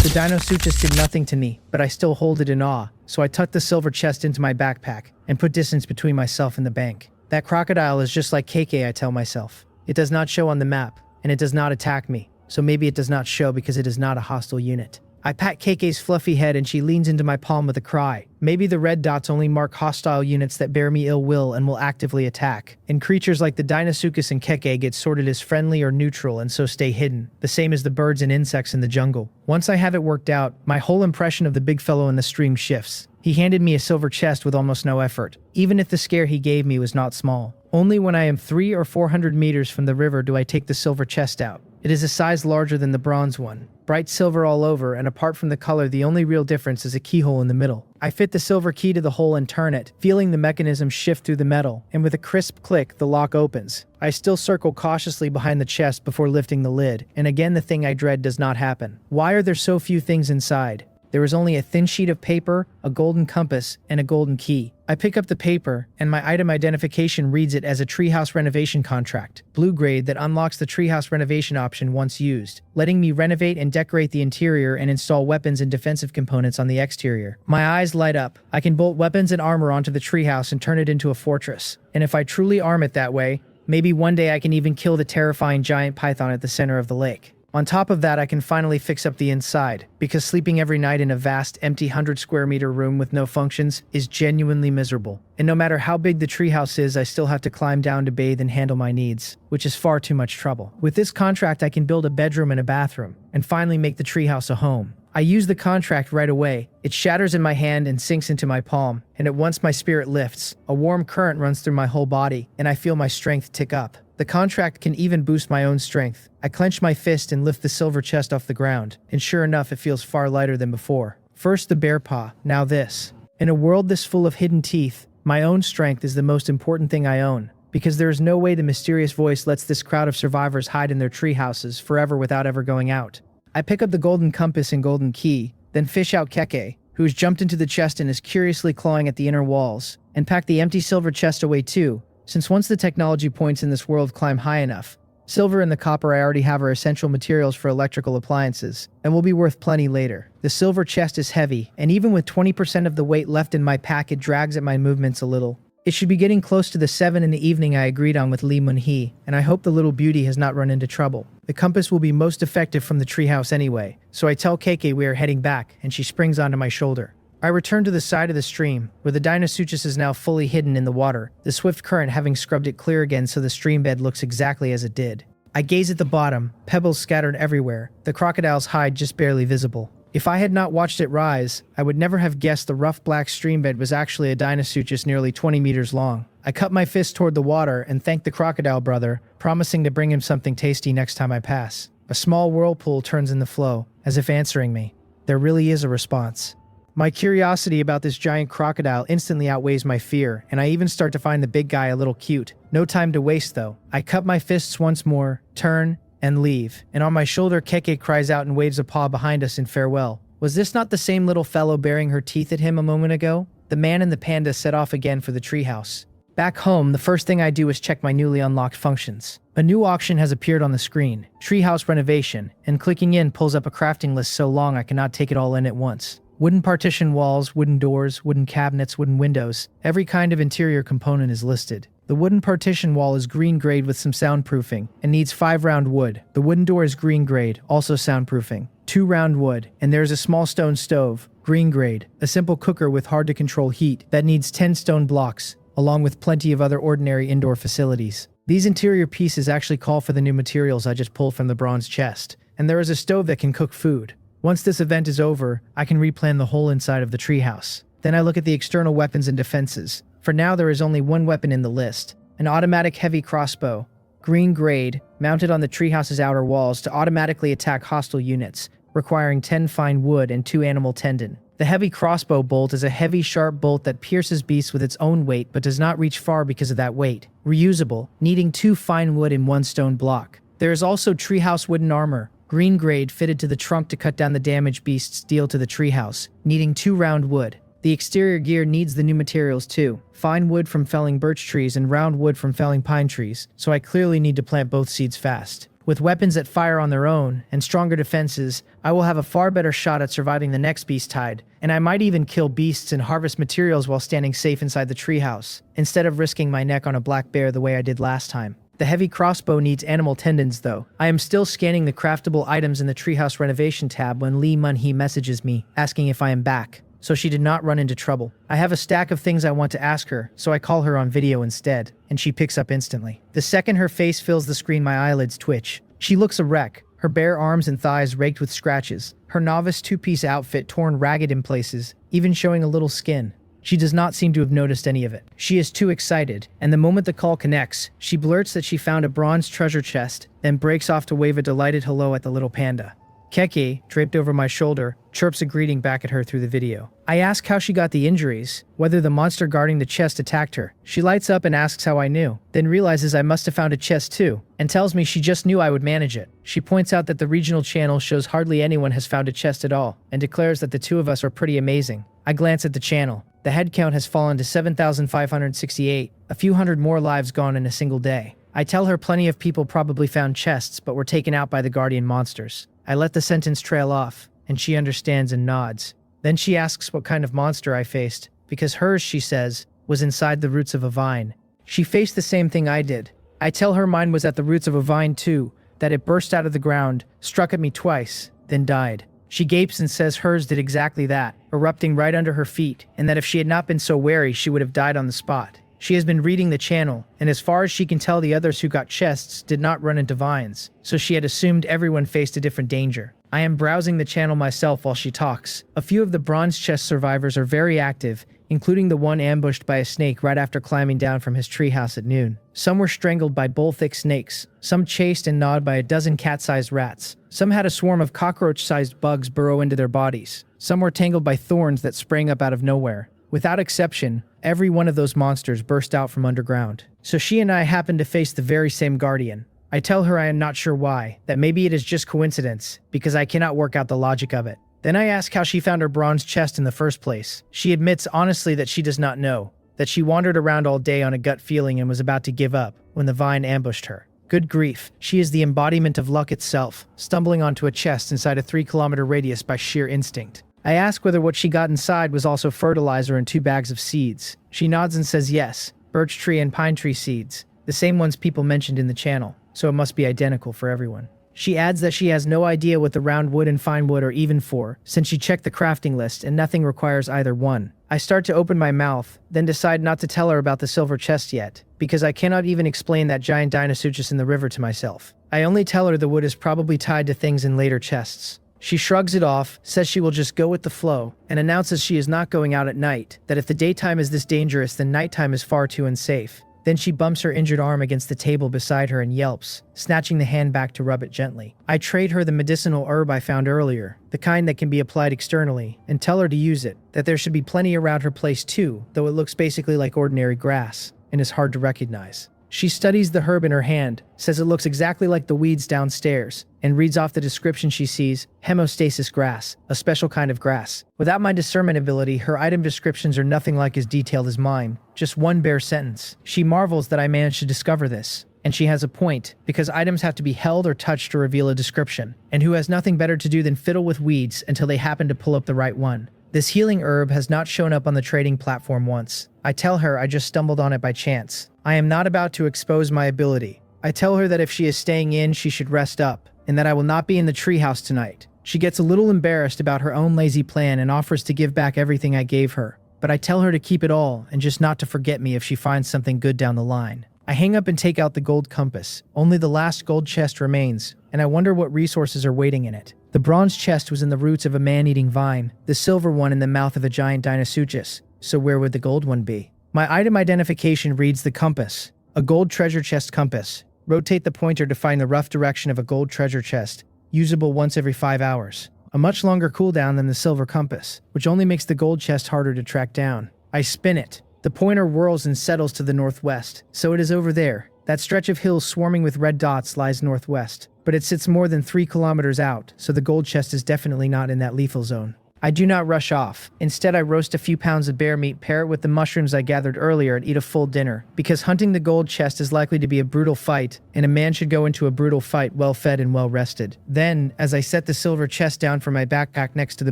The Dinosuchus did nothing to me, but I still hold it in awe, so I tucked the silver chest into my backpack and put distance between myself and the bank. That crocodile is just like KK, I tell myself. It does not show on the map, and it does not attack me, so maybe it does not show because it is not a hostile unit. I pat KK's fluffy head and she leans into my palm with a cry. Maybe the red dots only mark hostile units that bear me ill will and will actively attack. And creatures like the Dinosuchus and Keke get sorted as friendly or neutral and so stay hidden, the same as the birds and insects in the jungle. Once I have it worked out, my whole impression of the big fellow in the stream shifts. He handed me a silver chest with almost no effort, even if the scare he gave me was not small. Only when I am 300 or 400 meters from the river do I take the silver chest out. It is a size larger than the bronze one. Bright silver all over, and apart from the color, the only real difference is a keyhole in the middle. I fit the silver key to the hole and turn it, feeling the mechanism shift through the metal, and with a crisp click, the lock opens. I still circle cautiously behind the chest before lifting the lid, and again the thing I dread does not happen. Why are there so few things inside? There is only a thin sheet of paper, a golden compass, and a golden key. I pick up the paper, and my item identification reads it as a treehouse renovation contract, blue grade, that unlocks the treehouse renovation option once used, letting me renovate and decorate the interior and install weapons and defensive components on the exterior. My eyes light up. I can bolt weapons and armor onto the treehouse and turn it into a fortress. And if I truly arm it that way, maybe one day I can even kill the terrifying giant python at the center of the lake. On top of that, I can finally fix up the inside, because sleeping every night in a vast, empty 100-square-meter room with no functions is genuinely miserable. And no matter how big the treehouse is, I still have to climb down to bathe and handle my needs, which is far too much trouble. With this contract, I can build a bedroom and a bathroom, and finally make the treehouse a home. I use the contract right away. It shatters in my hand and sinks into my palm, and at once my spirit lifts. A warm current runs through my whole body, and I feel my strength tick up. The contract can even boost my own strength. I clench my fist and lift the silver chest off the ground, and sure enough, it feels far lighter than before. First the bear paw, now this. In a world this full of hidden teeth, my own strength is the most important thing I own, because there is no way the mysterious voice lets this crowd of survivors hide in their tree houses forever without ever going out. I pick up the golden compass and golden key, then fish out Keke, who has jumped into the chest and is curiously clawing at the inner walls, and pack the empty silver chest away too, since once the technology points in this world climb high enough, silver and the copper I already have are essential materials for electrical appliances, and will be worth plenty later. The silver chest is heavy, and even with 20% of the weight left in my pack, it drags at my movements a little. It should be getting close to the 7 in the evening I agreed on with Lee Mun-hee, and I hope the little beauty has not run into trouble. The compass will be most effective from the treehouse anyway, so I tell Keke we are heading back, and she springs onto my shoulder. I return to the side of the stream, where the Dinosuchus is now fully hidden in the water, the swift current having scrubbed it clear again so the stream bed looks exactly as it did. I gaze at the bottom, pebbles scattered everywhere, the crocodile's hide just barely visible. If I had not watched it rise, I would never have guessed the rough black stream bed was actually a Dinosuchus nearly 20 meters long. I cut my fist toward the water and thank the crocodile brother, promising to bring him something tasty next time I pass. A small whirlpool turns in the flow, as if answering me. There really is a response. My curiosity about this giant crocodile instantly outweighs my fear, and I even start to find the big guy a little cute. No time to waste though. I cut my fists once more, turn, and leave, and on my shoulder Keke cries out and waves a paw behind us in farewell. Was this not the same little fellow baring her teeth at him a moment ago? The man and the panda set off again for the treehouse. Back home, the first thing I do is check my newly unlocked functions. A new auction has appeared on the screen, treehouse renovation, and clicking in pulls up a crafting list so long I cannot take it all in at once. Wooden partition walls, wooden doors, wooden cabinets, wooden windows. Every kind of interior component is listed. The wooden partition wall is green grade with some soundproofing and needs 5 round wood. The wooden door is green grade, also soundproofing. 2 round wood, and there is a small stone stove, green grade, a simple cooker with hard to control heat that needs 10 stone blocks, along with plenty of other ordinary indoor facilities. These interior pieces actually call for the new materials I just pulled from the bronze chest, and there is a stove that can cook food. Once this event is over, I can replan the whole inside of the treehouse. Then I look at the external weapons and defenses. For now, there is only one weapon in the list, an automatic heavy crossbow, green grade, mounted on the treehouse's outer walls to automatically attack hostile units, requiring 10 fine wood and 2 animal tendon. The heavy crossbow bolt is a heavy, sharp bolt that pierces beasts with its own weight but does not reach far because of that weight. Reusable, needing 2 fine wood and 1 stone block. There is also treehouse wooden armor, green grade, fitted to the trunk to cut down the damage beasts deal to the treehouse, needing 2 round wood. The exterior gear needs the new materials too, fine wood from felling birch trees and round wood from felling pine trees, so I clearly need to plant both seeds fast. With weapons that fire on their own and stronger defenses, I will have a far better shot at surviving the next beast tide, and I might even kill beasts and harvest materials while standing safe inside the treehouse, instead of risking my neck on a black bear the way I did last time. The heavy crossbow needs animal tendons though. I am still scanning the craftable items in the treehouse renovation tab when Lee Mun-hee messages me, asking if I am back, so she did not run into trouble. I have a stack of things I want to ask her, so I call her on video instead, and she picks up instantly. The second her face fills the screen, my eyelids twitch. She looks a wreck, her bare arms and thighs raked with scratches, her novice two-piece outfit torn ragged in places, even showing a little skin. She does not seem to have noticed any of it. She is too excited, and the moment the call connects, she blurts that she found a bronze treasure chest, then breaks off to wave a delighted hello at the little panda. Keke, draped over my shoulder, chirps a greeting back at her through the video. I ask how she got the injuries, whether the monster guarding the chest attacked her. She lights up and asks how I knew, then realizes I must have found a chest too, and tells me she just knew I would manage it. She points out that the regional channel shows hardly anyone has found a chest at all, and declares that the two of us are pretty amazing. I glance at the channel. The head count has fallen to 7,568, a few hundred more lives gone in a single day. I tell her plenty of people probably found chests but were taken out by the guardian monsters. I let the sentence trail off, and she understands and nods. Then she asks what kind of monster I faced, because hers, she says, was inside the roots of a vine. She faced the same thing I did. I tell her mine was at the roots of a vine too, that it burst out of the ground, struck at me twice, then died. She gapes and says hers did exactly that, erupting right under her feet, and that if she had not been so wary, she would have died on the spot. She has been reading the channel, and as far as she can tell, the others who got chests did not run into vines, so she had assumed everyone faced a different danger. I am browsing the channel myself while she talks. A few of the bronze chest survivors are very active, including the one ambushed by a snake right after climbing down from his treehouse at noon. Some were strangled by bull-thick snakes, some chased and gnawed by a dozen cat-sized rats. Some had a swarm of cockroach-sized bugs burrow into their bodies. Some were tangled by thorns that sprang up out of nowhere. Without exception, every one of those monsters burst out from underground. So she and I happen to face the very same guardian. I tell her I am not sure why, that maybe it is just coincidence, because I cannot work out the logic of it. Then I ask how she found her bronze chest in the first place. She admits honestly that she does not know, that she wandered around all day on a gut feeling and was about to give up when the vine ambushed her. Good grief, she is the embodiment of luck itself, stumbling onto a chest inside a 3-kilometer radius by sheer instinct. I ask whether what she got inside was also fertilizer and 2 bags of seeds. She nods and says yes, birch tree and pine tree seeds, the same ones people mentioned in the channel, so it must be identical for everyone. She adds that she has no idea what the round wood and fine wood are even for, since she checked the crafting list and nothing requires either one. I start to open my mouth, then decide not to tell her about the silver chest yet, because I cannot even explain that giant Dinosuchus in the river to myself. I only tell her the wood is probably tied to things in later chests. She shrugs it off, says she will just go with the flow, and announces she is not going out at night, that if the daytime is this dangerous, then nighttime is far too unsafe. Then she bumps her injured arm against the table beside her and yelps, snatching the hand back to rub it gently. I trade her the medicinal herb I found earlier, the kind that can be applied externally, and tell her to use it, that there should be plenty around her place too, though it looks basically like ordinary grass, and is hard to recognize. She studies the herb in her hand, says it looks exactly like the weeds downstairs, and reads off the description she sees, hemostasis grass, a special kind of grass. Without my discernment ability, her item descriptions are nothing like as detailed as mine, just one bare sentence. She marvels that I managed to discover this, and she has a point, because items have to be held or touched to reveal a description, and who has nothing better to do than fiddle with weeds until they happen to pull up the right one. This healing herb has not shown up on the trading platform once. I tell her I just stumbled on it by chance. I am not about to expose my ability. I tell her that if she is staying in, she should rest up, and that I will not be in the treehouse tonight. She gets a little embarrassed about her own lazy plan and offers to give back everything I gave her, but I tell her to keep it all and just not to forget me if she finds something good down the line. I hang up and take out the gold compass. Only the last gold chest remains, and I wonder what resources are waiting in it. The bronze chest was in the roots of a man-eating vine, the silver one in the mouth of a giant Dinosuchus, so where would the gold one be? My item identification reads the compass, a gold treasure chest compass. Rotate the pointer to find the rough direction of a gold treasure chest, usable once every 5 hours. A much longer cooldown than the silver compass, which only makes the gold chest harder to track down. I spin it. The pointer whirls and settles to the northwest, so it is over there. That stretch of hills swarming with red dots lies northwest, but it sits more than 3 kilometers out, so the gold chest is definitely not in that lethal zone. I do not rush off. Instead, I roast a few pounds of bear meat, pair it with the mushrooms I gathered earlier, and eat a full dinner. Because hunting the gold chest is likely to be a brutal fight, and a man should go into a brutal fight well-fed and well-rested. Then, as I set the silver chest down from my backpack next to the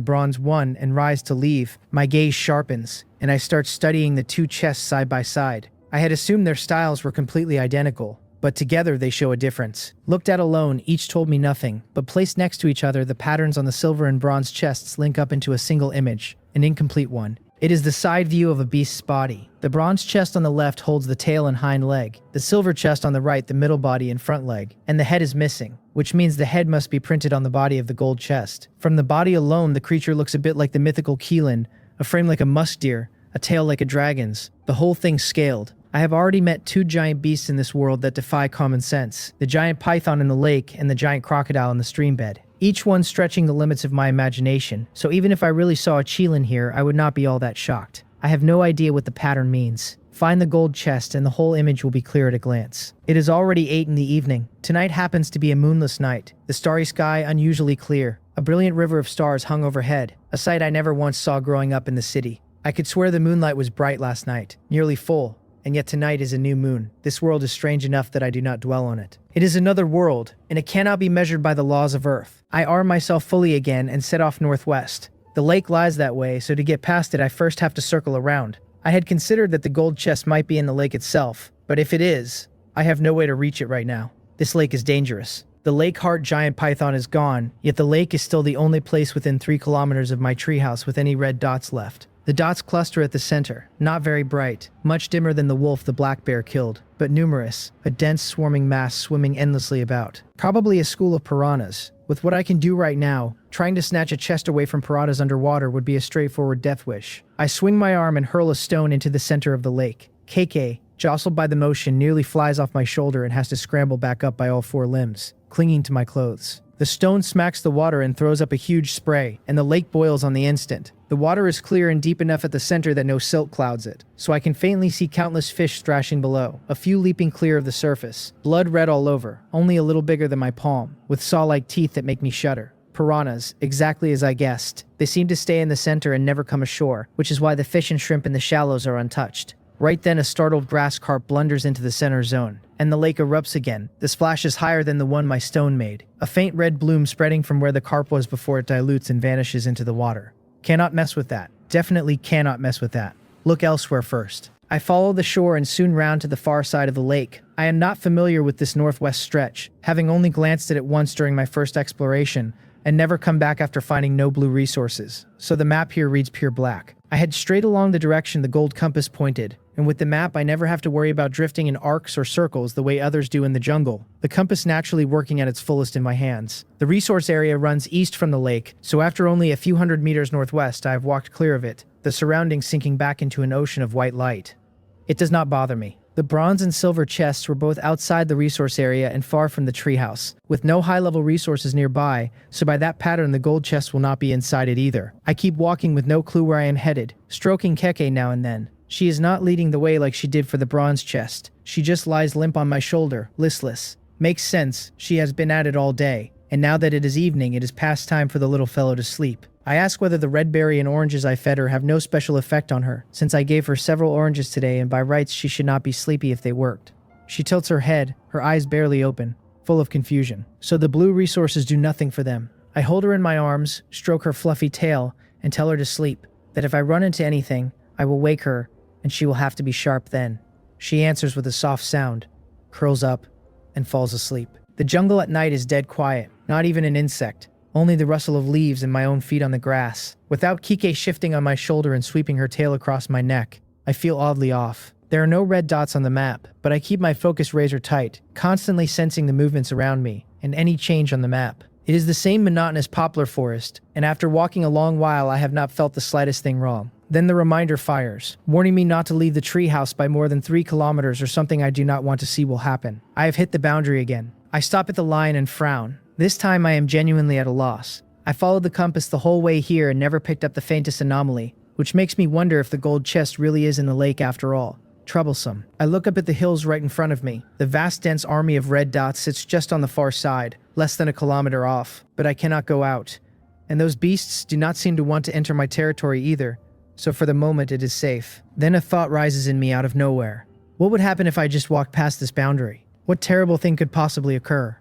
bronze one and rise to leave, my gaze sharpens, and I start studying the two chests side by side. I had assumed their styles were completely identical, but together they show a difference. Looked at alone, each told me nothing, but placed next to each other, the patterns on the silver and bronze chests link up into a single image, an incomplete one. It is the side view of a beast's body. The bronze chest on the left holds the tail and hind leg, the silver chest on the right the middle body and front leg, and the head is missing, which means the head must be printed on the body of the gold chest. From the body alone, the creature looks a bit like the mythical Keelan, a frame like a musk deer, a tail like a dragon's, the whole thing scaled. I have already met two giant beasts in this world that defy common sense, the giant python in the lake and the giant crocodile in the stream bed, each one stretching the limits of my imagination, so even if I really saw a Cheelan here, I would not be all that shocked. I have no idea what the pattern means. Find the gold chest and the whole image will be clear at a glance. It is already 8 in the evening. Tonight happens to be a moonless night, the starry sky unusually clear, a brilliant river of stars hung overhead, a sight I never once saw growing up in the city. I could swear the moonlight was bright last night, nearly full. And yet tonight is a new moon. This world is strange enough that I do not dwell on it. It is another world, and it cannot be measured by the laws of Earth. I arm myself fully again and set off northwest. The lake lies that way, so to get past it I first have to circle around. I had considered that the gold chest might be in the lake itself, but if it is, I have no way to reach it right now. This lake is dangerous. The lake heart giant python is gone, yet the lake is still the only place within 3 kilometers of my treehouse with any red dots left. The dots cluster at the center, not very bright, much dimmer than the wolf the black bear killed, but numerous, a dense swarming mass swimming endlessly about. Probably a school of piranhas. With what I can do right now, trying to snatch a chest away from piranhas underwater would be a straightforward death wish. I swing my arm and hurl a stone into the center of the lake. KK, jostled by the motion, nearly flies off my shoulder and has to scramble back up by all 4 limbs, clinging to my clothes. The stone smacks the water and throws up a huge spray, and the lake boils on the instant. The water is clear and deep enough at the center that no silt clouds it, so I can faintly see countless fish thrashing below, a few leaping clear of the surface, blood red all over, only a little bigger than my palm, with saw-like teeth that make me shudder. Piranhas, exactly as I guessed. They seem to stay in the center and never come ashore, which is why the fish and shrimp in the shallows are untouched. Right then a startled grass carp blunders into the center zone, and the lake erupts again. The splash is higher than the one my stone made, a faint red bloom spreading from where the carp was before it dilutes and vanishes into the water. Cannot mess with that. Definitely cannot mess with that. Look elsewhere first. I follow the shore and soon round to the far side of the lake. I am not familiar with this northwest stretch, having only glanced at it once during my first exploration, and never come back after finding no blue resources, so the map here reads pure black. I head straight along the direction the gold compass pointed, and with the map I never have to worry about drifting in arcs or circles the way others do in the jungle, the compass naturally working at its fullest in my hands. The resource area runs east from the lake, so after only a few hundred meters northwest I have walked clear of it, the surroundings sinking back into an ocean of white light. It does not bother me. The bronze and silver chests were both outside the resource area and far from the treehouse, with no high-level resources nearby, so by that pattern the gold chest will not be inside it either. I keep walking with no clue where I am headed, stroking Keke now and then. She is not leading the way like she did for the bronze chest. She just lies limp on my shoulder, listless. Makes sense, she has been at it all day, and now that it is evening it is past time for the little fellow to sleep. I ask whether the red berry and oranges I fed her have no special effect on her, since I gave her several oranges today and by rights she should not be sleepy if they worked. She tilts her head, her eyes barely open, full of confusion. So the blue resources do nothing for them. I hold her in my arms, stroke her fluffy tail, and tell her to sleep, that if I run into anything, I will wake her, and she will have to be sharp then. She answers with a soft sound, curls up, and falls asleep. The jungle at night is dead quiet, not even an insect. Only the rustle of leaves and my own feet on the grass. Without Kike shifting on my shoulder and sweeping her tail across my neck, I feel oddly off. There are no red dots on the map, but I keep my focus razor tight, constantly sensing the movements around me, and any change on the map. It is the same monotonous poplar forest, and after walking a long while I have not felt the slightest thing wrong. Then the reminder fires, warning me not to leave the treehouse by more than 3 kilometers or something I do not want to see will happen. I have hit the boundary again. I stop at the line and frown. This time I am genuinely at a loss. I followed the compass the whole way here and never picked up the faintest anomaly, which makes me wonder if the gold chest really is in the lake after all. Troublesome. I look up at the hills right in front of me. The vast dense army of red dots sits just on the far side, less than a kilometer off, but I cannot go out. and those beasts do not seem to want to enter my territory either, so for the moment it is safe. Then a thought rises in me out of nowhere. What would happen if I just walked past this boundary? What terrible thing could possibly occur?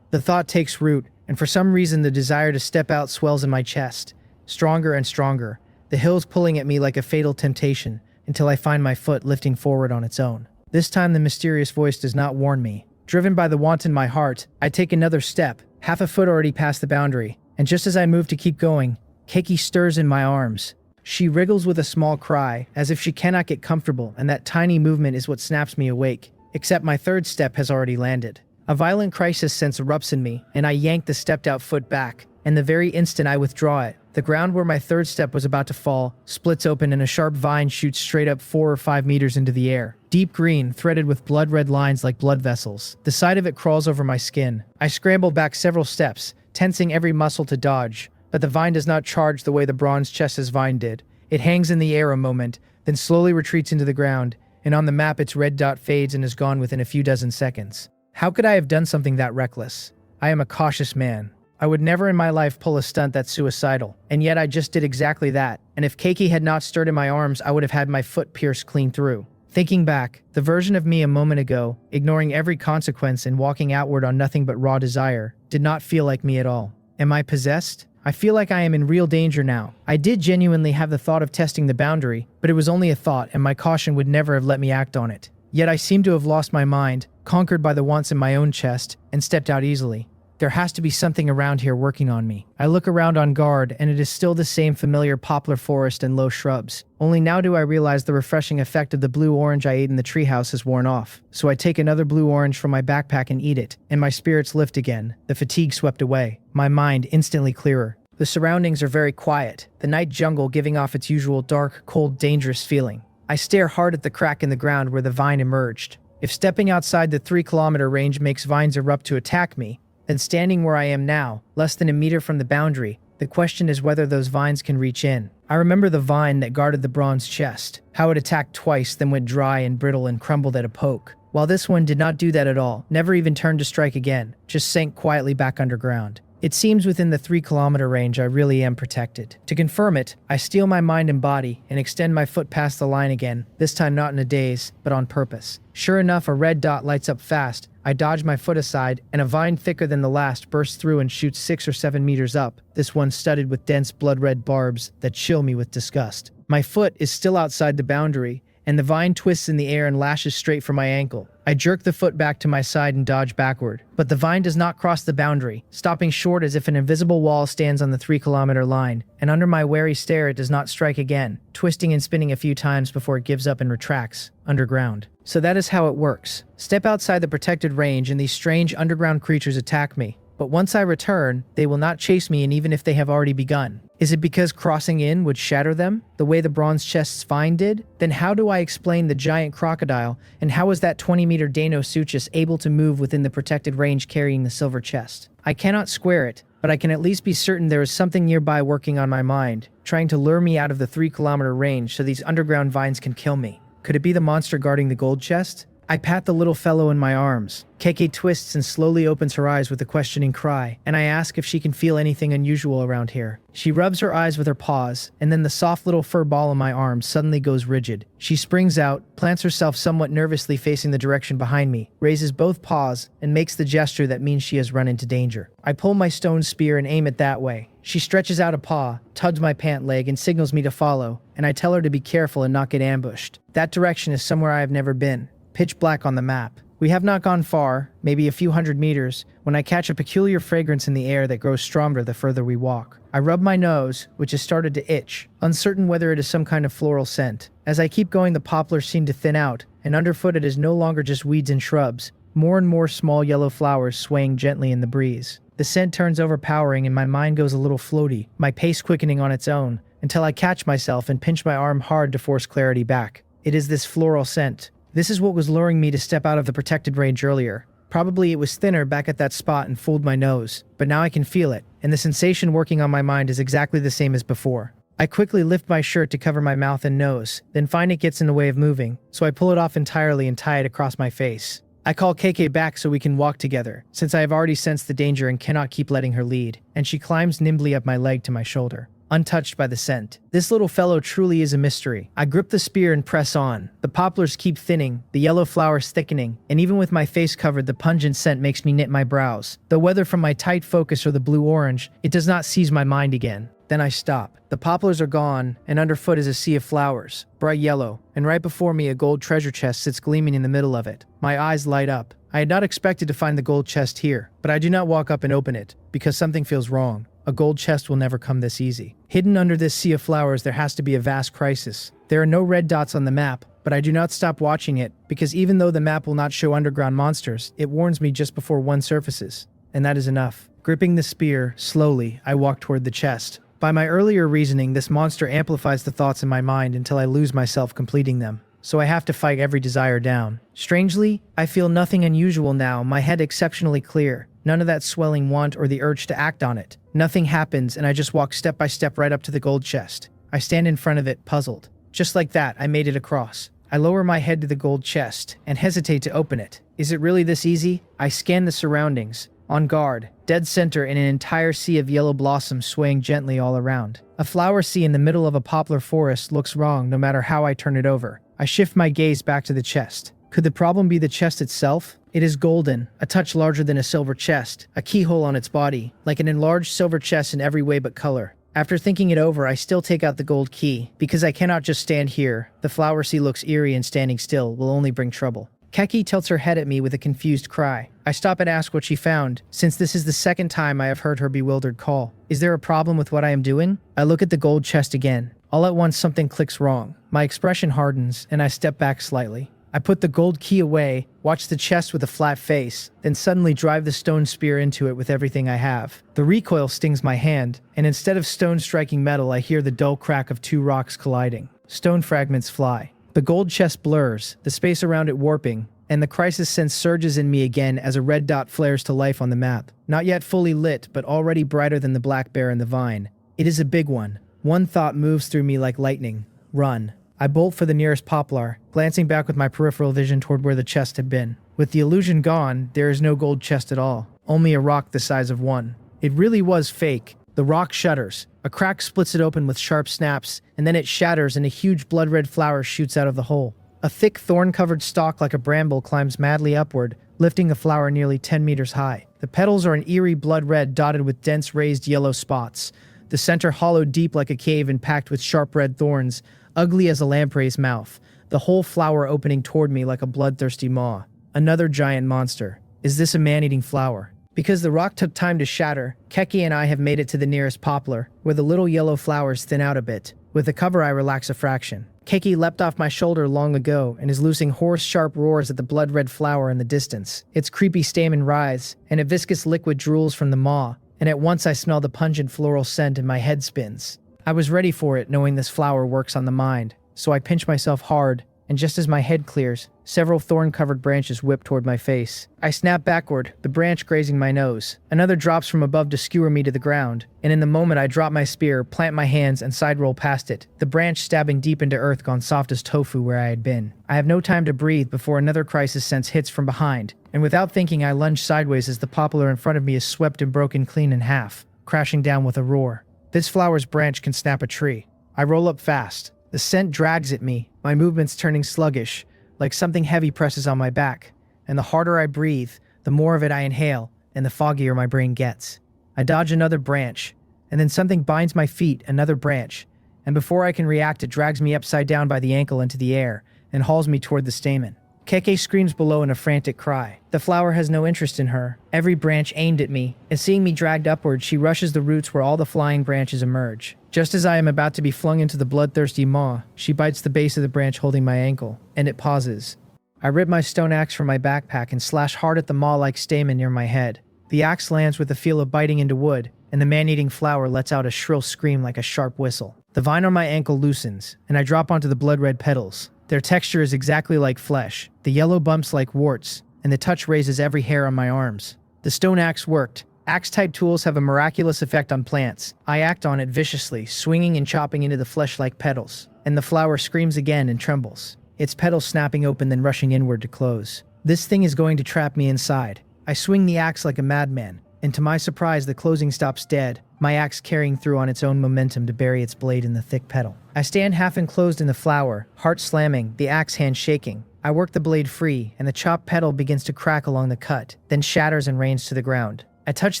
The thought takes root, and for some reason the desire to step out swells in my chest, stronger and stronger, the hills pulling at me like a fatal temptation, until I find my foot lifting forward on its own. This time the mysterious voice does not warn me. Driven by the want in my heart, I take another step, half a foot already past the boundary, and just as I move to keep going, Keiki stirs in my arms. She wriggles with a small cry, as if she cannot get comfortable, and that tiny movement is what snaps me awake. Except my third step has already landed. A violent crisis sense erupts in me, and I yank the stepped-out foot back, and the very instant I withdraw it, the ground where my third step was about to fall splits open and a sharp vine shoots straight up 4 or 5 meters into the air. Deep green, threaded with blood-red lines like blood vessels. The side of it crawls over my skin. I scramble back several steps, tensing every muscle to dodge, but the vine does not charge the way the bronze chest's vine did. It hangs in the air a moment, then slowly retreats into the ground, and on the map its red dot fades and is gone within a few dozen seconds. How could I have done something that reckless? I am a cautious man. I would never in my life pull a stunt that's suicidal, and yet I just did exactly that, and if Keiki had not stirred in my arms, I would have had my foot pierced clean through. Thinking back, the version of me a moment ago, ignoring every consequence and walking outward on nothing but raw desire, did not feel like me at all. Am I possessed? I feel like I am in real danger now. I did genuinely have the thought of testing the boundary, but it was only a thought and my caution would never have let me act on it. Yet I seem to have lost my mind, conquered by the wants in my own chest, and stepped out easily. There has to be something around here working on me. I look around on guard, and it is still the same familiar poplar forest and low shrubs. Only now do I realize the refreshing effect of the blue-orange I ate in the treehouse has worn off. So I take another blue-orange from my backpack and eat it, and my spirits lift again, the fatigue swept away, my mind instantly clearer. The surroundings are very quiet, the night jungle giving off its usual dark, cold, dangerous feeling. I stare hard at the crack in the ground where the vine emerged. If stepping outside the 3-kilometer range makes vines erupt to attack me, then standing where I am now, less than a meter from the boundary, the question is whether those vines can reach in. I remember the vine that guarded the bronze chest, how it attacked twice, then went dry and brittle and crumbled at a poke. While this one did not do that at all, never even turned to strike again, just sank quietly back underground. It seems within the 3-kilometer range I really am protected. To confirm it, I steel my mind and body and extend my foot past the line again, this time not in a daze, but on purpose. Sure enough, a red dot lights up fast. I dodge my foot aside, and a vine thicker than the last bursts through and shoots 6 or 7 meters up, this one studded with dense blood-red barbs that chill me with disgust. My foot is still outside the boundary, and the vine twists in the air and lashes straight for my ankle. I jerk the foot back to my side and dodge backward, but the vine does not cross the boundary, stopping short as if an invisible wall stands on the 3-kilometer line, and under my wary stare it does not strike again, twisting and spinning a few times before it gives up and retracts, underground. So that is how it works. Step outside the protected range and these strange underground creatures attack me. But once I return, they will not chase me, and even if they have already begun. Is it because crossing in would shatter them, the way the bronze chest's vine did? Then how do I explain the giant crocodile, and how is that 20-meter Deinosuchus able to move within the protected range carrying the silver chest? I cannot square it, but I can at least be certain there is something nearby working on my mind, trying to lure me out of the 3-kilometer range so these underground vines can kill me. Could it be the monster guarding the gold chest? I pat the little fellow in my arms. Keiki twists and slowly opens her eyes with a questioning cry, and I ask if she can feel anything unusual around here. She rubs her eyes with her paws, and then the soft little fur ball in my arms suddenly goes rigid. She springs out, plants herself somewhat nervously facing the direction behind me, raises both paws, and makes the gesture that means she has run into danger. I pull my stone spear and aim it that way. She stretches out a paw, tugs my pant leg, and signals me to follow, and I tell her to be careful and not get ambushed. That direction is somewhere I have never been. Pitch black on the map. We have not gone far, maybe a few hundred meters, when I catch a peculiar fragrance in the air that grows stronger the further we walk. I rub my nose, which has started to itch, uncertain whether it is some kind of floral scent. As I keep going, the poplars seem to thin out, and underfoot it is no longer just weeds and shrubs, more and more small yellow flowers swaying gently in the breeze. The scent turns overpowering and my mind goes a little floaty, my pace quickening on its own, until I catch myself and pinch my arm hard to force clarity back. It is this floral scent. This is what was luring me to step out of the protected range earlier. Probably it was thinner back at that spot and fooled my nose, but now I can feel it, and the sensation working on my mind is exactly the same as before. I quickly lift my shirt to cover my mouth and nose, then find it gets in the way of moving, so I pull it off entirely and tie it across my face. I call KK back so we can walk together, since I have already sensed the danger and cannot keep letting her lead, and she climbs nimbly up my leg to my shoulder, untouched by the scent. This little fellow truly is a mystery. I grip the spear and press on. The poplars keep thinning, the yellow flowers thickening, and even with my face covered, the pungent scent makes me knit my brows. Though whether from my tight focus or the blue-orange, it does not seize my mind again. Then I stop. The poplars are gone, and underfoot is a sea of flowers, bright yellow, and right before me a gold treasure chest sits gleaming in the middle of it. My eyes light up. I had not expected to find the gold chest here, but I do not walk up and open it, because something feels wrong. A gold chest will never come this easy. Hidden under this sea of flowers there has to be a vast crisis. There are no red dots on the map, but I do not stop watching it, because even though the map will not show underground monsters, it warns me just before one surfaces. And that is enough. Gripping the spear, slowly, I walk toward the chest. By my earlier reasoning, this monster amplifies the thoughts in my mind until I lose myself completing them. So I have to fight every desire down. Strangely, I feel nothing unusual now, my head exceptionally clear. None of that swelling want or the urge to act on it. Nothing happens, and I just walk step by step right up to the gold chest. I stand in front of it, puzzled. Just like that, I made it across. I lower my head to the gold chest and hesitate to open it. Is it really this easy? I scan the surroundings. On guard, dead center in an entire sea of yellow blossoms swaying gently all around. A flower sea in the middle of a poplar forest looks wrong no matter how I turn it over. I shift my gaze back to the chest. Could the problem be the chest itself? It is golden, a touch larger than a silver chest, a keyhole on its body, like an enlarged silver chest in every way but color. After thinking it over, I still take out the gold key, because I cannot just stand here. The flower sea looks eerie and standing still will only bring trouble. Keki tilts her head at me with a confused cry. I stop and ask what she found, since this is the second time I have heard her bewildered call. Is there a problem with what I am doing? I look at the gold chest again. All at once something clicks wrong. My expression hardens, and I step back slightly. I put the gold key away, watch the chest with a flat face, then suddenly drive the stone spear into it with everything I have. The recoil stings my hand, and instead of stone striking metal, I hear the dull crack of two rocks colliding. Stone fragments fly. The gold chest blurs, the space around it warping, and the crisis sense surges in me again as a red dot flares to life on the map. Not yet fully lit, but already brighter than the black bear in the vine. It is a big one. One thought moves through me like lightning. Run. I bolt for the nearest poplar, glancing back with my peripheral vision toward where the chest had been. With the illusion gone, there is no gold chest at all, only a rock the size of one. It really was fake. The rock shudders. A crack splits it open with sharp snaps, and then it shatters and a huge blood-red flower shoots out of the hole. A thick thorn-covered stalk like a bramble climbs madly upward, lifting the flower nearly 10 meters high. The petals are an eerie blood red dotted with dense raised yellow spots. The center hollowed deep like a cave and packed with sharp red thorns, ugly as a lamprey's mouth. The whole flower opening toward me like a bloodthirsty maw. Another giant monster. Is this a man-eating flower? Because the rock took time to shatter, Keki and I have made it to the nearest poplar, where the little yellow flowers thin out a bit. With the cover I relax a fraction. Keki leapt off my shoulder long ago and is loosing hoarse, sharp roars at the blood-red flower in the distance. Its creepy stamen writhes, and a viscous liquid drools from the maw, and at once I smell the pungent floral scent and my head spins. I was ready for it, knowing this flower works on the mind, so I pinch myself hard, and just as my head clears, several thorn-covered branches whip toward my face. I snap backward, the branch grazing my nose. Another drops from above to skewer me to the ground, and in the moment I drop my spear, plant my hands, and side-roll past it, the branch stabbing deep into earth gone soft as tofu where I had been. I have no time to breathe before another crisis sense hits from behind, and without thinking I lunge sideways as the poplar in front of me is swept and broken clean in half, crashing down with a roar. This flower's branch can snap a tree. I roll up fast. The scent drags at me, my movements turning sluggish, like something heavy presses on my back, and the harder I breathe, the more of it I inhale, and the foggier my brain gets. I dodge another branch, and then something binds my feet, another branch, and before I can react it drags me upside down by the ankle into the air, and hauls me toward the stamen. Keke screams below in a frantic cry. The flower has no interest in her, every branch aimed at me, and seeing me dragged upward, she rushes the roots where all the flying branches emerge. Just as I am about to be flung into the bloodthirsty maw, she bites the base of the branch holding my ankle, and it pauses. I rip my stone axe from my backpack and slash hard at the maw-like stamen near my head. The axe lands with the feel of biting into wood, and the man-eating flower lets out a shrill scream like a sharp whistle. The vine on my ankle loosens, and I drop onto the blood-red petals. Their texture is exactly like flesh, the yellow bumps like warts, and the touch raises every hair on my arms. The stone axe worked. Axe-type tools have a miraculous effect on plants. I act on it viciously, swinging and chopping into the flesh-like petals, and the flower screams again and trembles, its petals snapping open then rushing inward to close. This thing is going to trap me inside. I swing the axe like a madman, and to my surprise the closing stops dead, my axe carrying through on its own momentum to bury its blade in the thick petal. I stand half enclosed in the flower, heart slamming, the axe hand shaking. I work the blade free, and the chopped petal begins to crack along the cut, then shatters and rains to the ground. I touch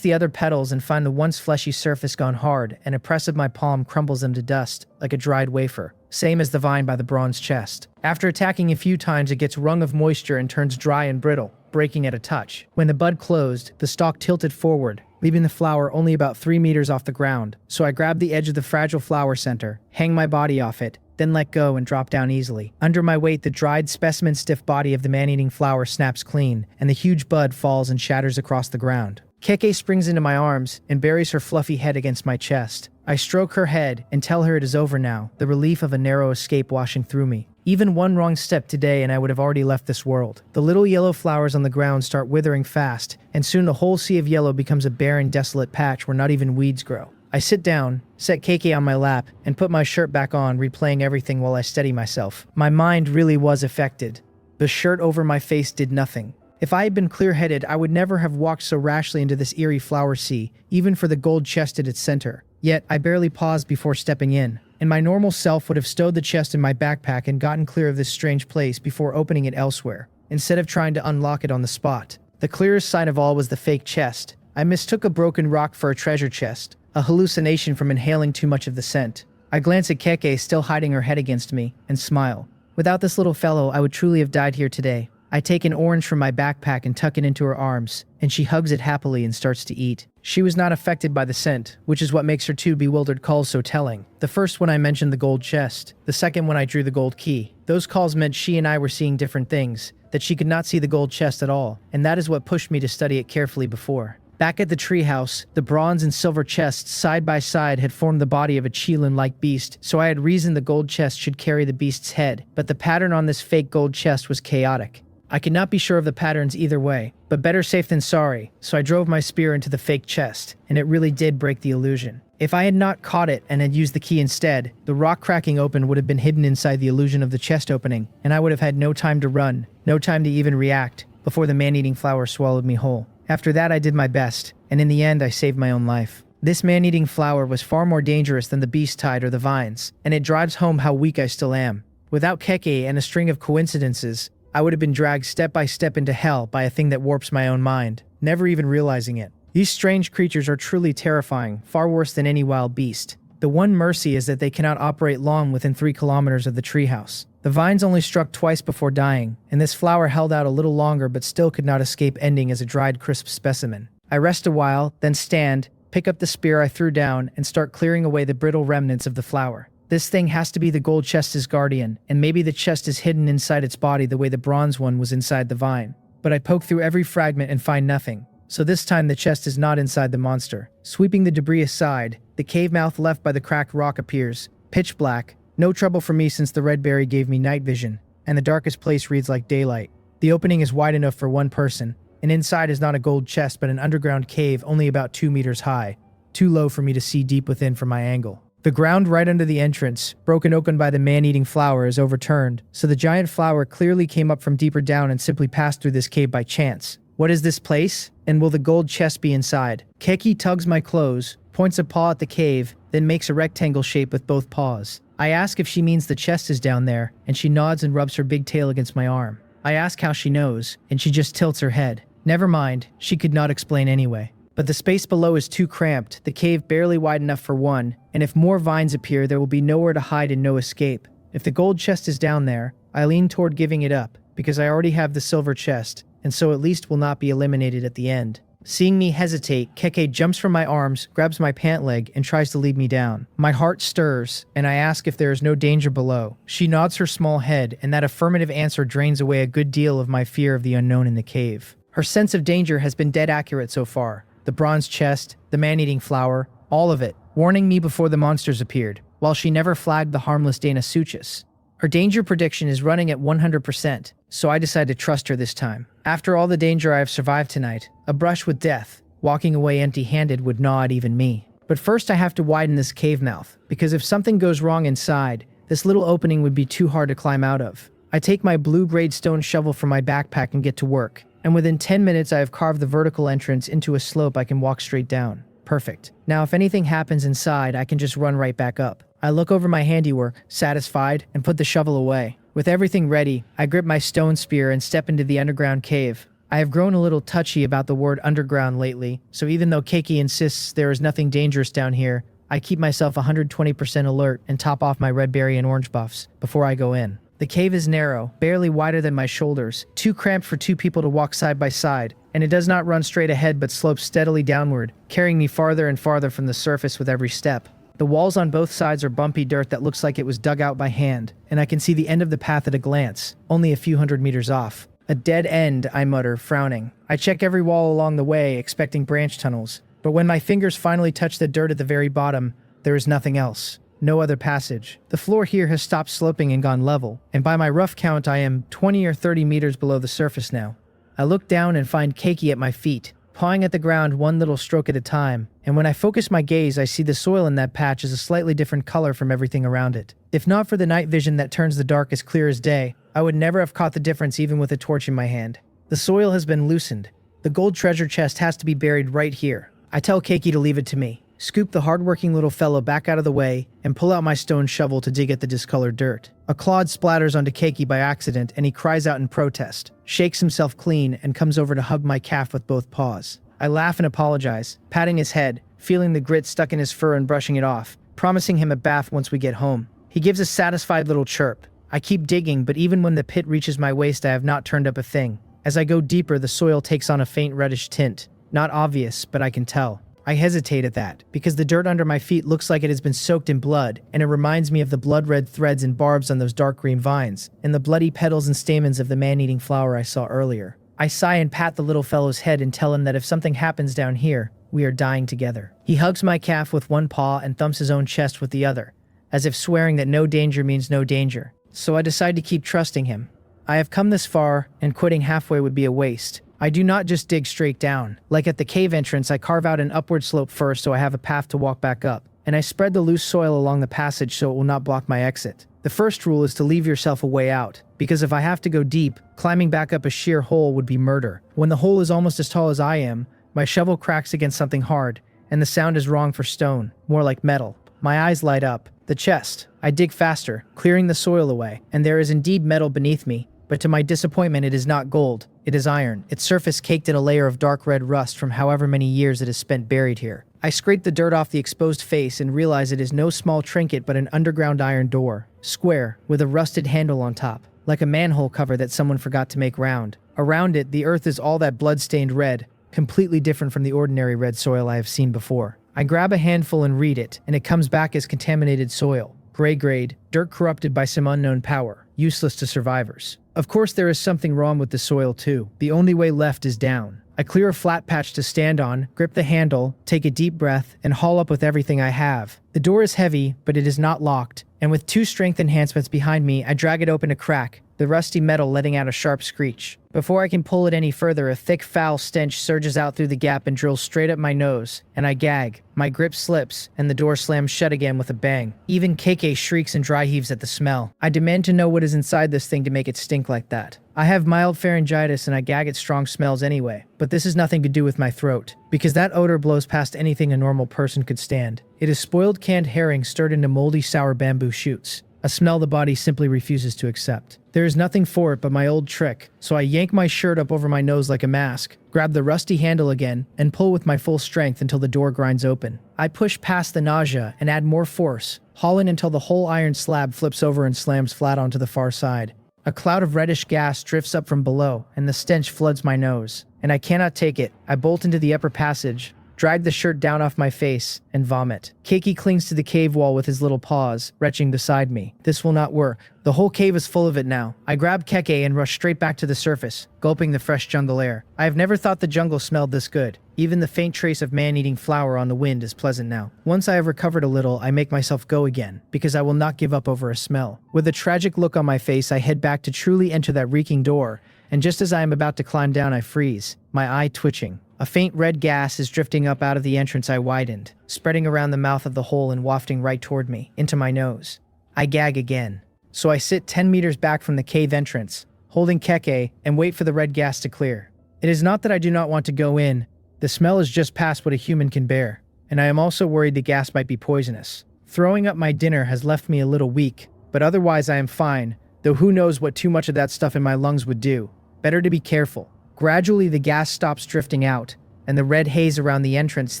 the other petals and find the once fleshy surface gone hard, and a press of my palm crumbles them to dust, like a dried wafer, same as the vine by the bronze chest. After attacking a few times, it gets wrung of moisture and turns dry and brittle, breaking at a touch. When the bud closed, the stalk tilted forward, leaving the flower only about 3 meters off the ground, so I grab the edge of the fragile flower center, hang my body off it, then let go and drop down easily. Under my weight, the dried specimen-stiff body of the man-eating flower snaps clean, and the huge bud falls and shatters across the ground. Keke springs into my arms and buries her fluffy head against my chest. I stroke her head and tell her it is over now, the relief of a narrow escape washing through me. Even one wrong step today and I would have already left this world. The little yellow flowers on the ground start withering fast, and soon the whole sea of yellow becomes a barren, desolate patch where not even weeds grow. I sit down, set Keke on my lap, and put my shirt back on, replaying everything while I steady myself. My mind really was affected. The shirt over my face did nothing. If I had been clear-headed, I would never have walked so rashly into this eerie flower sea, even for the gold chest at its center. Yet, I barely paused before stepping in, and my normal self would have stowed the chest in my backpack and gotten clear of this strange place before opening it elsewhere, instead of trying to unlock it on the spot. The clearest sign of all was the fake chest. I mistook a broken rock for a treasure chest, a hallucination from inhaling too much of the scent. I glance at Keke, still hiding her head against me, and smile. Without this little fellow, I would truly have died here today. I take an orange from my backpack and tuck it into her arms, and she hugs it happily and starts to eat. She was not affected by the scent, which is what makes her two bewildered calls so telling. The first when I mentioned the gold chest, the second when I drew the gold key. Those calls meant she and I were seeing different things, that she could not see the gold chest at all, and that is what pushed me to study it carefully before. Back at the treehouse, the bronze and silver chests side by side had formed the body of a Qilin-like beast, so I had reasoned the gold chest should carry the beast's head, but the pattern on this fake gold chest was chaotic. I could not be sure of the patterns either way, but better safe than sorry, so I drove my spear into the fake chest, and it really did break the illusion. If I had not caught it and had used the key instead, the rock cracking open would have been hidden inside the illusion of the chest opening, and I would have had no time to run, no time to even react, before the man-eating flower swallowed me whole. After that I did my best, and in the end I saved my own life. This man-eating flower was far more dangerous than the beast tide or the vines, and it drives home how weak I still am. Without Keke and a string of coincidences, I would have been dragged step by step into hell by a thing that warps my own mind, never even realizing it. These strange creatures are truly terrifying, far worse than any wild beast. The one mercy is that they cannot operate long within 3 kilometers of the treehouse. The vines only struck twice before dying, and this flower held out a little longer but still could not escape ending as a dried, crisp specimen. I rest a while, then stand, pick up the spear I threw down, and start clearing away the brittle remnants of the flower. This thing has to be the gold chest's guardian, and maybe the chest is hidden inside its body the way the bronze one was inside the vine. But I poke through every fragment and find nothing. So this time the chest is not inside the monster. Sweeping the debris aside, the cave mouth left by the cracked rock appears, pitch black. No trouble for me since the red berry gave me night vision, and the darkest place reads like daylight. The opening is wide enough for one person, and inside is not a gold chest but an underground cave only about 2 meters high, too low for me to see deep within from my angle. The ground right under the entrance, broken open by the man-eating flower, is overturned, so the giant flower clearly came up from deeper down and simply passed through this cave by chance. What is this place? And will the gold chest be inside? Keke tugs my clothes, points a paw at the cave, then makes a rectangle shape with both paws. I ask if she means the chest is down there, and she nods and rubs her big tail against my arm. I ask how she knows, and she just tilts her head. Never mind, she could not explain anyway. But the space below is too cramped, the cave barely wide enough for one, and if more vines appear, there will be nowhere to hide and no escape. If the gold chest is down there, I lean toward giving it up, because I already have the silver chest, and so at least will not be eliminated at the end. Seeing me hesitate, Keke jumps from my arms, grabs my pant leg, and tries to lead me down. My heart stirs, and I ask if there is no danger below. She nods her small head, and that affirmative answer drains away a good deal of my fear of the unknown in the cave. Her sense of danger has been dead accurate so far. The bronze chest, the man-eating flower, all of it, warning me before the monsters appeared, while she never flagged the harmless Dana Suchis. Her danger prediction is running at 100%, so I decide to trust her this time. After all the danger I have survived tonight, a brush with death, walking away empty-handed would gnaw at even me. But first I have to widen this cave mouth, because if something goes wrong inside, this little opening would be too hard to climb out of. I take my blue-grade stone shovel from my backpack and get to work. And within 10 minutes I have carved the vertical entrance into a slope I can walk straight down. Perfect. Now if anything happens inside, I can just run right back up. I look over my handiwork, satisfied, and put the shovel away. With everything ready, I grip my stone spear and step into the underground cave. I have grown a little touchy about the word underground lately, so even though Keiki insists there is nothing dangerous down here, I keep myself 120% alert and top off my red berry and orange buffs before I go in. The cave is narrow, barely wider than my shoulders, too cramped for two people to walk side by side, and it does not run straight ahead but slopes steadily downward, carrying me farther and farther from the surface with every step. The walls on both sides are bumpy dirt that looks like it was dug out by hand, and I can see the end of the path at a glance, only a few hundred meters off. A dead end, I mutter, frowning. I check every wall along the way, expecting branch tunnels, but when my fingers finally touch the dirt at the very bottom, there is nothing else. No other passage. The floor here has stopped sloping and gone level, and by my rough count I am 20 or 30 meters below the surface now. I look down and find Keiki at my feet, pawing at the ground one little stroke at a time, and when I focus my gaze I see the soil in that patch is a slightly different color from everything around it. If not for the night vision that turns the dark as clear as day, I would never have caught the difference even with a torch in my hand. The soil has been loosened. The gold treasure chest has to be buried right here. I tell Keiki to leave it to me, scoop the hardworking little fellow back out of the way, and pull out my stone shovel to dig at the discolored dirt. A clod splatters onto Keiki by accident and he cries out in protest, shakes himself clean, and comes over to hug my calf with both paws. I laugh and apologize, patting his head, feeling the grit stuck in his fur and brushing it off, promising him a bath once we get home. He gives a satisfied little chirp. I keep digging, but even when the pit reaches my waist I have not turned up a thing. As I go deeper, the soil takes on a faint reddish tint. Not obvious, but I can tell. I hesitate at that, because the dirt under my feet looks like it has been soaked in blood, and it reminds me of the blood-red threads and barbs on those dark green vines, and the bloody petals and stamens of the man-eating flower I saw earlier. I sigh and pat the little fellow's head and tell him that if something happens down here, we are dying together. He hugs my calf with one paw and thumps his own chest with the other, as if swearing that no danger means no danger. So I decide to keep trusting him. I have come this far, and quitting halfway would be a waste. I do not just dig straight down. Like at the cave entrance, I carve out an upward slope first so I have a path to walk back up, and I spread the loose soil along the passage so it will not block my exit. The first rule is to leave yourself a way out, because if I have to go deep, climbing back up a sheer hole would be murder. When the hole is almost as tall as I am, my shovel cracks against something hard, and the sound is wrong for stone, more like metal. My eyes light up. The chest. I dig faster, clearing the soil away, and there is indeed metal beneath me, but to my disappointment it is not gold, it is iron, its surface caked in a layer of dark red rust from however many years it has spent buried here. I scrape the dirt off the exposed face and realize it is no small trinket but an underground iron door, square, with a rusted handle on top, like a manhole cover that someone forgot to make round. Around it, the earth is all that blood-stained red, completely different from the ordinary red soil I have seen before. I grab a handful and read it, and it comes back as contaminated soil. Gray grade, dirt corrupted by some unknown power, useless to survivors. Of course there is something wrong with the soil too. The only way left is down. I clear a flat patch to stand on, grip the handle, take a deep breath, and haul up with everything I have. The door is heavy, but it is not locked, and with 2 strength enhancements behind me, I drag it open a crack, the rusty metal letting out a sharp screech. Before I can pull it any further, a thick, foul stench surges out through the gap and drills straight up my nose, and I gag. My grip slips, and the door slams shut again with a bang. Even Keiki shrieks and dry heaves at the smell. I demand to know what is inside this thing to make it stink like that. I have mild pharyngitis and I gag at strong smells anyway, but this has nothing to do with my throat, because that odor blows past anything a normal person could stand. It is spoiled canned herring stirred into moldy, sour bamboo shoots. A smell the body simply refuses to accept. There is nothing for it but my old trick, so I yank my shirt up over my nose like a mask, grab the rusty handle again, and pull with my full strength until the door grinds open. I push past the nausea and add more force, haul in until the whole iron slab flips over and slams flat onto the far side. A cloud of reddish gas drifts up from below, and the stench floods my nose. And I cannot take it. I bolt into the upper passage, drag the shirt down off my face, and vomit. Keiki clings to the cave wall with his little paws, retching beside me. This will not work. The whole cave is full of it now. I grab Keiki and rush straight back to the surface, gulping the fresh jungle air. I have never thought the jungle smelled this good. Even the faint trace of man-eating flower on the wind is pleasant now. Once I have recovered a little, I make myself go again, because I will not give up over a smell. With a tragic look on my face, I head back to truly enter that reeking door, and just as I am about to climb down, I freeze, my eye twitching. A faint red gas is drifting up out of the entrance I widened, spreading around the mouth of the hole and wafting right toward me, into my nose. I gag again. so I sit 10 meters back from the cave entrance, holding keke, and wait for the red gas to clear. It is not that I do not want to go in. The smell is just past what a human can bear, and I am also worried the gas might be poisonous. Throwing up my dinner has left me a little weak, but otherwise I am fine, though who knows what too much of that stuff in my lungs would do. Better to be careful. Gradually the gas stops drifting out, and the red haze around the entrance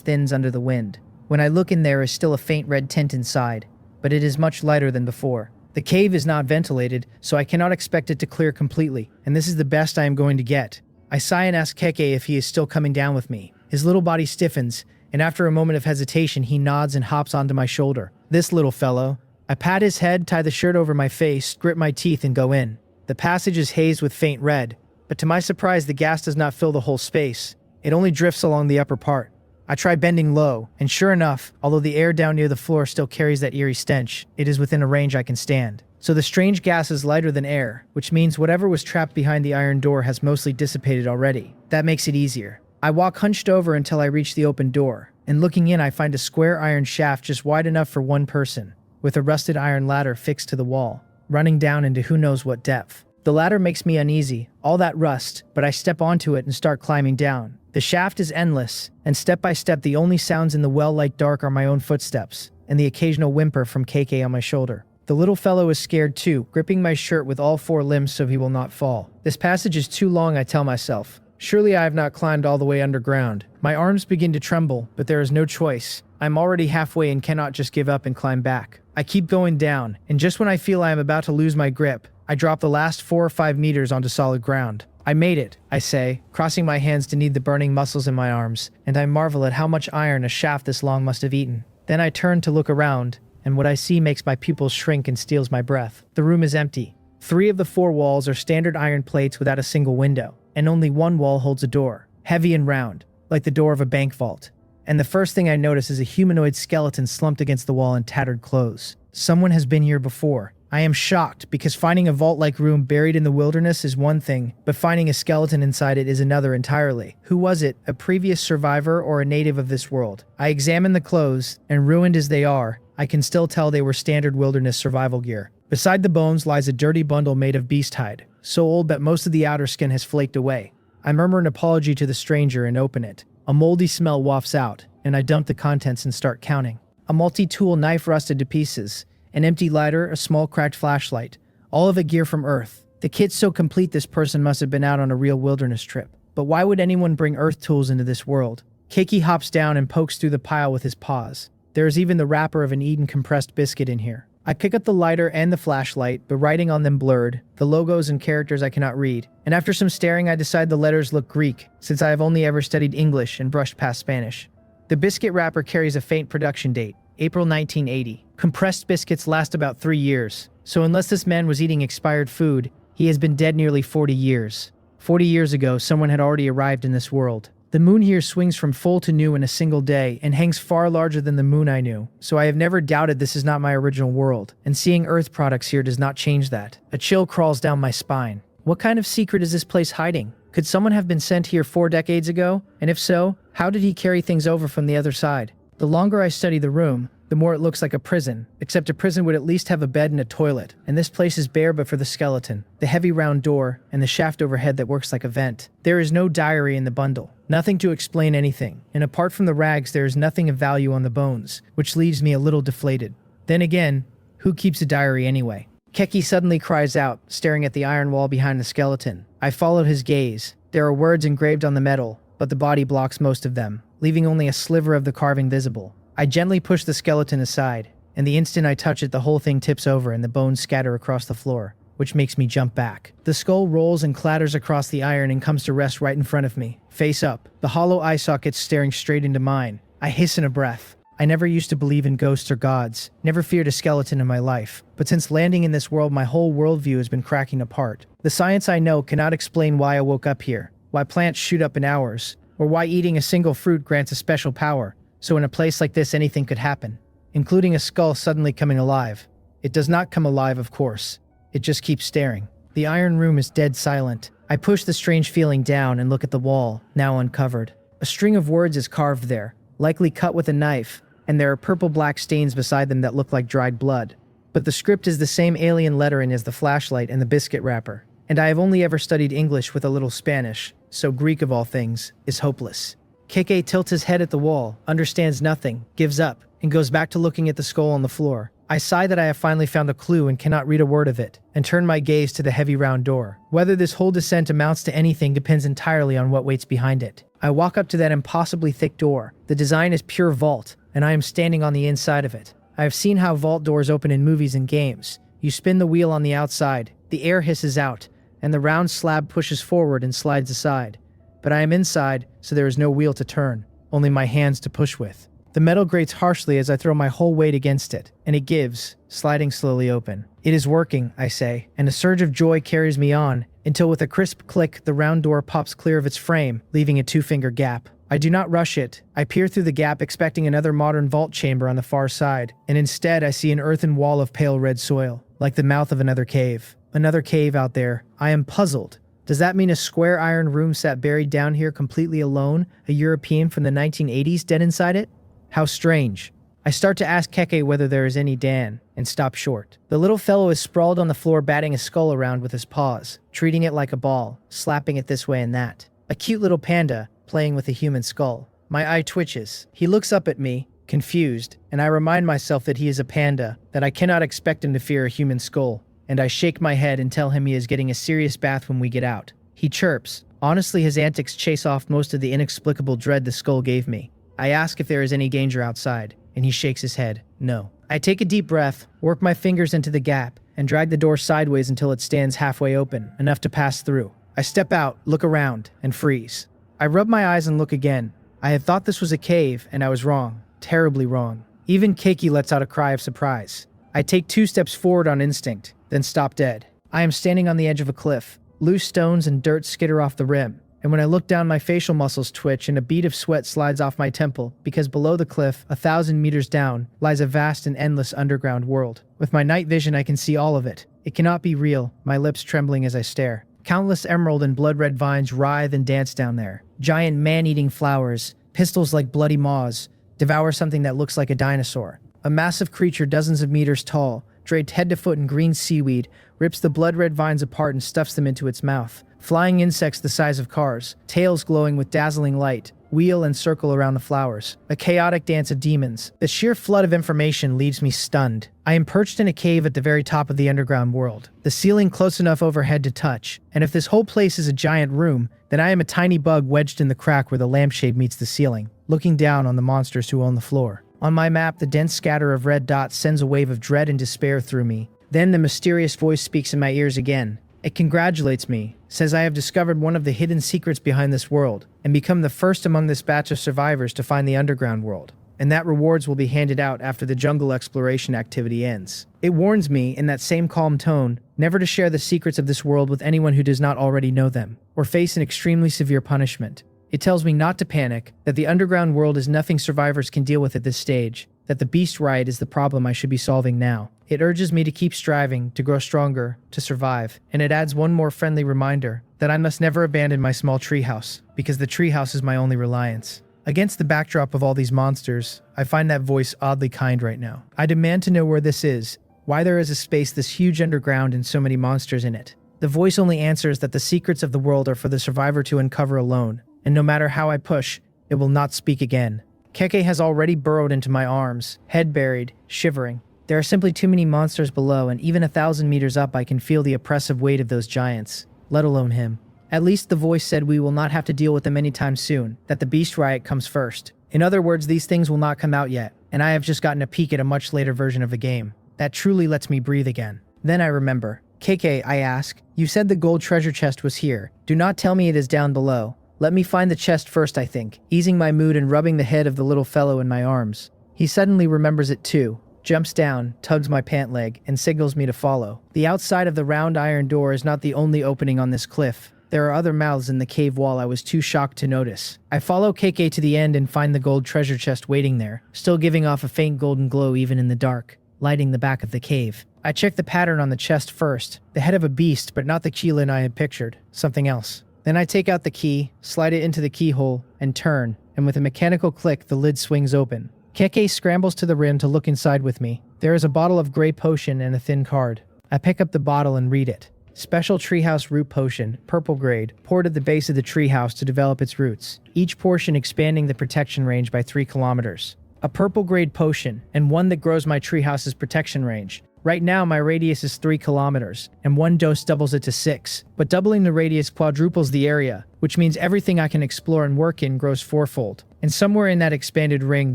thins under the wind. When I look in, there is still a faint red tint inside, but it is much lighter than before. The cave is not ventilated, so I cannot expect it to clear completely, and this is the best I am going to get. I sigh and ask Keke if he is still coming down with me. His little body stiffens, and after a moment of hesitation, he nods and hops onto my shoulder. This little fellow. I pat his head, tie the shirt over my face, grit my teeth, and go in. The passage is hazed with faint red, but to my surprise, the gas does not fill the whole space. It only drifts along the upper part. I try bending low, and sure enough, although the air down near the floor still carries that eerie stench, it is within a range I can stand. So the strange gas is lighter than air, which means whatever was trapped behind the iron door has mostly dissipated already. That makes it easier. I walk hunched over until I reach the open door, and looking in I find a square iron shaft just wide enough for one person, with a rusted iron ladder fixed to the wall, running down into who knows what depth. The ladder makes me uneasy, all that rust, but I step onto it and start climbing down. The shaft is endless, and step by step the only sounds in the well-light dark are my own footsteps, and the occasional whimper from KK on my shoulder. The little fellow is scared too, gripping my shirt with all four limbs so he will not fall. This passage is too long, I tell myself. Surely I have not climbed all the way underground. My arms begin to tremble, but there is no choice. I'm already halfway and cannot just give up and climb back. I keep going down, and just when I feel I am about to lose my grip, I drop the last 4 or 5 meters onto solid ground. I made it, I say, crossing my hands to knead the burning muscles in my arms, and I marvel at how much iron a shaft this long must have eaten. Then I turn to look around, and what I see makes my pupils shrink and steals my breath. The room is empty. 3 of the 4 walls are standard iron plates without a single window, and only one wall holds a door, heavy and round, like the door of a bank vault. And the first thing I notice is a humanoid skeleton slumped against the wall in tattered clothes. Someone has been here before. I am shocked because finding a vault-like room buried in the wilderness is one thing, but finding a skeleton inside it is another entirely. Who was it? A previous survivor or a native of this world? I examine the clothes, and ruined as they are, I can still tell they were standard wilderness survival gear. Beside the bones lies a dirty bundle made of beast hide, so old that most of the outer skin has flaked away. I murmur an apology to the stranger and open it. A moldy smell wafts out, and I dump the contents and start counting. A multi-tool knife rusted to pieces, an empty lighter, a small cracked flashlight, all of it gear from Earth. The kit's so complete this person must have been out on a real wilderness trip. But why would anyone bring Earth tools into this world? Keiki hops down and pokes through the pile with his paws. There is even the wrapper of an eaten compressed biscuit in here. I pick up the lighter and the flashlight, but writing on them blurred, the logos and characters I cannot read. And after some staring, I decide the letters look Greek, since I have only ever studied English and brushed past Spanish. The biscuit wrapper carries a faint production date, April 1980. Compressed biscuits last about 3 years, so unless this man was eating expired food, he has been dead nearly 40 years. 40 years ago, someone had already arrived in this world. The moon here swings from full to new in a single day and hangs far larger than the moon I knew, so I have never doubted this is not my original world, and seeing Earth products here does not change that. A chill crawls down my spine. What kind of secret is this place hiding? Could someone have been sent here 4 decades ago? And if so, how did he carry things over from the other side? The longer I study the room, the more it looks like a prison, except a prison would at least have a bed and a toilet, and this place is bare but for the skeleton, the heavy round door, and the shaft overhead that works like a vent. There is no diary in the bundle, nothing to explain anything, and apart from the rags there is nothing of value on the bones, which leaves me a little deflated. Then again, who keeps a diary anyway? Keki suddenly cries out, staring at the iron wall behind the skeleton. I followed his gaze. There are words engraved on the metal, but the body blocks most of them, leaving only a sliver of the carving visible. I gently push the skeleton aside, and the instant I touch it, the whole thing tips over and the bones scatter across the floor, which makes me jump back. The skull rolls and clatters across the iron and comes to rest right in front of me, face up, the hollow eye sockets staring straight into mine. I hiss in a breath. I never used to believe in ghosts or gods, never feared a skeleton in my life, but since landing in this world, my whole worldview has been cracking apart. The science I know cannot explain why I woke up here, why plants shoot up in hours, or why eating a single fruit grants a special power. So in a place like this, anything could happen, including a skull suddenly coming alive. It does not come alive, of course. It just keeps staring. The iron room is dead silent. I push the strange feeling down and look at the wall, now uncovered. A string of words is carved there, likely cut with a knife, and there are purple-black stains beside them that look like dried blood. but the script is the same alien lettering as the flashlight and the biscuit wrapper. And I have only ever studied English with a little Spanish, so Greek of all things is hopeless. Keke tilts his head at the wall, understands nothing, gives up, and goes back to looking at the skull on the floor. I sigh that I have finally found a clue and cannot read a word of it, and turn my gaze to the heavy round door. Whether this whole descent amounts to anything depends entirely on what waits behind it. I walk up to that impossibly thick door. The design is pure vault, and I am standing on the inside of it. I have seen how vault doors open in movies and games. You spin the wheel on the outside, the air hisses out, and the round slab pushes forward and slides aside. But I am inside, so there is no wheel to turn, only my hands to push with. The metal grates harshly as I throw my whole weight against it, and it gives, sliding slowly open. It is working, I say, and a surge of joy carries me on, until with a crisp click the round door pops clear of its frame, leaving a 2-finger gap. I do not rush it. I peer through the gap expecting another modern vault chamber on the far side, and instead I see an earthen wall of pale red soil, like the mouth of another cave. Another cave out there. I am puzzled. Does that mean a square iron room sat buried down here completely alone, a European from the 1980s dead inside it? How strange. I start to ask Keke whether there is any Dan, and stop short. The little fellow is sprawled on the floor batting a skull around with his paws, treating it like a ball, slapping it this way and that. A cute little panda, playing with a human skull. My eye twitches. He looks up at me, confused, and I remind myself that he is a panda, that I cannot expect him to fear a human skull, and I shake my head and tell him he is getting a serious bath when we get out. He chirps. Honestly, his antics chase off most of the inexplicable dread the skull gave me. I ask if there is any danger outside, and he shakes his head. No. I take a deep breath, work my fingers into the gap, and drag the door sideways until it stands halfway open, enough to pass through. I step out, look around, and freeze. I rub my eyes and look again. I had thought this was a cave, and I was wrong. Terribly wrong. Even Keiki lets out a cry of surprise. I take 2 steps forward on instinct, then stop dead. I am standing on the edge of a cliff. Loose stones and dirt skitter off the rim, and when I look down, my facial muscles twitch and a bead of sweat slides off my temple, because below the cliff, 1,000 meters down, lies a vast and endless underground world. With my night vision, I can see all of it. It cannot be real, my lips trembling as I stare. Countless emerald and blood-red vines writhe and dance down there. Giant man-eating flowers, pistols like bloody maws, devour something that looks like a dinosaur. A massive creature dozens of meters tall, draped head to foot in green seaweed, rips the blood-red vines apart and stuffs them into its mouth. Flying insects the size of cars, tails glowing with dazzling light, wheel and circle around the flowers. A chaotic dance of demons. The sheer flood of information leaves me stunned. I am perched in a cave at the very top of the underground world, the ceiling close enough overhead to touch, and if this whole place is a giant room, then I am a tiny bug wedged in the crack where the lampshade meets the ceiling, looking down on the monsters who own the floor. On my map, the dense scatter of red dots sends a wave of dread and despair through me. Then the mysterious voice speaks in my ears again. It congratulates me, says I have discovered one of the hidden secrets behind this world, and become the first among this batch of survivors to find the underground world, and that rewards will be handed out after the jungle exploration activity ends. It warns me, in that same calm tone, never to share the secrets of this world with anyone who does not already know them, or face an extremely severe punishment. It tells me not to panic, that the underground world is nothing survivors can deal with at this stage, that the beast riot is the problem I should be solving now. It urges me to keep striving, to grow stronger, to survive, and it adds one more friendly reminder, that I must never abandon my small treehouse, because the treehouse is my only reliance. Against the backdrop of all these monsters, I find that voice oddly kind right now. I demand to know where this is, why there is a space this huge underground and so many monsters in it. The voice only answers that the secrets of the world are for the survivor to uncover alone, and no matter how I push, it will not speak again. Keke has already burrowed into my arms, head buried, shivering. There are simply too many monsters below, and even 1,000 meters up I can feel the oppressive weight of those giants, let alone him. At least the voice said we will not have to deal with them anytime soon, that the beast riot comes first. In other words, these things will not come out yet, and I have just gotten a peek at a much later version of the game. That truly lets me breathe again. Then I remember. Keke, I ask, you said the gold treasure chest was here. Do not tell me it is down below. Let me find the chest first, I think, easing my mood and rubbing the head of the little fellow in my arms. He suddenly remembers it too, jumps down, tugs my pant leg, and signals me to follow. The outside of the round iron door is not the only opening on this cliff. There are other mouths in the cave wall I was too shocked to notice. I follow Keke to the end and find the gold treasure chest waiting there, still giving off a faint golden glow even in the dark, lighting the back of the cave. I check the pattern on the chest first, the head of a beast, but not the Keelan I had pictured, something else. Then I take out the key, slide it into the keyhole, and turn, and with a mechanical click, the lid swings open. Keke scrambles to the rim to look inside with me. There is a bottle of gray potion and a thin card. I pick up the bottle and read it. Special treehouse root potion, purple grade, poured at the base of the treehouse to develop its roots, each portion expanding the protection range by 3 kilometers. A purple grade potion, and one that grows my treehouse's protection range. Right now my radius is 3 kilometers, and one dose doubles it to 6, but doubling the radius quadruples the area, which means everything I can explore and work in grows 4-fold. And somewhere in that expanded ring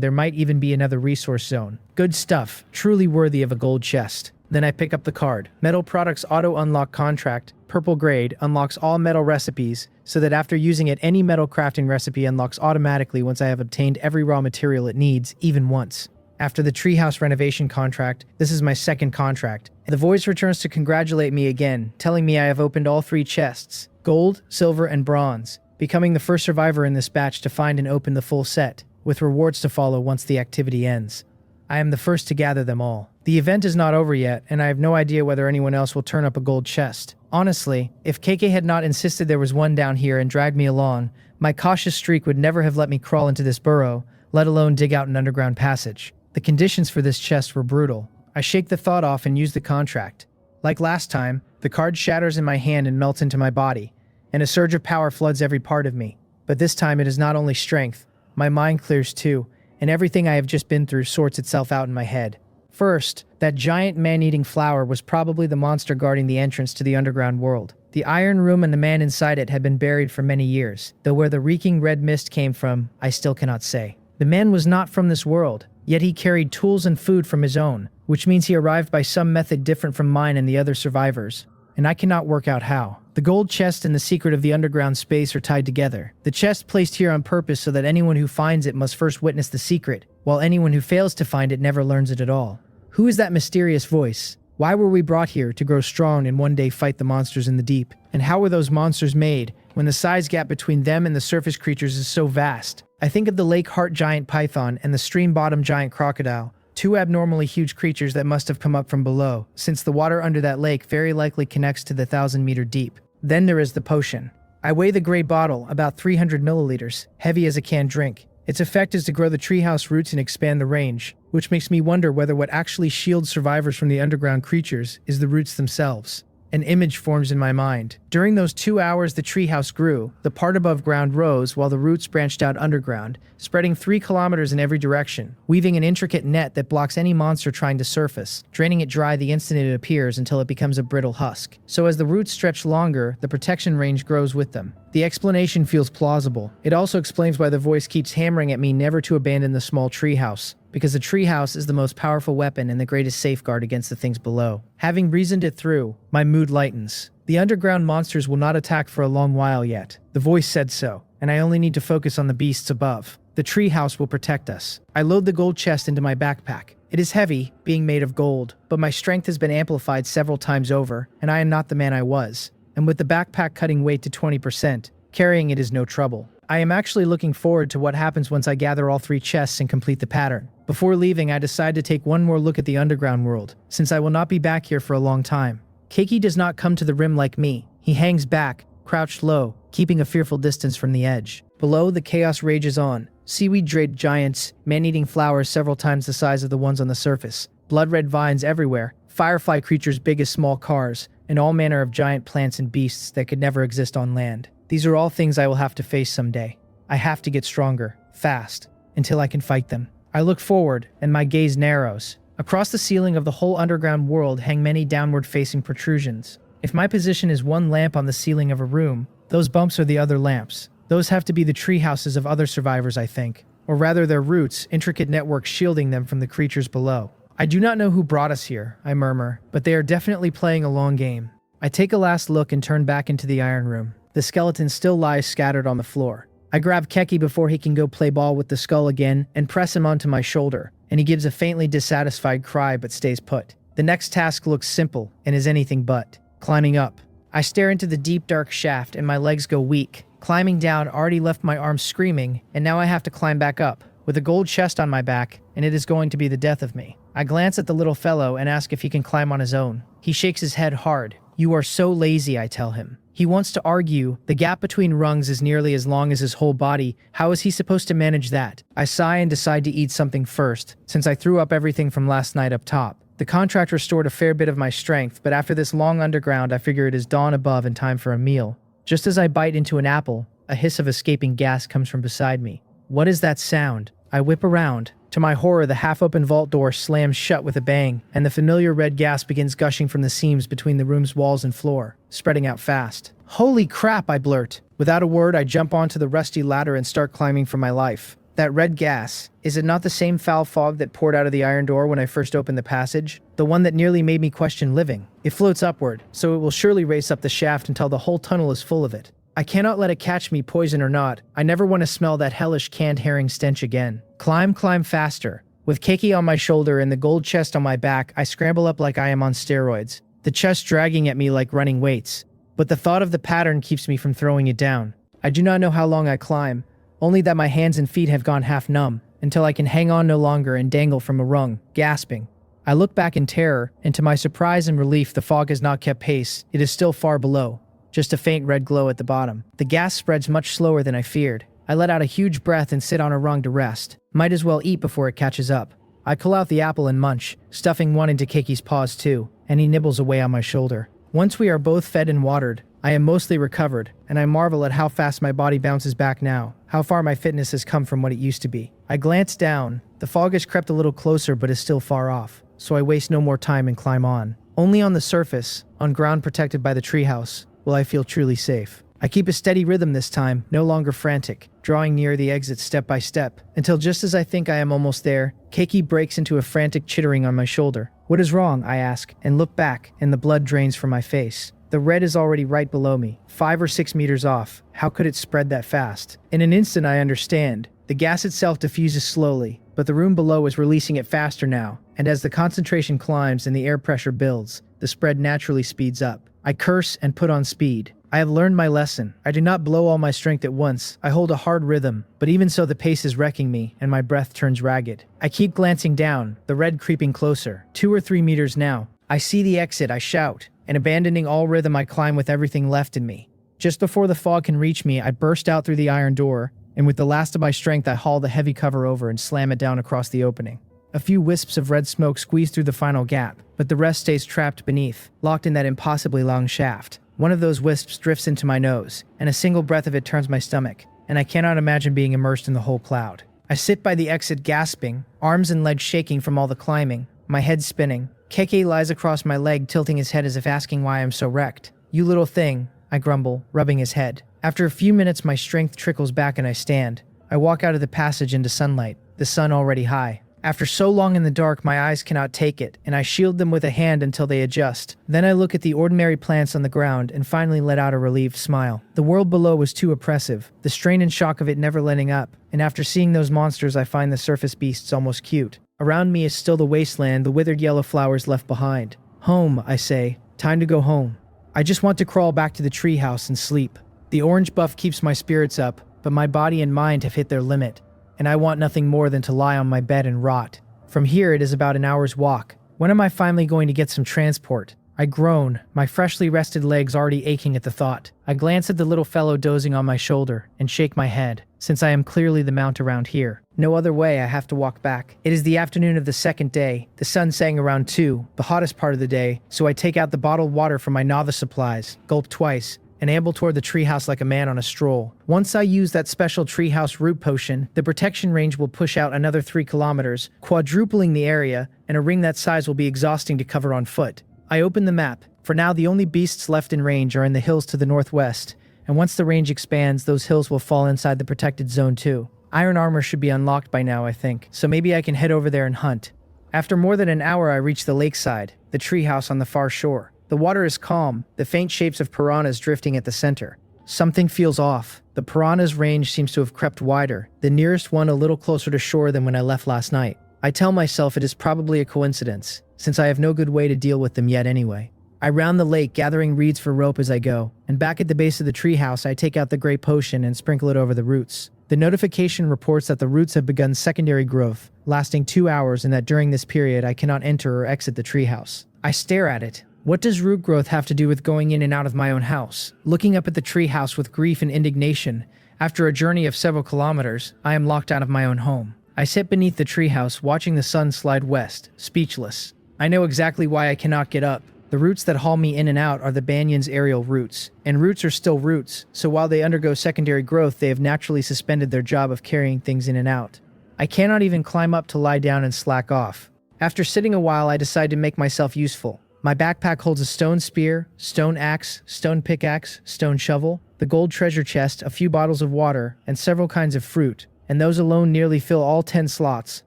there might even be another resource zone. Good stuff, truly worthy of a gold chest. Then I pick up the card. Metal Products Auto Unlock Contract, purple grade, unlocks all metal recipes, so that after using it any metal crafting recipe unlocks automatically once I have obtained every raw material it needs, even once. After the treehouse renovation contract, this is my second contract. The voice returns to congratulate me again, telling me I have opened all 3 chests, gold, silver, and bronze, becoming the first survivor in this batch to find and open the full set, with rewards to follow once the activity ends. I am the first to gather them all. The event is not over yet, and I have no idea whether anyone else will turn up a gold chest. Honestly, if KK had not insisted there was one down here and dragged me along, my cautious streak would never have let me crawl into this burrow, let alone dig out an underground passage. The conditions for this chest were brutal. I shake the thought off and use the contract. Like last time, the card shatters in my hand and melts into my body, and a surge of power floods every part of me. But this time it is not only strength, my mind clears too, and everything I have just been through sorts itself out in my head. First, that giant man-eating flower was probably the monster guarding the entrance to the underground world. The iron room and the man inside it had been buried for many years, though where the reeking red mist came from, I still cannot say. The man was not from this world, yet he carried tools and food from his own, which means he arrived by some method different from mine and the other survivors, and I cannot work out how. The gold chest and the secret of the underground space are tied together. The chest placed here on purpose so that anyone who finds it must first witness the secret, while anyone who fails to find it never learns it at all. Who is that mysterious voice? Why were we brought here to grow strong and one day fight the monsters in the deep? And how were those monsters made, when the size gap between them and the surface creatures is so vast? I think of the lake heart giant python and the stream bottom giant crocodile, 2 abnormally huge creatures that must have come up from below, since the water under that lake very likely connects to the 1,000-meter deep. Then there is the potion. I weigh the gray bottle, about 300 milliliters, heavy as a canned drink. Its effect is to grow the treehouse roots and expand the range, which makes me wonder whether what actually shields survivors from the underground creatures is the roots themselves. An image forms in my mind. During those 2 hours the treehouse grew, the part above ground rose while the roots branched out underground, spreading 3 kilometers in every direction, weaving an intricate net that blocks any monster trying to surface, draining it dry the instant it appears until it becomes a brittle husk. So as the roots stretch longer, the protection range grows with them. The explanation feels plausible. It also explains why the voice keeps hammering at me never to abandon the small treehouse, because the treehouse is the most powerful weapon and the greatest safeguard against the things below. Having reasoned it through, my mood lightens. The underground monsters will not attack for a long while yet. The voice said so, and I only need to focus on the beasts above. The treehouse will protect us. I load the gold chest into my backpack. It is heavy, being made of gold, but my strength has been amplified several times over, and I am not the man I was. And with the backpack cutting weight to 20%, carrying it is no trouble. I am actually looking forward to what happens once I gather all 3 chests and complete the pattern. Before leaving, I decide to take one more look at the underground world, since I will not be back here for a long time. Keiki does not come to the rim like me. He hangs back, crouched low, keeping a fearful distance from the edge. Below, the chaos rages on. Seaweed-draped giants, man-eating flowers several times the size of the ones on the surface, blood-red vines everywhere, firefly creatures big as small cars, and all manner of giant plants and beasts that could never exist on land. These are all things I will have to face someday. I have to get stronger, fast, until I can fight them. I look forward, and my gaze narrows. Across the ceiling of the whole underground world hang many downward-facing protrusions. If my position is one lamp on the ceiling of a room, those bumps are the other lamps. Those have to be the tree houses of other survivors, I think. Or rather their roots, intricate networks shielding them from the creatures below. I do not know who brought us here, I murmur, but they are definitely playing a long game. I take a last look and turn back into the iron room. The skeleton still lies scattered on the floor. I grab Keki before he can go play ball with the skull again and press him onto my shoulder, and he gives a faintly dissatisfied cry but stays put. The next task looks simple and is anything but climbing up. I stare into the deep dark shaft and my legs go weak. Climbing down already left my arms screaming, and now I have to climb back up, with a gold chest on my back, and it is going to be the death of me. I glance at the little fellow and ask if he can climb on his own. He shakes his head hard. You are so lazy, I tell him. He wants to argue. The gap between rungs is nearly as long as his whole body. How is he supposed to manage that? I sigh and decide to eat something first, since I threw up everything from last night up top. The contract restored a fair bit of my strength, but after this long underground, I figure it is dawn above and time for a meal. Just as I bite into an apple, a hiss of escaping gas comes from beside me. What is that sound? I whip around. To my horror, the half-open vault door slams shut with a bang, and the familiar red gas begins gushing from the seams between the room's walls and floor, spreading out fast. Holy crap, I blurt. Without a word, I jump onto the rusty ladder and start climbing for my life. That red gas, is it not the same foul fog that poured out of the iron door when I first opened the passage? The one that nearly made me question living? It floats upward, so it will surely race up the shaft until the whole tunnel is full of it. I cannot let it catch me, poison or not. I never want to smell that hellish canned herring stench again. Climb faster. With Keiki on my shoulder and the gold chest on my back, I scramble up like I am on steroids, the chest dragging at me like running weights. But the thought of the pattern keeps me from throwing it down. I do not know how long I climb, only that my hands and feet have gone half numb, until I can hang on no longer and dangle from a rung, gasping. I look back in terror, and to my surprise and relief, the fog has not kept pace. It is still far below. Just a faint red glow at the bottom. The gas spreads much slower than I feared. I let out a huge breath and sit on a rung to rest. Might as well eat before it catches up. I pull out the apple and munch, stuffing one into Keiki's paws too, and he nibbles away on my shoulder. Once we are both fed and watered, I am mostly recovered, and I marvel at how fast my body bounces back now, how far my fitness has come from what it used to be. I glance down. The fog has crept a little closer but is still far off, so I waste no more time and climb on. Only on the surface, on ground protected by the treehouse, will I feel truly safe. I keep a steady rhythm this time, no longer frantic, drawing near the exit step by step, until just as I think I am almost there, Keiki breaks into a frantic chittering on my shoulder. What is wrong? I ask, and look back, and the blood drains from my face. The red is already right below me, 5 or 6 meters off. How could it spread that fast? In an instant I understand. The gas itself diffuses slowly, but the room below is releasing it faster now, and as the concentration climbs and the air pressure builds, the spread naturally speeds up. I curse and put on speed. I have learned my lesson. I do not blow all my strength at once. I hold a hard rhythm, but even so the pace is wrecking me, and my breath turns ragged. I keep glancing down, the red creeping closer. 2 or 3 meters now. I see the exit, I shout, and abandoning all rhythm I climb with everything left in me. Just before the fog can reach me, I burst out through the iron door, and with the last of my strength I haul the heavy cover over and slam it down across the opening. A few wisps of red smoke squeeze through the final gap, but the rest stays trapped beneath, locked in that impossibly long shaft. One of those wisps drifts into my nose, and a single breath of it turns my stomach, and I cannot imagine being immersed in the whole cloud. I sit by the exit gasping, arms and legs shaking from all the climbing, my head spinning. Keiki lies across my leg, tilting his head as if asking why I'm so wrecked. You little thing, I grumble, rubbing his head. After a few minutes my strength trickles back and I stand. I walk out of the passage into sunlight, the sun already high. After so long in the dark, my eyes cannot take it, and I shield them with a hand until they adjust. Then I look at the ordinary plants on the ground and finally let out a relieved smile. The world below was too oppressive, the strain and shock of it never letting up, and after seeing those monsters I find the surface beasts almost cute. Around me is still the wasteland, the withered yellow flowers left behind. Home, I say. Time to go home. I just want to crawl back to the treehouse and sleep. The orange buff keeps my spirits up, but my body and mind have hit their limit, and I want nothing more than to lie on my bed and rot. From here it is about an hour's walk. When am I finally going to get some transport? I groan, my freshly rested legs already aching at the thought. I glance at the little fellow dozing on my shoulder and shake my head, since I am clearly the mount around here. No other way, I have to walk back. It is the afternoon of the second day. The sun sang around 2, the hottest part of the day, so I take out the bottled water from my novice supplies, gulp twice, and amble toward the treehouse like a man on a stroll. Once I use that special treehouse root potion, the protection range will push out another 3 kilometers, quadrupling the area, and a ring that size will be exhausting to cover on foot. I open the map. For now, the only beasts left in range are in the hills to the northwest, and once the range expands, those hills will fall inside the protected zone too. Iron armor should be unlocked by now, I think, so maybe I can head over there and hunt. After more than an hour, I reach the lakeside, the treehouse on the far shore. The water is calm, the faint shapes of piranhas drifting at the center. Something feels off. The piranha's range seems to have crept wider, the nearest one a little closer to shore than when I left last night. I tell myself it is probably a coincidence, since I have no good way to deal with them yet anyway. I round the lake, gathering reeds for rope as I go, and back at the base of the treehouse I take out the gray potion and sprinkle it over the roots. The notification reports that the roots have begun secondary growth, lasting 2 hours, and that during this period I cannot enter or exit the treehouse. I stare at it. What does root growth have to do with going in and out of my own house? Looking up at the tree house with grief and indignation, after a journey of several kilometers, I am locked out of my own home. I sit beneath the treehouse watching the sun slide west, speechless. I know exactly why I cannot get up. The roots that haul me in and out are the banyan's aerial roots. And roots are still roots, so while they undergo secondary growth, they have naturally suspended their job of carrying things in and out. I cannot even climb up to lie down and slack off. After sitting a while, I decide to make myself useful. My backpack holds a stone spear, stone axe, stone pickaxe, stone shovel, the gold treasure chest, a few bottles of water, and several kinds of fruit, and those alone nearly fill all 10 slots,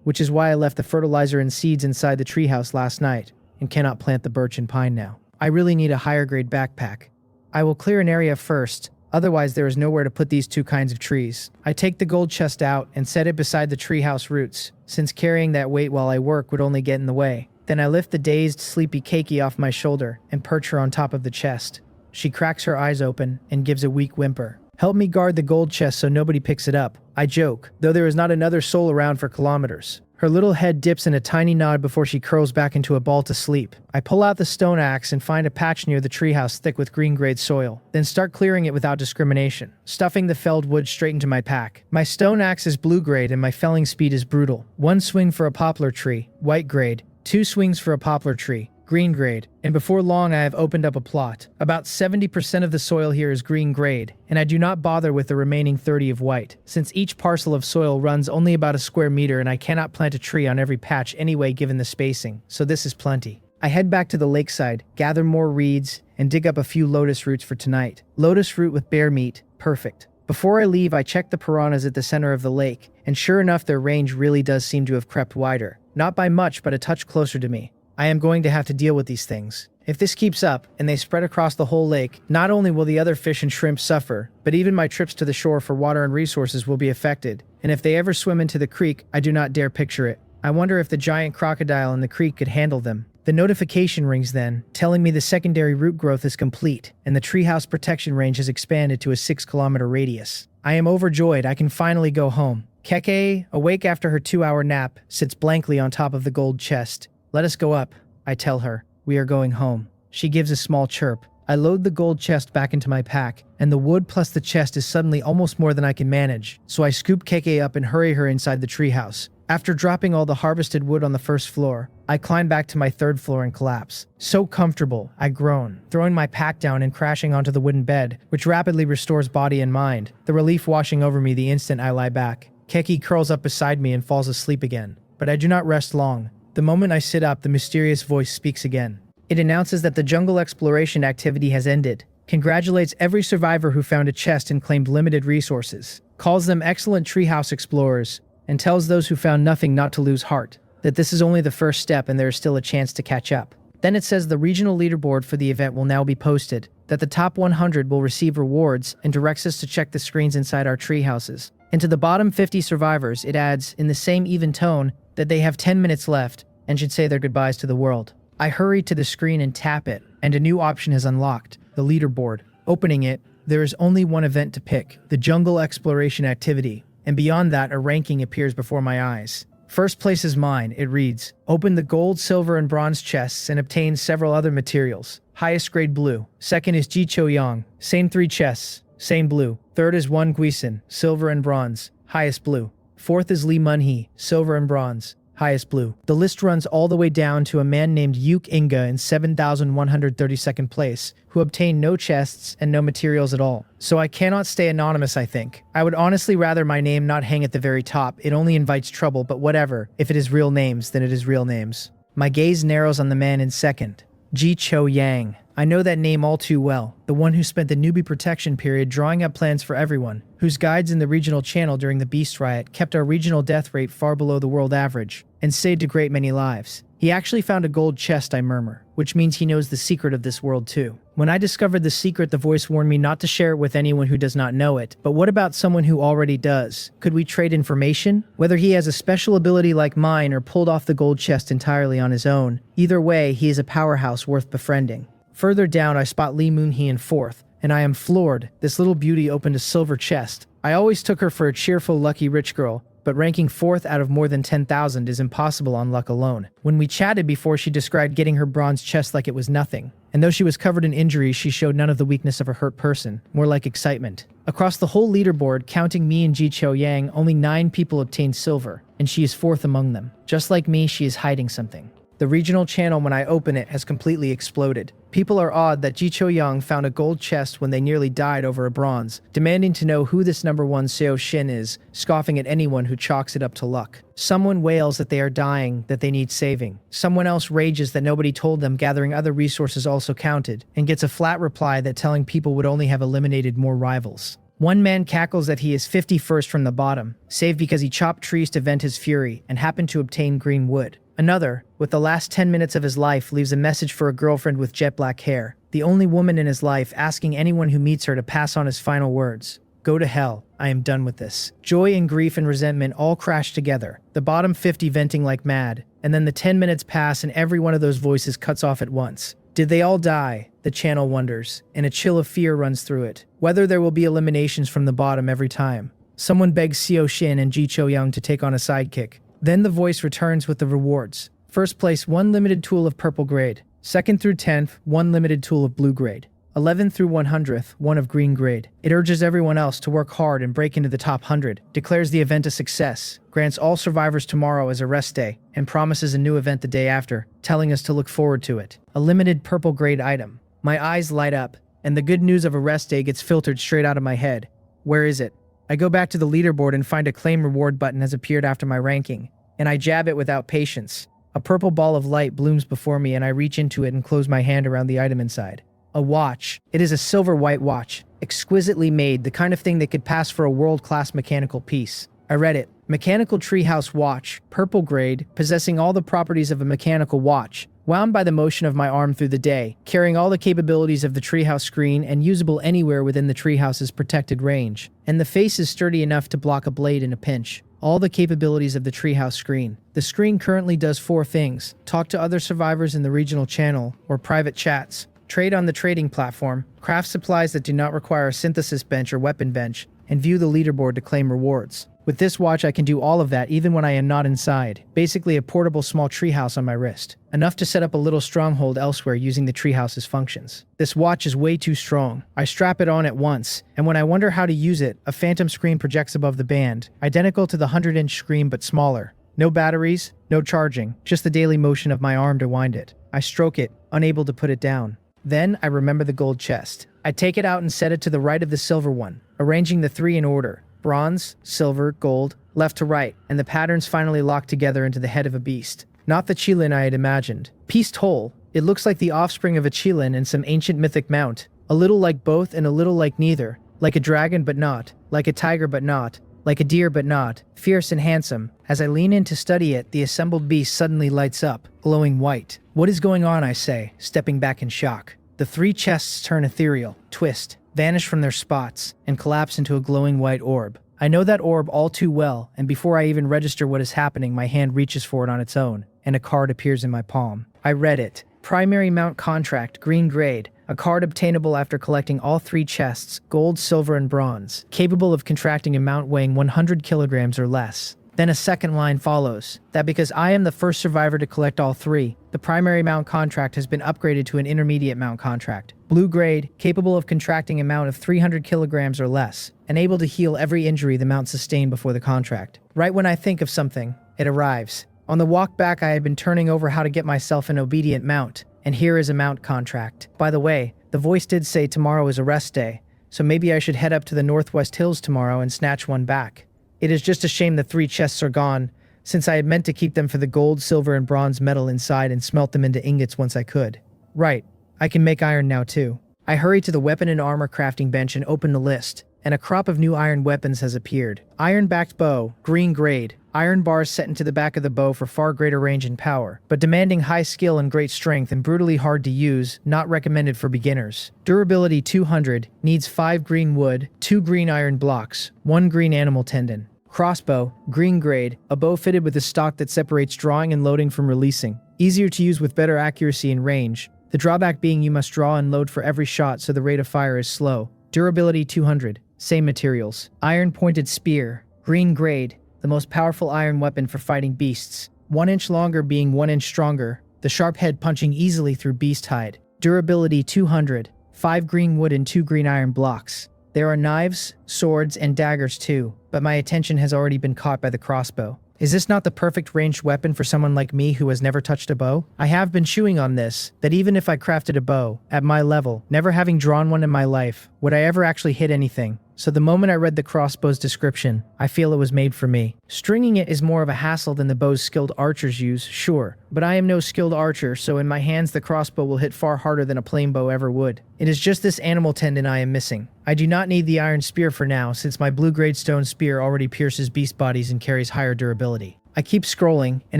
which is why I left the fertilizer and seeds inside the treehouse last night, and cannot plant the birch and pine now. I really need a higher grade backpack. I will clear an area first, otherwise there is nowhere to put these two kinds of trees. I take the gold chest out and set it beside the treehouse roots, since carrying that weight while I work would only get in the way. Then I lift the dazed, sleepy Keiki off my shoulder and perch her on top of the chest. She cracks her eyes open and gives a weak whimper. Help me guard the gold chest so nobody picks it up, I joke, though there is not another soul around for kilometers. Her little head dips in a tiny nod before she curls back into a ball to sleep. I pull out the stone axe and find a patch near the treehouse thick with green-grade soil, then start clearing it without discrimination, stuffing the felled wood straight into my pack. My stone axe is blue-grade and my felling speed is brutal. 1 swing for a poplar tree, white-grade, 2 swings for a poplar tree, green grade, and before long I have opened up a plot. About 70% of the soil here is green grade, and I do not bother with the remaining 30 of white, since each parcel of soil runs only about a square meter and I cannot plant a tree on every patch anyway given the spacing, so this is plenty. I head back to the lakeside, gather more reeds, and dig up a few lotus roots for tonight. Lotus root with bear meat, perfect. Before I leave, I check the piranhas at the center of the lake, and sure enough their range really does seem to have crept wider. Not by much, but a touch closer to me. I am going to have to deal with these things. If this keeps up, and they spread across the whole lake, not only will the other fish and shrimp suffer, but even my trips to the shore for water and resources will be affected. And if they ever swim into the creek, I do not dare picture it. I wonder if the giant crocodile in the creek could handle them. The notification rings then, telling me the secondary root growth is complete, and the treehouse protection range has expanded to a 6-kilometer radius. I am overjoyed. I can finally go home. Keke, awake after her 2-hour nap, sits blankly on top of the gold chest. Let us go up, I tell her. We are going home. She gives a small chirp. I load the gold chest back into my pack, and the wood plus the chest is suddenly almost more than I can manage, so I scoop Keke up and hurry her inside the treehouse. After dropping all the harvested wood on the first floor, I climb back to my 3rd floor and collapse. So comfortable, I groan, throwing my pack down and crashing onto the wooden bed, which rapidly restores body and mind, the relief washing over me the instant I lie back. Keke curls up beside me and falls asleep again, but I do not rest long. The moment I sit up, the mysterious voice speaks again. It announces that the jungle exploration activity has ended, congratulates every survivor who found a chest and claimed limited resources, calls them excellent treehouse explorers, and tells those who found nothing not to lose heart, that this is only the first step and there is still a chance to catch up. Then it says the regional leaderboard for the event will now be posted, that the top 100 will receive rewards, and directs us to check the screens inside our treehouses. And to the bottom 50 survivors, it adds, in the same even tone, that they have 10 minutes left and should say their goodbyes to the world. I hurry to the screen and tap it, and a new option is unlocked, the leaderboard. Opening it, there is only one event to pick, the jungle exploration activity, and beyond that a ranking appears before my eyes. First place is mine, it reads. Open the gold, silver, and bronze chests and obtain several other materials. Highest grade blue. Second is Ji Cho Yang, same 3 chests, same blue. Third is Wan Guisan, silver and bronze, highest blue. Fourth is Li Munhee, silver and bronze, highest blue. The list runs all the way down to a man named Yuk Inga in 7,132nd place, who obtained no chests and no materials at all. So I cannot stay anonymous, I think. I would honestly rather my name not hang at the very top. It only invites trouble, but whatever. If it is real names, then it is real names. My gaze narrows on the man in second, Ji Cho Yang. I know that name all too well, the one who spent the newbie protection period drawing up plans for everyone, whose guides in the regional channel during the Beast Riot kept our regional death rate far below the world average, and saved a great many lives. He actually found a gold chest, I murmur, which means he knows the secret of this world too. When I discovered the secret, the voice warned me not to share it with anyone who does not know it, but what about someone who already does? Could we trade information? Whether he has a special ability like mine or pulled off the gold chest entirely on his own, either way, he is a powerhouse worth befriending. Further down, I spot Li Munhee in 4th, and I am floored. This little beauty opened a silver chest. I always took her for a cheerful, lucky rich girl, but ranking 4th out of more than 10,000 is impossible on luck alone. When we chatted before, she described getting her bronze chest like it was nothing. And though she was covered in injuries, she showed none of the weakness of a hurt person, more like excitement. Across the whole leaderboard, counting me and Ji Cho Yang, only 9 people obtained silver, and she is 4th among them. Just like me, she is hiding something. The regional channel, when I open it, has completely exploded. People are awed that Ji Cho Yang found a gold chest when they nearly died over a bronze, demanding to know who this number 1 Seo Shin is, scoffing at anyone who chalks it up to luck. Someone wails that they are dying, that they need saving. Someone else rages that nobody told them gathering other resources also counted, and gets a flat reply that telling people would only have eliminated more rivals. One man cackles that he is 51st from the bottom, save because he chopped trees to vent his fury and happened to obtain green wood. Another, with the last 10 minutes of his life, leaves a message for a girlfriend with jet black hair, the only woman in his life, asking anyone who meets her to pass on his final words. Go to hell, I am done with this. Joy and grief and resentment all crash together, the bottom 50 venting like mad, and then the 10 minutes pass and every one of those voices cuts off at once. Did they all die? The channel wonders, and a chill of fear runs through it. Whether there will be eliminations from the bottom every time. Someone begs Seo Shin and Ji Cho Young to take on a sidekick. Then the voice returns with the rewards. First place, 1 limited tool of purple grade. 2nd through 10th, 1 limited tool of blue grade. 11th through 100th, 1 of green grade. It urges everyone else to work hard and break into the top 100, declares the event a success, grants all survivors tomorrow as a rest day, and promises a new event the day after, telling us to look forward to it. A limited purple grade item. My eyes light up, and the good news of a rest day gets filtered straight out of my head. Where is it? I go back to the leaderboard and find a claim reward button has appeared after my ranking, and I jab it without patience. A purple ball of light blooms before me and I reach into it and close my hand around the item inside. A watch. It is a silver white watch, exquisitely made, the kind of thing that could pass for a world-class mechanical piece. I read it. Mechanical treehouse watch, purple grade, possessing all the properties of a mechanical watch, wound by the motion of my arm through the day, carrying all the capabilities of the treehouse screen and usable anywhere within the treehouse's protected range. And the face is sturdy enough to block a blade in a pinch. All the capabilities of the treehouse screen. The screen currently does 4 things: talk to other survivors in the regional channel or private chats, trade on the trading platform, craft supplies that do not require a synthesis bench or weapon bench, and view the leaderboard to claim rewards. With this watch I can do all of that even when I am not inside, basically a portable small treehouse on my wrist, enough to set up a little stronghold elsewhere using the treehouse's functions. This watch is way too strong. I strap it on at once, and when I wonder how to use it, a phantom screen projects above the band, identical to the 100-inch screen but smaller. No batteries, no charging, just the daily motion of my arm to wind it. I stroke it, unable to put it down. Then I remember the gold chest. I take it out and set it to the right of the silver one, arranging the 3 in order. Bronze, silver, gold, left to right, and the patterns finally lock together into the head of a beast. Not the Qilin I had imagined. Pieced whole, it looks like the offspring of a Qilin and some ancient mythic mount. A little like both and a little like neither. Like a dragon but not. Like a tiger but not. Like a deer but not. Fierce and handsome. As I lean in to study it, the assembled beast suddenly lights up, glowing white. What is going on, I say, stepping back in shock. The 3 chests turn ethereal, twist, vanish from their spots, and collapse into a glowing white orb. I know that orb all too well, and before I even register what is happening, my hand reaches for it on its own, and a card appears in my palm. I read it. Primary mount contract, green grade. A card obtainable after collecting all 3 chests, gold, silver, and bronze, capable of contracting a mount weighing 100 kilograms or less. Then a second line follows, that because I am the first survivor to collect all 3, the primary mount contract has been upgraded to an intermediate mount contract. Blue grade, capable of contracting a mount of 300 kilograms or less, and able to heal every injury the mount sustained before the contract. Right when I think of something, it arrives. On the walk back I had been turning over how to get myself an obedient mount, and here is a mount contract. By the way, the voice did say tomorrow is a rest day, so maybe I should head up to the Northwest Hills tomorrow and snatch one back. It is just a shame the 3 chests are gone, since I had meant to keep them for the gold, silver, and bronze metal inside and smelt them into ingots once I could. Right, I can make iron now too. I hurry to the weapon and armor crafting bench and open the list, and a crop of new iron weapons has appeared. Iron-backed bow, green grade. Iron bars set into the back of the bow for far greater range and power, but demanding high skill and great strength and brutally hard to use, not recommended for beginners. Durability 200, needs 5 green wood, 2 green iron blocks, 1 green animal tendon. Crossbow, green grade, a bow fitted with a stock that separates drawing and loading from releasing. Easier to use with better accuracy and range. The drawback being you must draw and load for every shot so the rate of fire is slow. Durability 200, same materials. Iron pointed spear, green grade. The the most powerful iron weapon for fighting beasts. 1 inch longer being 1 inch stronger, the sharp head punching easily through beast hide. Durability 200, 5 green wood and 2 green iron blocks. There are knives, swords, and daggers too, but my attention has already been caught by the crossbow. Is this not the perfect ranged weapon for someone like me who has never touched a bow? I have been chewing on this, that even if I crafted a bow, at my level, never having drawn one in my life, would I ever actually hit anything? So the moment I read the crossbow's description, I feel it was made for me. Stringing it is more of a hassle than the bows skilled archers use, sure, but I am no skilled archer, so in my hands the crossbow will hit far harder than a plain bow ever would. It is just this animal tendon I am missing. I do not need the iron spear for now, since my blue-grade stone spear already pierces beast bodies and carries higher durability. I keep scrolling, and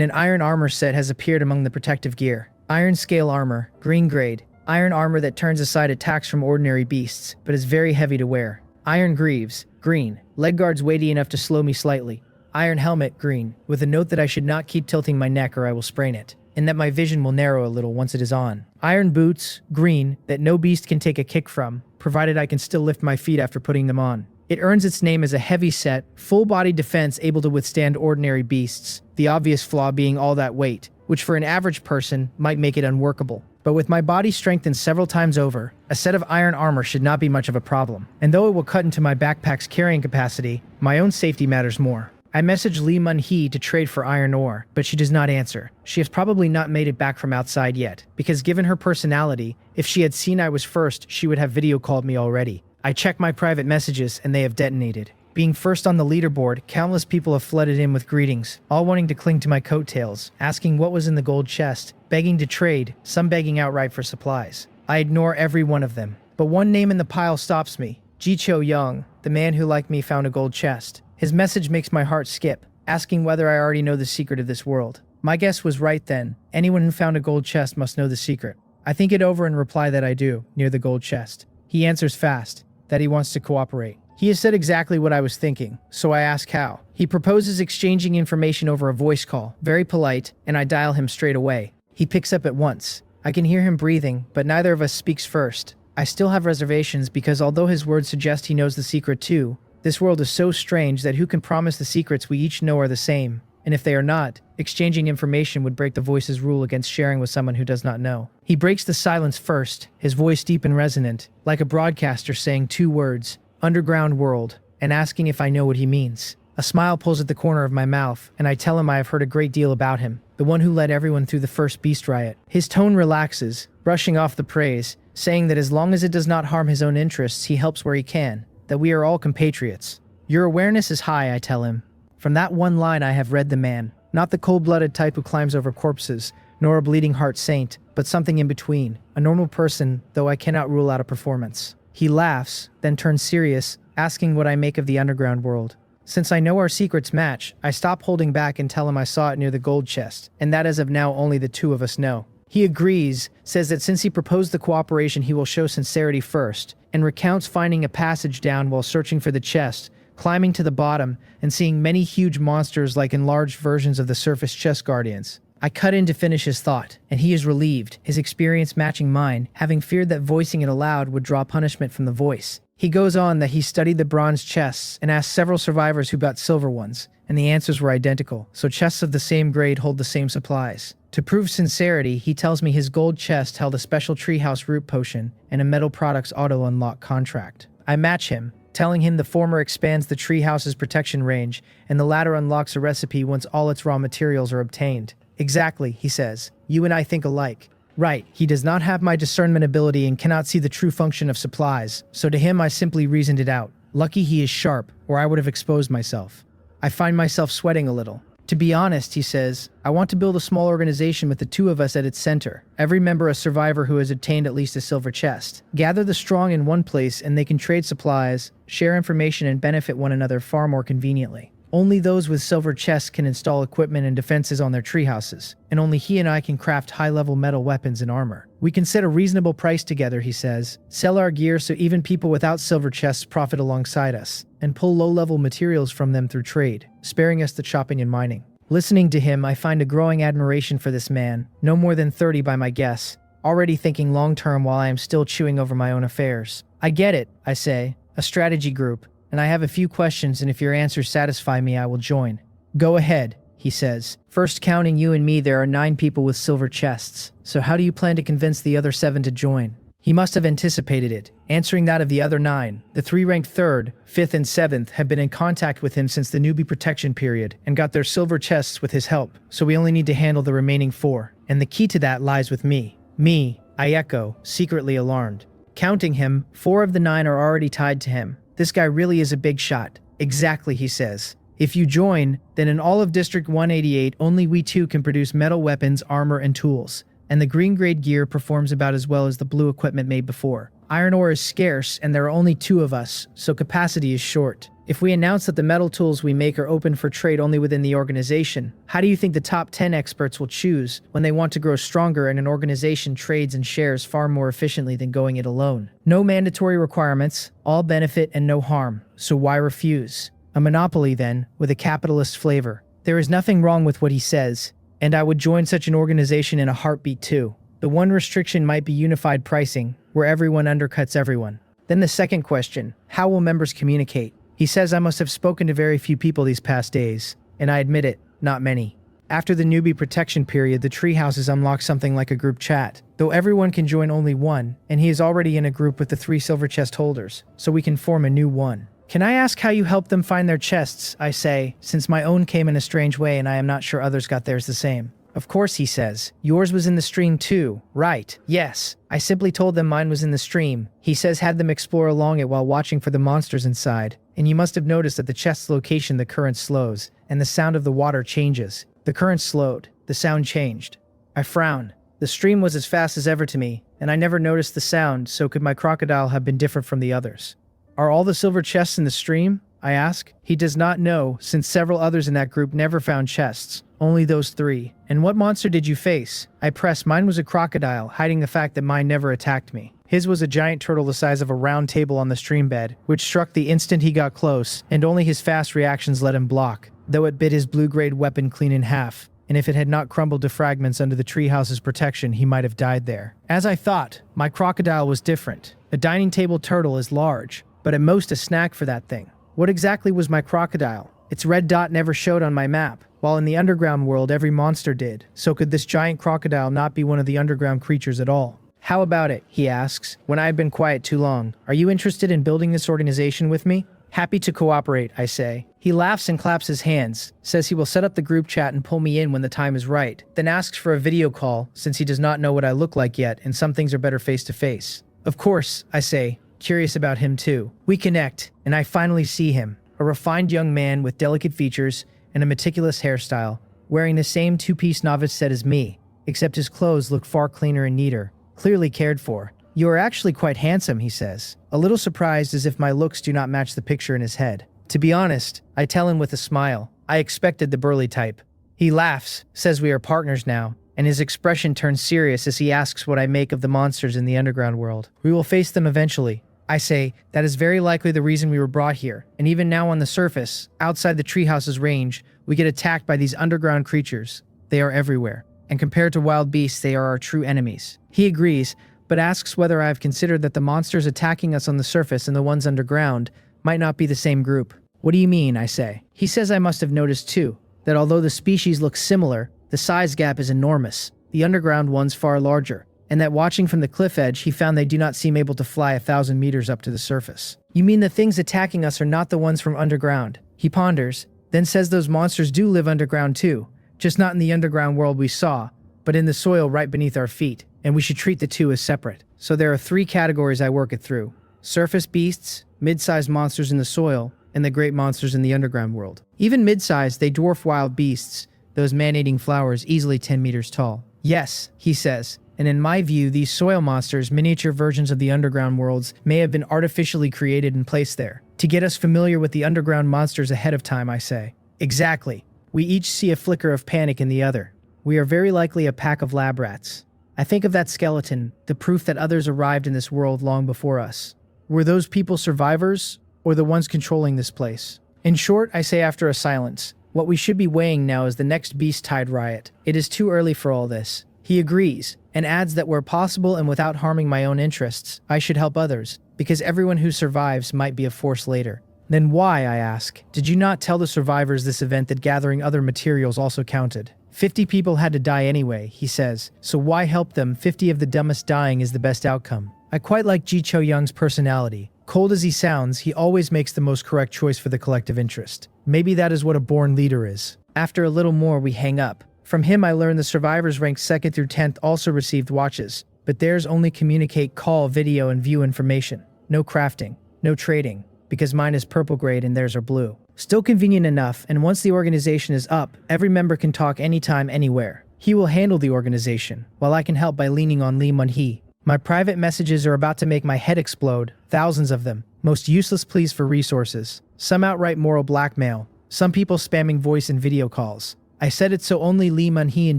an iron armor set has appeared among the protective gear. Iron scale armor, green grade. Iron armor that turns aside attacks from ordinary beasts, but is very heavy to wear. Iron greaves, green. Leg guards weighty enough to slow me slightly. Iron helmet, green, with a note that I should not keep tilting my neck or I will sprain it, and that my vision will narrow a little once it is on. Iron boots, green, that no beast can take a kick from, provided I can still lift my feet after putting them on. It earns its name as a heavy set, full-body defense able to withstand ordinary beasts, the obvious flaw being all that weight, which for an average person might make it unworkable. But with my body strengthened several times over, a set of iron armor should not be much of a problem. And though it will cut into my backpack's carrying capacity, my own safety matters more. I message Lee Mun-hee to trade for iron ore, but she does not answer. She has probably not made it back from outside yet, because given her personality, if she had seen I was first, she would have video called me already. I check my private messages and they have detonated. Being first on the leaderboard, countless people have flooded in with greetings, all wanting to cling to my coattails, asking what was in the gold chest, begging to trade, some begging outright for supplies. I ignore every one of them. But one name in the pile stops me. Ji-Cho Young, the man who like me found a gold chest. His message makes my heart skip, asking whether I already know the secret of this world. My guess was right then. Anyone who found a gold chest must know the secret. I think it over and reply that I do, near the gold chest. He answers fast, that he wants to cooperate. He has said exactly what I was thinking, so I ask how. He proposes exchanging information over a voice call, very polite, and I dial him straight away. He picks up at once. I can hear him breathing, but neither of us speaks first. I still have reservations because although his words suggest he knows the secret too, this world is so strange that who can promise the secrets we each know are the same? And if they are not, exchanging information would break the voice's rule against sharing with someone who does not know. He breaks the silence first, his voice deep and resonant, like a broadcaster saying 2 words, underground world, and asking if I know what he means. A smile pulls at the corner of my mouth, and I tell him I have heard a great deal about him, the one who led everyone through the first beast riot. His tone relaxes, brushing off the praise, saying that as long as it does not harm his own interests, he helps where he can, that we are all compatriots. Your awareness is high, I tell him. From that one line I have read the man, not the cold-blooded type who climbs over corpses, nor a bleeding heart saint, but something in between, a normal person, though I cannot rule out a performance. He laughs, then turns serious, asking what I make of the underground world. Since I know our secrets match, I stop holding back and tell him I saw it near the gold chest, and that as of now only the 2 of us know. He agrees, says that since he proposed the cooperation he will show sincerity first, and recounts finding a passage down while searching for the chest, climbing to the bottom, and seeing many huge monsters like enlarged versions of the surface chest guardians. I cut in to finish his thought, and he is relieved, his experience matching mine, having feared that voicing it aloud would draw punishment from the voice. He goes on that he studied the bronze chests and asked several survivors who got silver ones, and the answers were identical, so chests of the same grade hold the same supplies. To prove sincerity, he tells me his gold chest held a special treehouse root potion and a metal products auto-unlock contract. I match him, telling him the former expands the treehouse's protection range, and the latter unlocks a recipe once all its raw materials are obtained. Exactly, he says. You and I think alike. Right, he does not have my discernment ability and cannot see the true function of supplies, so to him I simply reasoned it out. Lucky he is sharp, or I would have exposed myself. I find myself sweating a little. To be honest, he says, I want to build a small organization with the 2 of us at its center, every member a survivor who has obtained at least a silver chest. Gather the strong in one place and they can trade supplies, share information and benefit one another far more conveniently. Only those with silver chests can install equipment and defenses on their treehouses, and only he and I can craft high-level metal weapons and armor. We can set a reasonable price together, he says, sell our gear so even people without silver chests profit alongside us, and pull low-level materials from them through trade, sparing us the chopping and mining. Listening to him, I find a growing admiration for this man, no more than 30 by my guess, already thinking long-term while I am still chewing over my own affairs. I get it, I say, a strategy group, and I have a few questions, and if your answers satisfy me, I will join. Go ahead, he says. First counting you and me, there are 9 people with silver chests. So how do you plan to convince the other 7 to join? He must have anticipated it, answering that of the other 9. The 3 ranked 3rd, 5th, and 7th have been in contact with him since the newbie protection period and got their silver chests with his help, so we only need to handle the remaining 4. And the key to that lies with me. Me, I echo, secretly alarmed. Counting him, 4 of the 9 are already tied to him. This guy really is a big shot. Exactly, he says. If you join, then in all of District 188, only we 2 can produce metal weapons, armor, and tools. And the green grade gear performs about as well as the blue equipment made before. Iron ore is scarce, and there are only 2 of us, so capacity is short. If we announce that the metal tools we make are open for trade only within the organization, how do you think the top 10 experts will choose when they want to grow stronger and an organization trades and shares far more efficiently than going it alone? No mandatory requirements, all benefit and no harm, so why refuse? A monopoly then, with a capitalist flavor. There is nothing wrong with what he says, and I would join such an organization in a heartbeat too. The one restriction might be unified pricing, where everyone undercuts everyone. Then the second question, how will members communicate? He says I must have spoken to very few people these past days, and I admit it, not many. After the newbie protection period, the treehouse has unlocked something like a group chat, though everyone can join only one, and he is already in a group with the 3 silver chest holders, so we can form a new one. Can I ask how you helped them find their chests, I say, since my own came in a strange way and I am not sure others got theirs the same. Of course, he says. Yours was in the stream too, right? Yes. I simply told them mine was in the stream. He says had them explore along it while watching for the monsters inside. And you must have noticed that the chest's location the current slows, and the sound of the water changes. The current slowed. The sound changed. I frown. The stream was as fast as ever to me, and I never noticed the sound, so could my crocodile have been different from the others? Are all the silver chests in the stream? I ask. He does not know, since several others in that group never found chests. Only those 3. And what monster did you face? I press. Mine was a crocodile, hiding the fact that mine never attacked me. His was a giant turtle the size of a round table on the stream bed, which struck the instant he got close, and only his fast reactions let him block, though it bit his blue-grade weapon clean in half. And if it had not crumbled to fragments under the treehouse's protection, he might have died there. As I thought, my crocodile was different. A dining table turtle is large, but at most a snack for that thing. What exactly was my crocodile? Its red dot never showed on my map, while in the underground world every monster did. So could this giant crocodile not be one of the underground creatures at all? How about it, he asks, when I have been quiet too long. Are you interested in building this organization with me? Happy to cooperate, I say. He laughs and claps his hands, says he will set up the group chat and pull me in when the time is right, then asks for a video call since he does not know what I look like yet and some things are better face to face. Of course, I say, curious about him too. We connect, and I finally see him, a refined young man with delicate features and a meticulous hairstyle, wearing the same 2-piece novice set as me, except his clothes look far cleaner and neater, clearly cared for. You are actually quite handsome, he says, a little surprised as if my looks do not match the picture in his head. To be honest, I tell him with a smile, I expected the burly type. He laughs, says we are partners now, and his expression turns serious as he asks what I make of the monsters in the underground world. We will face them eventually. I say, that is very likely the reason we were brought here, and even now on the surface, outside the treehouse's range, we get attacked by these underground creatures. They are everywhere, and compared to wild beasts, they are our true enemies. He agrees, but asks whether I have considered that the monsters attacking us on the surface and the ones underground might not be the same group. What do you mean, I say. He says I must have noticed too, that although the species look similar, the size gap is enormous, the underground ones far larger, and that watching from the cliff edge he found they do not seem able to fly 1,000 meters up to the surface. You mean the things attacking us are not the ones from underground? He ponders, then says those monsters do live underground too, just not in the underground world we saw, but in the soil right beneath our feet, and we should treat the two as separate. So there are 3 categories I work it through: surface beasts, mid-sized monsters in the soil, and the great monsters in the underground world. Even mid-sized, they dwarf wild beasts, those man-eating flowers easily 10 meters tall. Yes, he says, and in my view, these soil monsters, miniature versions of the underground worlds, may have been artificially created and placed there, to get us familiar with the underground monsters ahead of time, I say. Exactly. We each see a flicker of panic in the other. We are very likely a pack of lab rats. I think of that skeleton, the proof that others arrived in this world long before us. Were those people survivors, or the ones controlling this place? In short, I say after a silence, what we should be weighing now is the next beast-tide riot. It is too early for all this. He agrees, and adds that where possible and without harming my own interests, I should help others, because everyone who survives might be a force later. Then why, I ask? Did you not tell the survivors this event that gathering other materials also counted? 50 people had to die anyway, he says, so why help them? 50 of the dumbest dying is the best outcome. I quite like Ji Cho-young's personality. Cold as he sounds, he always makes the most correct choice for the collective interest. Maybe that is what a born leader is. After a little more, we hang up. From him, I learned the survivors ranked 2nd through 10th also received watches, but theirs only communicate, call, video, and view information. No crafting, no trading, because mine is purple grade and theirs are blue. Still convenient enough, and once the organization is up, every member can talk anytime, anywhere. He will handle the organization, while I can help by leaning on Lee Mun-hee. My private messages are about to make my head explode, thousands of them. Most useless pleas for resources. Some outright moral blackmail. Some people spamming voice and video calls. I said it so only Lee Mun-hee and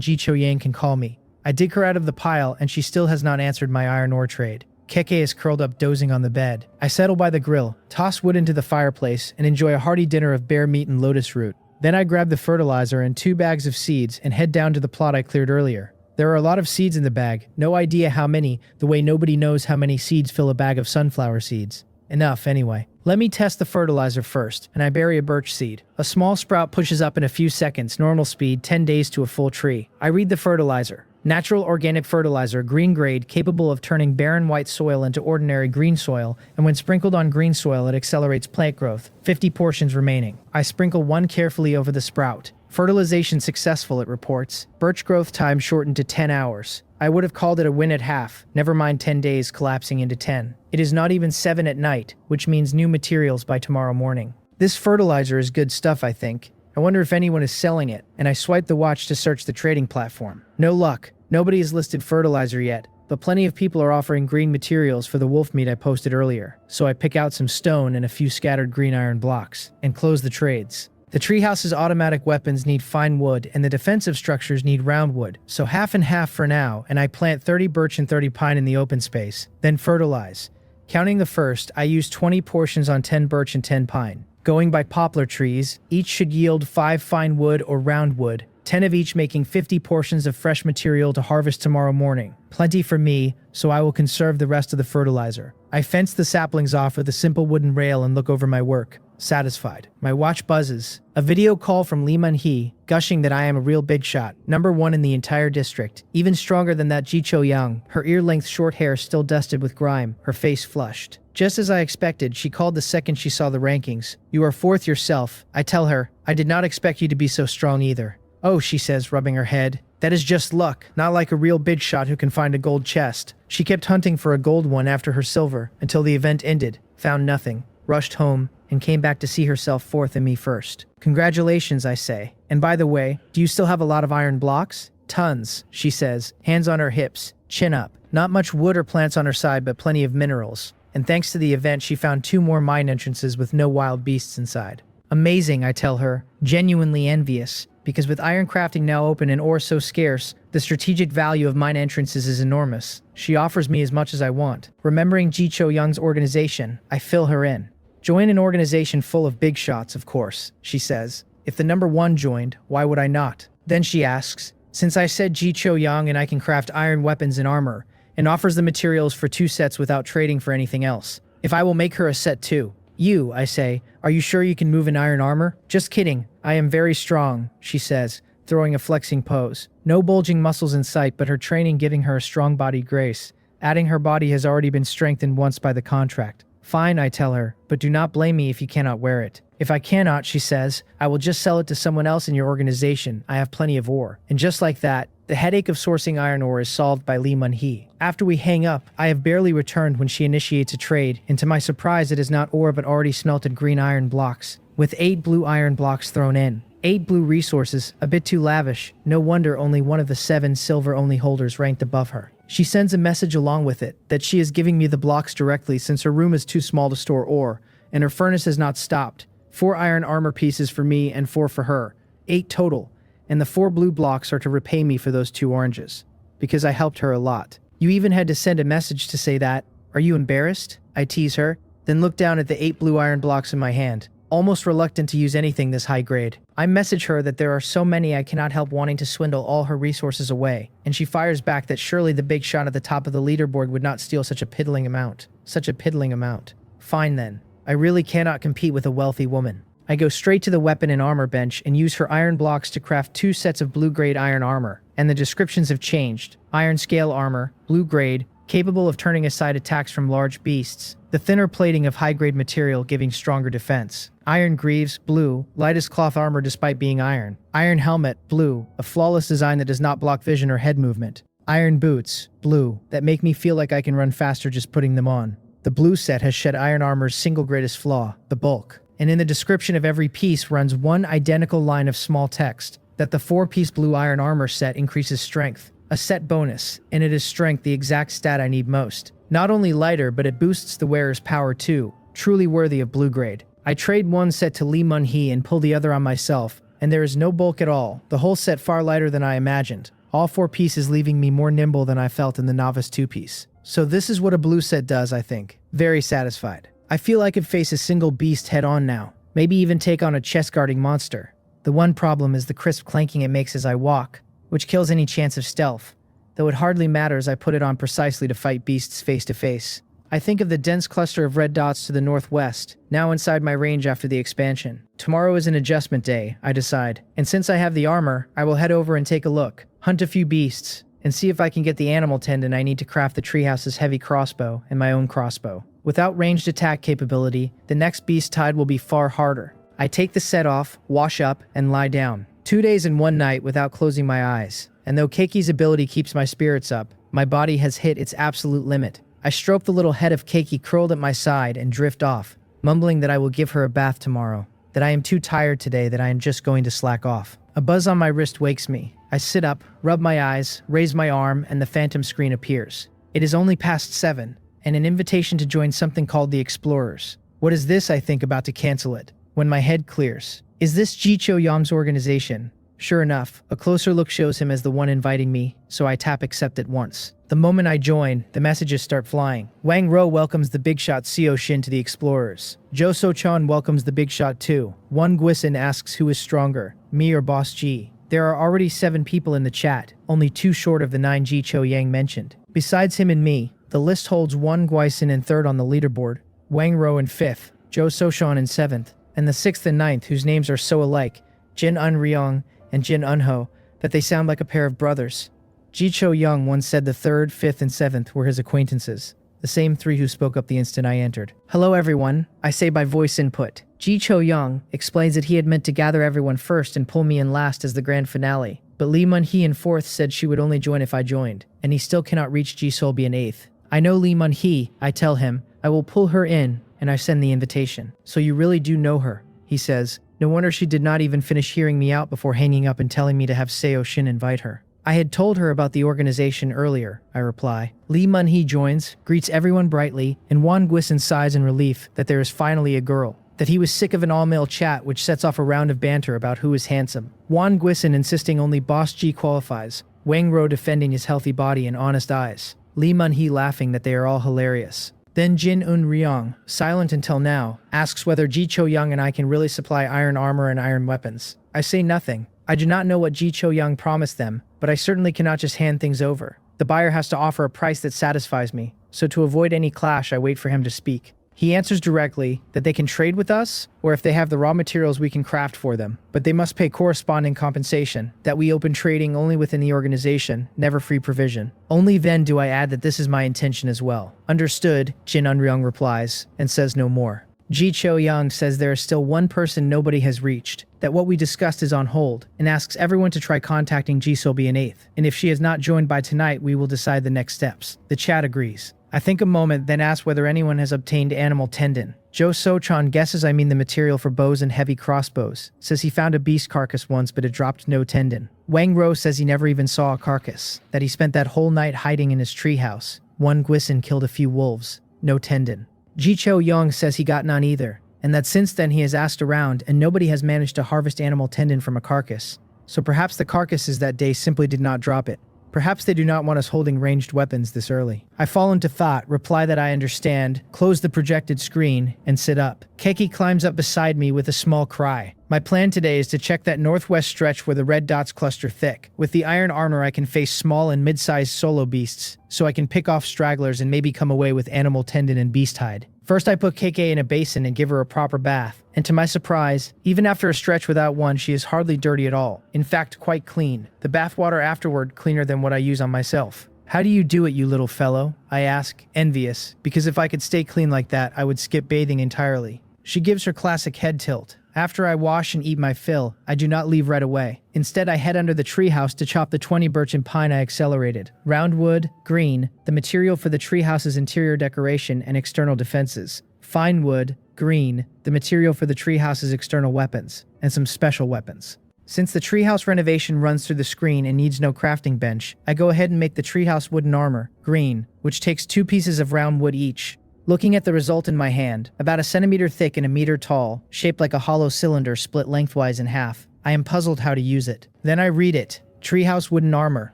Ji Cho-yang can call me. I dig her out of the pile and she still has not answered my iron ore trade. Keke is curled up dozing on the bed. I settle by the grill, toss wood into the fireplace, and enjoy a hearty dinner of bear meat and lotus root. Then I grab the fertilizer and 2 bags of seeds and head down to the plot I cleared earlier. There are a lot of seeds in the bag, no idea how many, the way nobody knows how many seeds fill a bag of sunflower seeds. Enough, anyway. Let me test the fertilizer first, and I bury a birch seed. A small sprout pushes up in a few seconds, normal speed, 10 days to a full tree. I read the fertilizer. Natural organic fertilizer, green grade, capable of turning barren white soil into ordinary green soil, and when sprinkled on green soil it accelerates plant growth. 50 portions remaining. I sprinkle one carefully over the sprout. Fertilization successful, it reports. Birch growth time shortened to 10 hours. I would have called it a win at half, never mind 10 days collapsing into 10. It is not even 7 at night, which means new materials by tomorrow morning. This fertilizer is good stuff, I think. I wonder if anyone is selling it, and I swipe the watch to search the trading platform. No luck. Nobody has listed fertilizer yet, but plenty of people are offering green materials for the wolf meat I posted earlier. So I pick out some stone and a few scattered green iron blocks, and close the trades. The treehouse's automatic weapons need fine wood, and the defensive structures need round wood, so half and half for now, and I plant 30 birch and 30 pine in the open space, then fertilize. Counting the first, I use 20 portions on 10 birch and 10 pine. Going by poplar trees, each should yield 5 fine wood or round wood, 10 of each making 50 portions of fresh material to harvest tomorrow morning. Plenty for me, so I will conserve the rest of the fertilizer. I fence the saplings off with a simple wooden rail and look over my work. Satisfied. My watch buzzes. A video call from Lee Mun-hee, gushing that I am a real big shot, #1 in the entire district, even stronger than that Ji Cho-young, her ear-length short hair still dusted with grime, her face flushed. Just as I expected, she called the second she saw the rankings. You are 4th yourself. I tell her, I did not expect you to be so strong either. Oh, she says, rubbing her head. That is just luck, not like a real big shot who can find a gold chest. She kept hunting for a gold one after her silver, until the event ended, found nothing, rushed home, and came back to see herself 4th and me 1st. Congratulations, I say. And by the way, do you still have a lot of iron blocks? Tons, she says, hands on her hips, chin up. Not much wood or plants on her side, but plenty of minerals. And thanks to the event, she found 2 more mine entrances with no wild beasts inside. Amazing, I tell her, genuinely envious. Because with iron crafting now open and ore so scarce, the strategic value of mine entrances is enormous. She offers me as much as I want. Remembering Ji Cho-young's organization, I fill her in. Join an organization full of big shots, of course, she says. If the #1 joined, why would I not? Then she asks, since I said Ji Cho-young and I can craft iron weapons and armor, and offers the materials for 2 sets without trading for anything else, if I will make her a set too. You, I say, are you sure you can move in iron armor? Just kidding. I am very strong, she says, throwing a flexing pose. No bulging muscles in sight, but her training giving her a strong-bodied grace. Adding her body has already been strengthened once by the contract. Fine, I tell her, but do not blame me if you cannot wear it. If I cannot, she says, I will just sell it to someone else in your organization. I have plenty of ore. And just like that, the headache of sourcing iron ore is solved by Lee Mun-hee. After we hang up, I have barely returned when she initiates a trade, and to my surprise it is not ore but already smelted green iron blocks, with 8 blue iron blocks thrown in. 8 blue resources, a bit too lavish. No wonder only one of the 7 silver-only holders ranked above her. She sends a message along with it, that she is giving me the blocks directly since her room is too small to store ore, and her furnace has not stopped. 4 iron armor pieces for me and 4 for her. 8 total. And the 4 blue blocks are to repay me for those 2 oranges. Because I helped her a lot. You even had to send a message to say that. Are you embarrassed? I tease her, then look down at the 8 blue iron blocks in my hand, almost reluctant to use anything this high grade. I message her that there are so many I cannot help wanting to swindle all her resources away, and she fires back that surely the big shot at the top of the leaderboard would not steal such a piddling amount. Such a piddling amount. Fine then. I really cannot compete with a wealthy woman. I go straight to the weapon and armor bench and use her iron blocks to craft 2 sets of blue-grade iron armor, and the descriptions have changed. Iron scale armor, blue-grade, capable of turning aside attacks from large beasts. The thinner plating of high-grade material giving stronger defense. Iron greaves, blue, lightest cloth armor despite being iron. Iron helmet, blue, a flawless design that does not block vision or head movement. Iron boots, blue, that make me feel like I can run faster just putting them on. The blue set has shed iron armor's single greatest flaw, the bulk. And in the description of every piece runs one identical line of small text, that the 4-piece blue iron armor set increases strength. A set bonus, and it is strength, the exact stat I need most. Not only lighter, but it boosts the wearer's power too, truly worthy of blue grade. I trade one set to Lee Mun-hee and pull the other on myself, and there is no bulk at all, the whole set far lighter than I imagined. All 4 pieces leaving me more nimble than I felt in the novice 2-piece. So this is what a blue set does, I think. Very satisfied. I feel I could face a single beast head on now, maybe even take on a chest-guarding monster. The one problem is the crisp clanking it makes as I walk, which kills any chance of stealth, though it hardly matters I put it on precisely to fight beasts face to face. I think of the dense cluster of red dots to the northwest, now inside my range after the expansion. Tomorrow is an adjustment day, I decide, and since I have the armor, I will head over and take a look, hunt a few beasts, and see if I can get the animal tendon I need to craft the treehouse's heavy crossbow and my own crossbow. Without ranged attack capability, the next beast tide will be far harder. I take the set off, wash up, and lie down. 2 days and 1 night without closing my eyes, and though Keiki's ability keeps my spirits up, my body has hit its absolute limit. I stroke the little head of Keiki curled at my side and drift off, mumbling that I will give her a bath tomorrow, that I am too tired today, that I am just going to slack off. A buzz on my wrist wakes me. I sit up, rub my eyes, raise my arm, and the phantom screen appears. It is only past 7, and an invitation to join something called the Explorers. What is this, I think, about to cancel it, when my head clears. Is this Ji Cho-yong's organization? Sure enough, a closer look shows him as the one inviting me, so I tap accept at once. The moment I join, the messages start flying. Wang Ro welcomes the big shot Seo Shin to the Explorers. Jo So-chan welcomes the big shot too. Won Guisin asks who is stronger, me or Boss G. There are already 7 people in the chat, only 2 short of the 9 Ji Cho-yang mentioned. Besides him and me, the list holds Won Guisin in 3rd on the leaderboard, Wang Ro in 5th, Jo So-chan in 7th, and the 6th and 9th whose names are so alike, Jin Un-ryong and Jin Un-ho, that they sound like a pair of brothers. Ji Cho-young once said the 3rd, 5th, and 7th were his acquaintances, the same 3 who spoke up the instant I entered. Hello everyone, I say by voice input. Ji Cho-young explains that he had meant to gather everyone first and pull me in last as the grand finale, but Lee Mun-hee in 4th said she would only join if I joined, and he still cannot reach Ji Solby in 8th. I know Lee Mun-hee, I tell him. I will pull her in, and I send the invitation. So you really do know her, he says. No wonder she did not even finish hearing me out before hanging up and telling me to have Seo Shin invite her. I had told her about the organization earlier, I reply. Lee Mun-hee joins, greets everyone brightly, and Won Guisin sighs in relief that there is finally a girl, that he was sick of an all-male chat which sets off a round of banter about who is handsome. Won Guisin insisting only Boss G qualifies, Wang Ro defending his healthy body and honest eyes, Lee Mun-hee laughing that they are all hilarious. Then Jin Un-ryong, silent until now, asks whether Ji Cho-young and I can really supply iron armor and iron weapons. I say nothing. I do not know what Ji Cho-young promised them, but I certainly cannot just hand things over. The buyer has to offer a price that satisfies me, so to avoid any clash I wait for him to speak. He answers directly that they can trade with us, or if they have the raw materials we can craft for them, but they must pay corresponding compensation, that we open trading only within the organization, never free provision. Only then do I add that this is my intention as well. Understood, Jin Un-ryong replies, and says no more. Ji Cho-young says there is still one person nobody has reached, that what we discussed is on hold, and asks everyone to try contacting Ji Solby in 8th, and if she has not joined by tonight we will decide the next steps. The chat agrees. I think a moment, then ask whether anyone has obtained animal tendon. Jo So-chan guesses I mean the material for bows and heavy crossbows, says he found a beast carcass once but it dropped no tendon. Wang Ro says he never even saw a carcass, that he spent that whole night hiding in his treehouse. Won Guisin killed a few wolves. No tendon. Ji Cho-young says he got none either, and that since then he has asked around and nobody has managed to harvest animal tendon from a carcass. So perhaps the carcasses that day simply did not drop it. Perhaps they do not want us holding ranged weapons this early. I fall into thought, reply that I understand, close the projected screen, and sit up. Keiki climbs up beside me with a small cry. My plan today is to check that northwest stretch where the red dots cluster thick. With the iron armor I can face small and mid-sized solo beasts, so I can pick off stragglers and maybe come away with animal tendon and beast hide. First, I put KK in a basin and give her a proper bath. And to my surprise, even after a stretch without one, she is hardly dirty at all. In fact, quite clean. The bathwater afterward cleaner than what I use on myself. How do you do it, you little fellow? I ask, envious, because if I could stay clean like that, I would skip bathing entirely. She gives her classic head tilt. After I wash and eat my fill, I do not leave right away. Instead, I head under the treehouse to chop the 20 birch and pine I accelerated. Round wood, green, the material for the treehouse's interior decoration and external defenses. Fine wood, green, the material for the treehouse's external weapons, and some special weapons. Since the treehouse renovation runs through the screen and needs no crafting bench, I go ahead and make the treehouse wooden armor, green, which takes 2 pieces of round wood each. Looking at the result in my hand, about a centimeter thick and a meter tall, shaped like a hollow cylinder split lengthwise in half, I am puzzled how to use it. Then I read it. Treehouse wooden armor.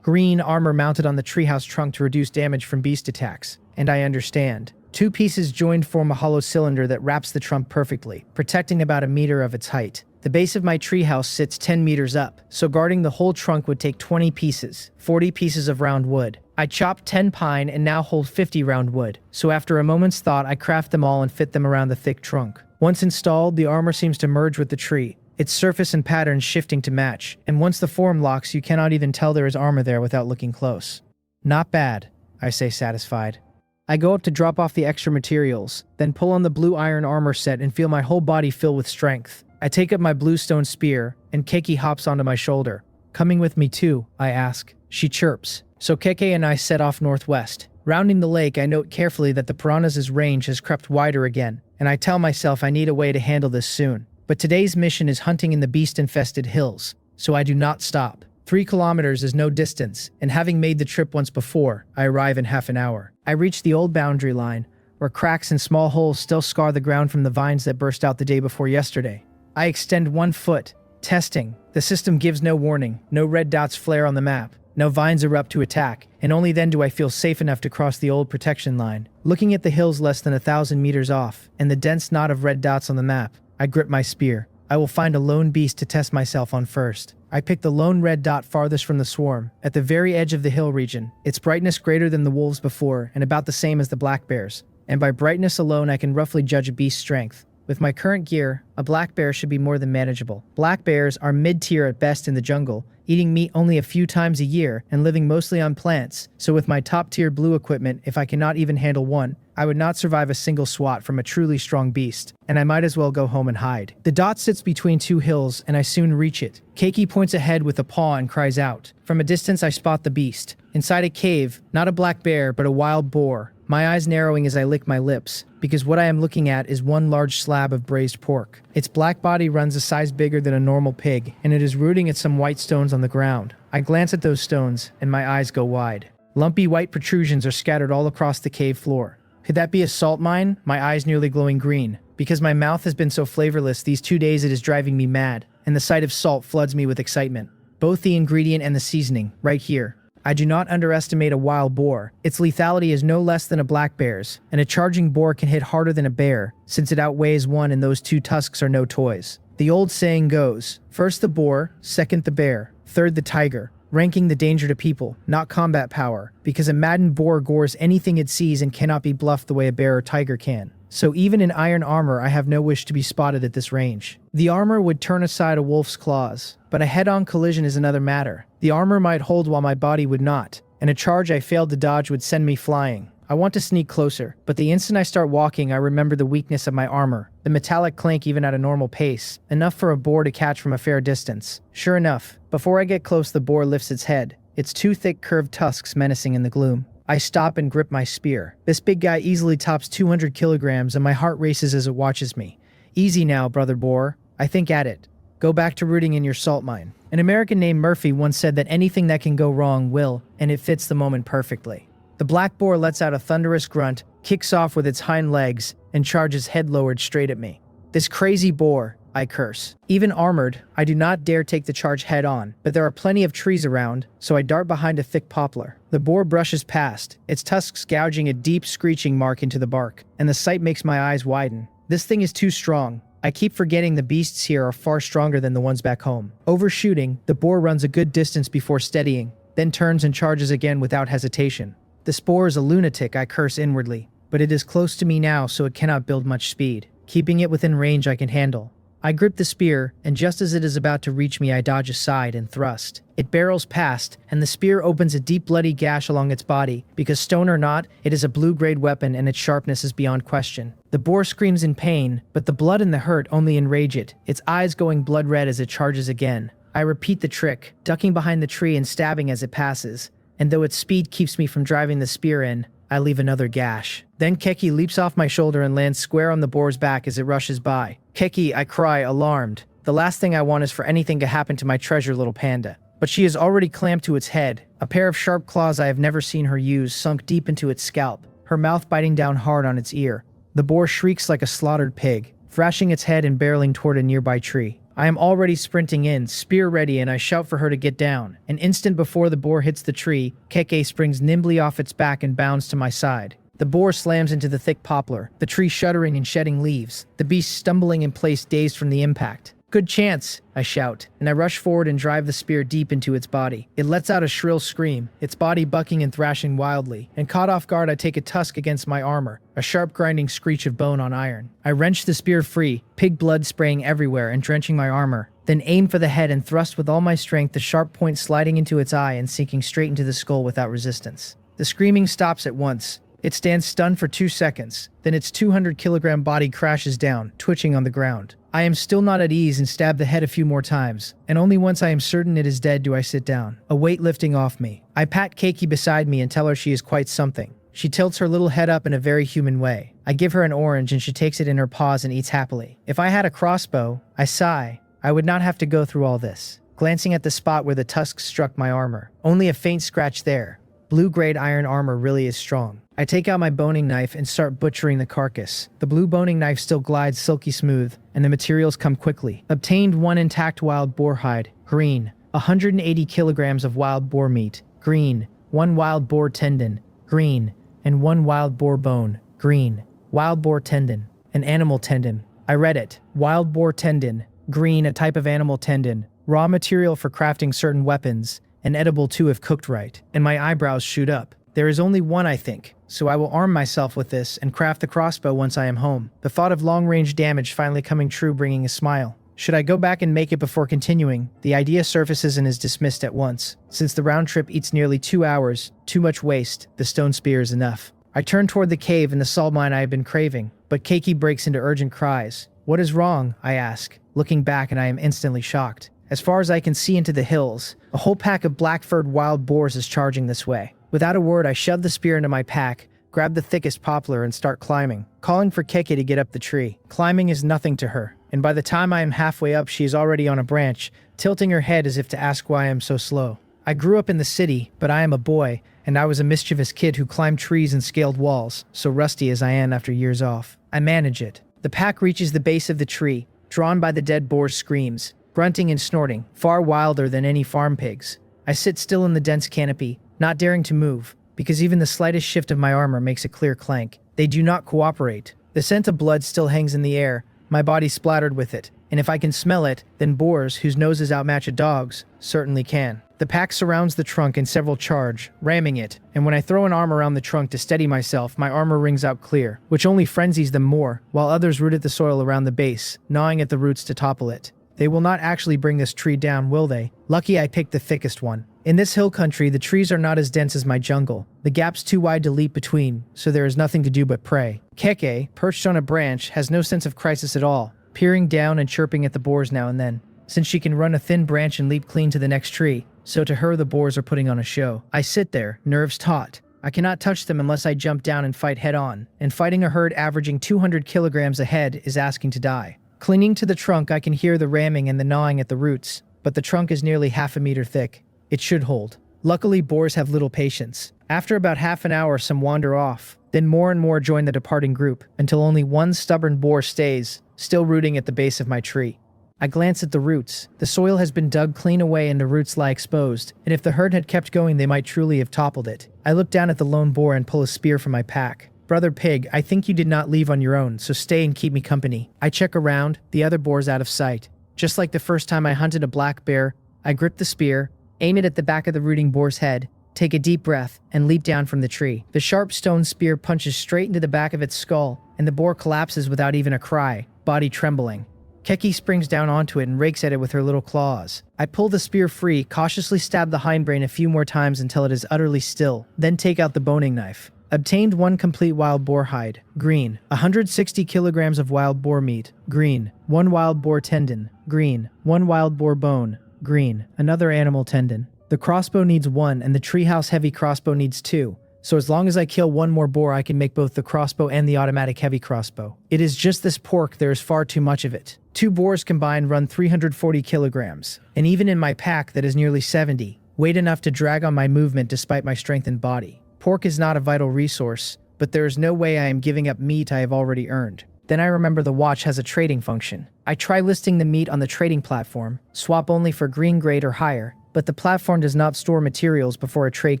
Green armor mounted on the treehouse trunk to reduce damage from beast attacks. And I understand. 2 pieces joined form a hollow cylinder that wraps the trunk perfectly, protecting about a meter of its height. The base of my treehouse sits 10 meters up, so guarding the whole trunk would take 20 pieces, 40 pieces of round wood. I chopped 10 pine and now hold 50 round wood, so after a moment's thought I craft them all and fit them around the thick trunk. Once installed, the armor seems to merge with the tree, its surface and patterns shifting to match, and once the form locks you cannot even tell there is armor there without looking close. Not bad, I say satisfied. I go up to drop off the extra materials, then pull on the blue iron armor set and feel my whole body fill with strength. I take up my bluestone spear, and Keiki hops onto my shoulder. Coming with me too, I ask. She chirps. So Keke and I set off northwest. Rounding the lake, I note carefully that the piranhas' range has crept wider again, and I tell myself I need a way to handle this soon. But today's mission is hunting in the beast-infested hills, so I do not stop. 3 kilometers is no distance, and having made the trip once before, I arrive in half an hour. I reach the old boundary line, where cracks and small holes still scar the ground from the vines that burst out the day before yesterday. I extend 1 foot. Testing. The system gives no warning. No red dots flare on the map. No vines erupt to attack, and only then do I feel safe enough to cross the old protection line. Looking at the hills less than 1,000 meters off, and the dense knot of red dots on the map, I grip my spear. I will find a lone beast to test myself on first. I pick the lone red dot farthest from the swarm, at the very edge of the hill region, its brightness greater than the wolves before, and about the same as the black bears. And by brightness alone I can roughly judge a beast's strength. With my current gear, a black bear should be more than manageable. Black bears are mid-tier at best in the jungle, eating meat only a few times a year and living mostly on plants, so with my top-tier blue equipment, if I cannot even handle one, I would not survive a single swat from a truly strong beast, and I might as well go home and hide. The dot sits between 2 hills, and I soon reach it. Keiki points ahead with a paw and cries out. From a distance I spot the beast. Inside a cave, not a black bear, but a wild boar. My eyes narrowing as I lick my lips, because what I am looking at is one large slab of braised pork. Its black body runs a size bigger than a normal pig, and it is rooting at some white stones on the ground. I glance at those stones, and my eyes go wide. Lumpy white protrusions are scattered all across the cave floor. Could that be a salt mine? My eyes nearly glowing green. Because my mouth has been so flavorless these 2 days it is driving me mad, and the sight of salt floods me with excitement. Both the ingredient and the seasoning, right here. I do not underestimate a wild boar. Its lethality is no less than a black bear's, and a charging boar can hit harder than a bear, since it outweighs one and those 2 tusks are no toys. The old saying goes, first the boar, second the bear, third the tiger, ranking the danger to people, not combat power, because a maddened boar gores anything it sees and cannot be bluffed the way a bear or tiger can. So even in iron armor, I have no wish to be spotted at this range. The armor would turn aside a wolf's claws, but a head-on collision is another matter. The armor might hold while my body would not, and a charge I failed to dodge would send me flying. I want to sneak closer, but the instant I start walking, I remember the weakness of my armor, the metallic clank even at a normal pace, enough for a boar to catch from a fair distance. Sure enough, before I get close, the boar lifts its head, its 2 thick curved tusks menacing in the gloom. I stop and grip my spear. This big guy easily tops 200 kilograms and my heart races as it watches me. Easy now, brother boar. I think at it. Go back to rooting in your salt mine. An American named Murphy once said that anything that can go wrong will, and it fits the moment perfectly. The black boar lets out a thunderous grunt, kicks off with its hind legs, and charges head lowered straight at me. This crazy boar, I curse. Even armored, I do not dare take the charge head on, but there are plenty of trees around, so I dart behind a thick poplar. The boar brushes past, its tusks gouging a deep screeching mark into the bark, and the sight makes my eyes widen. This thing is too strong. I keep forgetting the beasts here are far stronger than the ones back home. Overshooting, the boar runs a good distance before steadying, then turns and charges again without hesitation. This boar is a lunatic, I curse inwardly. but it is close to me now, so it cannot build much speed. Keeping it within range I can handle. I grip the spear, and just as it is about to reach me, I dodge aside and thrust. It barrels past, and the spear opens a deep bloody gash along its body, because stone or not, it is a blue-grade weapon and its sharpness is beyond question. The boar screams in pain, but the blood and the hurt only enrage it, its eyes going blood red as it charges again. I repeat the trick, ducking behind the tree and stabbing as it passes, and though its speed keeps me from driving the spear in, I leave another gash. Then Keki leaps off my shoulder and lands square on the boar's back as it rushes by. Keki, I cry, alarmed. The last thing I want is for anything to happen to my treasure little panda. But she is already clamped to its head, a pair of sharp claws I have never seen her use sunk deep into its scalp, her mouth biting down hard on its ear. The boar shrieks like a slaughtered pig, thrashing its head and barreling toward a nearby tree. I am already sprinting in, spear ready, and I shout for her to get down. An instant before the boar hits the tree, Keke springs nimbly off its back and bounds to my side. The boar slams into the thick poplar, the tree shuddering and shedding leaves, the beast stumbling in place dazed from the impact. "Good chance," I shout, and I rush forward and drive the spear deep into its body. It lets out a shrill scream, its body bucking and thrashing wildly, and caught off guard I take a tusk against my armor, a sharp grinding screech of bone on iron. I wrench the spear free, pig blood spraying everywhere and drenching my armor, then aim for the head and thrust with all my strength, the sharp point sliding into its eye and sinking straight into the skull without resistance. The screaming stops at once. It stands stunned for 2 seconds, then its 200-kilogram body crashes down, twitching on the ground. I am still not at ease and stab the head a few more times, and only once I am certain it is dead do I sit down, a weight lifting off me. I pat Keiki beside me and tell her she is quite something. She tilts her little head up in a very human way. I give her an orange and she takes it in her paws and eats happily. If I had a crossbow, I sigh, I would not have to go through all this. Glancing at the spot where the tusks struck my armor, only a faint scratch there. Blue-grade iron armor really is strong. I take out my boning knife and start butchering the carcass. The blue boning knife still glides silky smooth, and the materials come quickly. Obtained 1 intact wild boar hide, green. 180 kilograms of wild boar meat, green. 1 wild boar tendon, green. And 1 wild boar bone, green. Wild boar tendon, an animal tendon. I read it. Wild boar tendon, green, a type of animal tendon. Raw material for crafting certain weapons, and edible too if cooked right. And my eyebrows shoot up. There is only one, I think, so I will arm myself with this and craft the crossbow once I am home. The thought of long-range damage finally coming true, bringing a smile. Should I go back and make it before continuing? The idea surfaces and is dismissed at once. Since the round trip eats nearly 2 hours, too much waste, the stone spear is enough. I turn toward the cave and the salt mine I have been craving, but Keiki breaks into urgent cries. What is wrong? I ask, looking back, and I am instantly shocked. As far as I can see into the hills, a whole pack of black-furred wild boars is charging this way. Without a word, I shove the spear into my pack, grab the thickest poplar, and start climbing, calling for Keke to get up the tree. Climbing is nothing to her, and by the time I am halfway up, she is already on a branch, tilting her head as if to ask why I am so slow. I grew up in the city, but I am a boy, and I was a mischievous kid who climbed trees and scaled walls, so rusty as I am after years off. I manage it. The pack reaches the base of the tree, drawn by the dead boar's screams, grunting and snorting, far wilder than any farm pigs. I sit still in the dense canopy, not daring to move, because even the slightest shift of my armor makes a clear clank. They do not cooperate. The scent of blood still hangs in the air, my body splattered with it, and if I can smell it, then boars, whose noses outmatch a dog's, certainly can. The pack surrounds the trunk and several charge, ramming it, and when I throw an arm around the trunk to steady myself, my armor rings out clear, which only frenzies them more, while others root at the soil around the base, gnawing at the roots to topple it. They will not actually bring this tree down, will they? Lucky I picked the thickest one. In this hill country, the trees are not as dense as my jungle. The gap's too wide to leap between, so there is nothing to do but pray. Keke, perched on a branch, has no sense of crisis at all, peering down and chirping at the boars now and then. Since she can run a thin branch and leap clean to the next tree, so to her the boars are putting on a show. I sit there, nerves taut. I cannot touch them unless I jump down and fight head on, and fighting a herd averaging 200 kilograms a head is asking to die. Clinging to the trunk, I can hear the ramming and the gnawing at the roots, but the trunk is nearly half a meter thick. It should hold. Luckily, boars have little patience. After about half an hour, some wander off. Then more and more join the departing group, until only one stubborn boar stays, still rooting at the base of my tree. I glance at the roots. The soil has been dug clean away and the roots lie exposed, and if the herd had kept going, they might truly have toppled it. I look down at the lone boar and pull a spear from my pack. Brother Pig, I think you did not leave on your own, so stay and keep me company. I check around, the other boar's out of sight. Just like the first time I hunted a black bear, I grip the spear, aim it at the back of the rooting boar's head, take a deep breath, and leap down from the tree. The sharp stone spear punches straight into the back of its skull, and the boar collapses without even a cry, body trembling. Keki springs down onto it and rakes at it with her little claws. I pull the spear free, cautiously stab the hindbrain a few more times until it is utterly still, then take out the boning knife. Obtained 1 complete wild boar hide, green. 160 kilograms of wild boar meat, green. 1 wild boar tendon, green. 1 wild boar bone, green. Another animal tendon. The crossbow needs 1 and the treehouse heavy crossbow needs 2. So as long as I kill 1 more boar, I can make both the crossbow and the automatic heavy crossbow. It is just this pork, there is far too much of it. 2 boars combined run 340 kilograms. And even in my pack that is nearly 70, weight enough to drag on my movement despite my strengthened body. Pork is not a vital resource, but there is no way I am giving up meat I have already earned. Then I remember the watch has a trading function. I try listing the meat on the trading platform, swap only for green grade or higher, but the platform does not store materials before a trade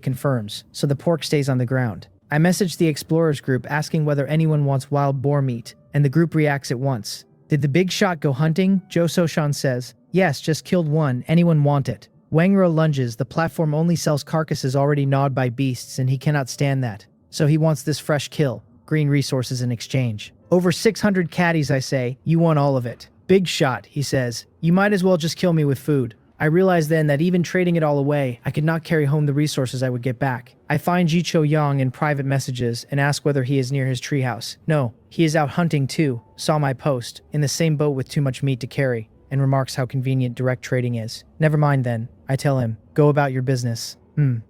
confirms, so the pork stays on the ground. I message the explorers group asking whether anyone wants wild boar meat, and the group reacts at once. Did the big shot go hunting? Joe Soshan says. Yes, just killed 1, anyone want it? Wangro lunges, the platform only sells carcasses already gnawed by beasts and he cannot stand that. So he wants this fresh kill, green resources in exchange. Over 600 caddies, I say, you want all of it. Big shot, he says, you might as well just kill me with food. I realized then that even trading it all away, I could not carry home the resources I would get back. I find Jicho Yang in private messages and ask whether he is near his treehouse. No, he is out hunting too, saw my post, in the same boat with too much meat to carry, and remarks how convenient direct trading is. Never mind then, I tell him, go about your business.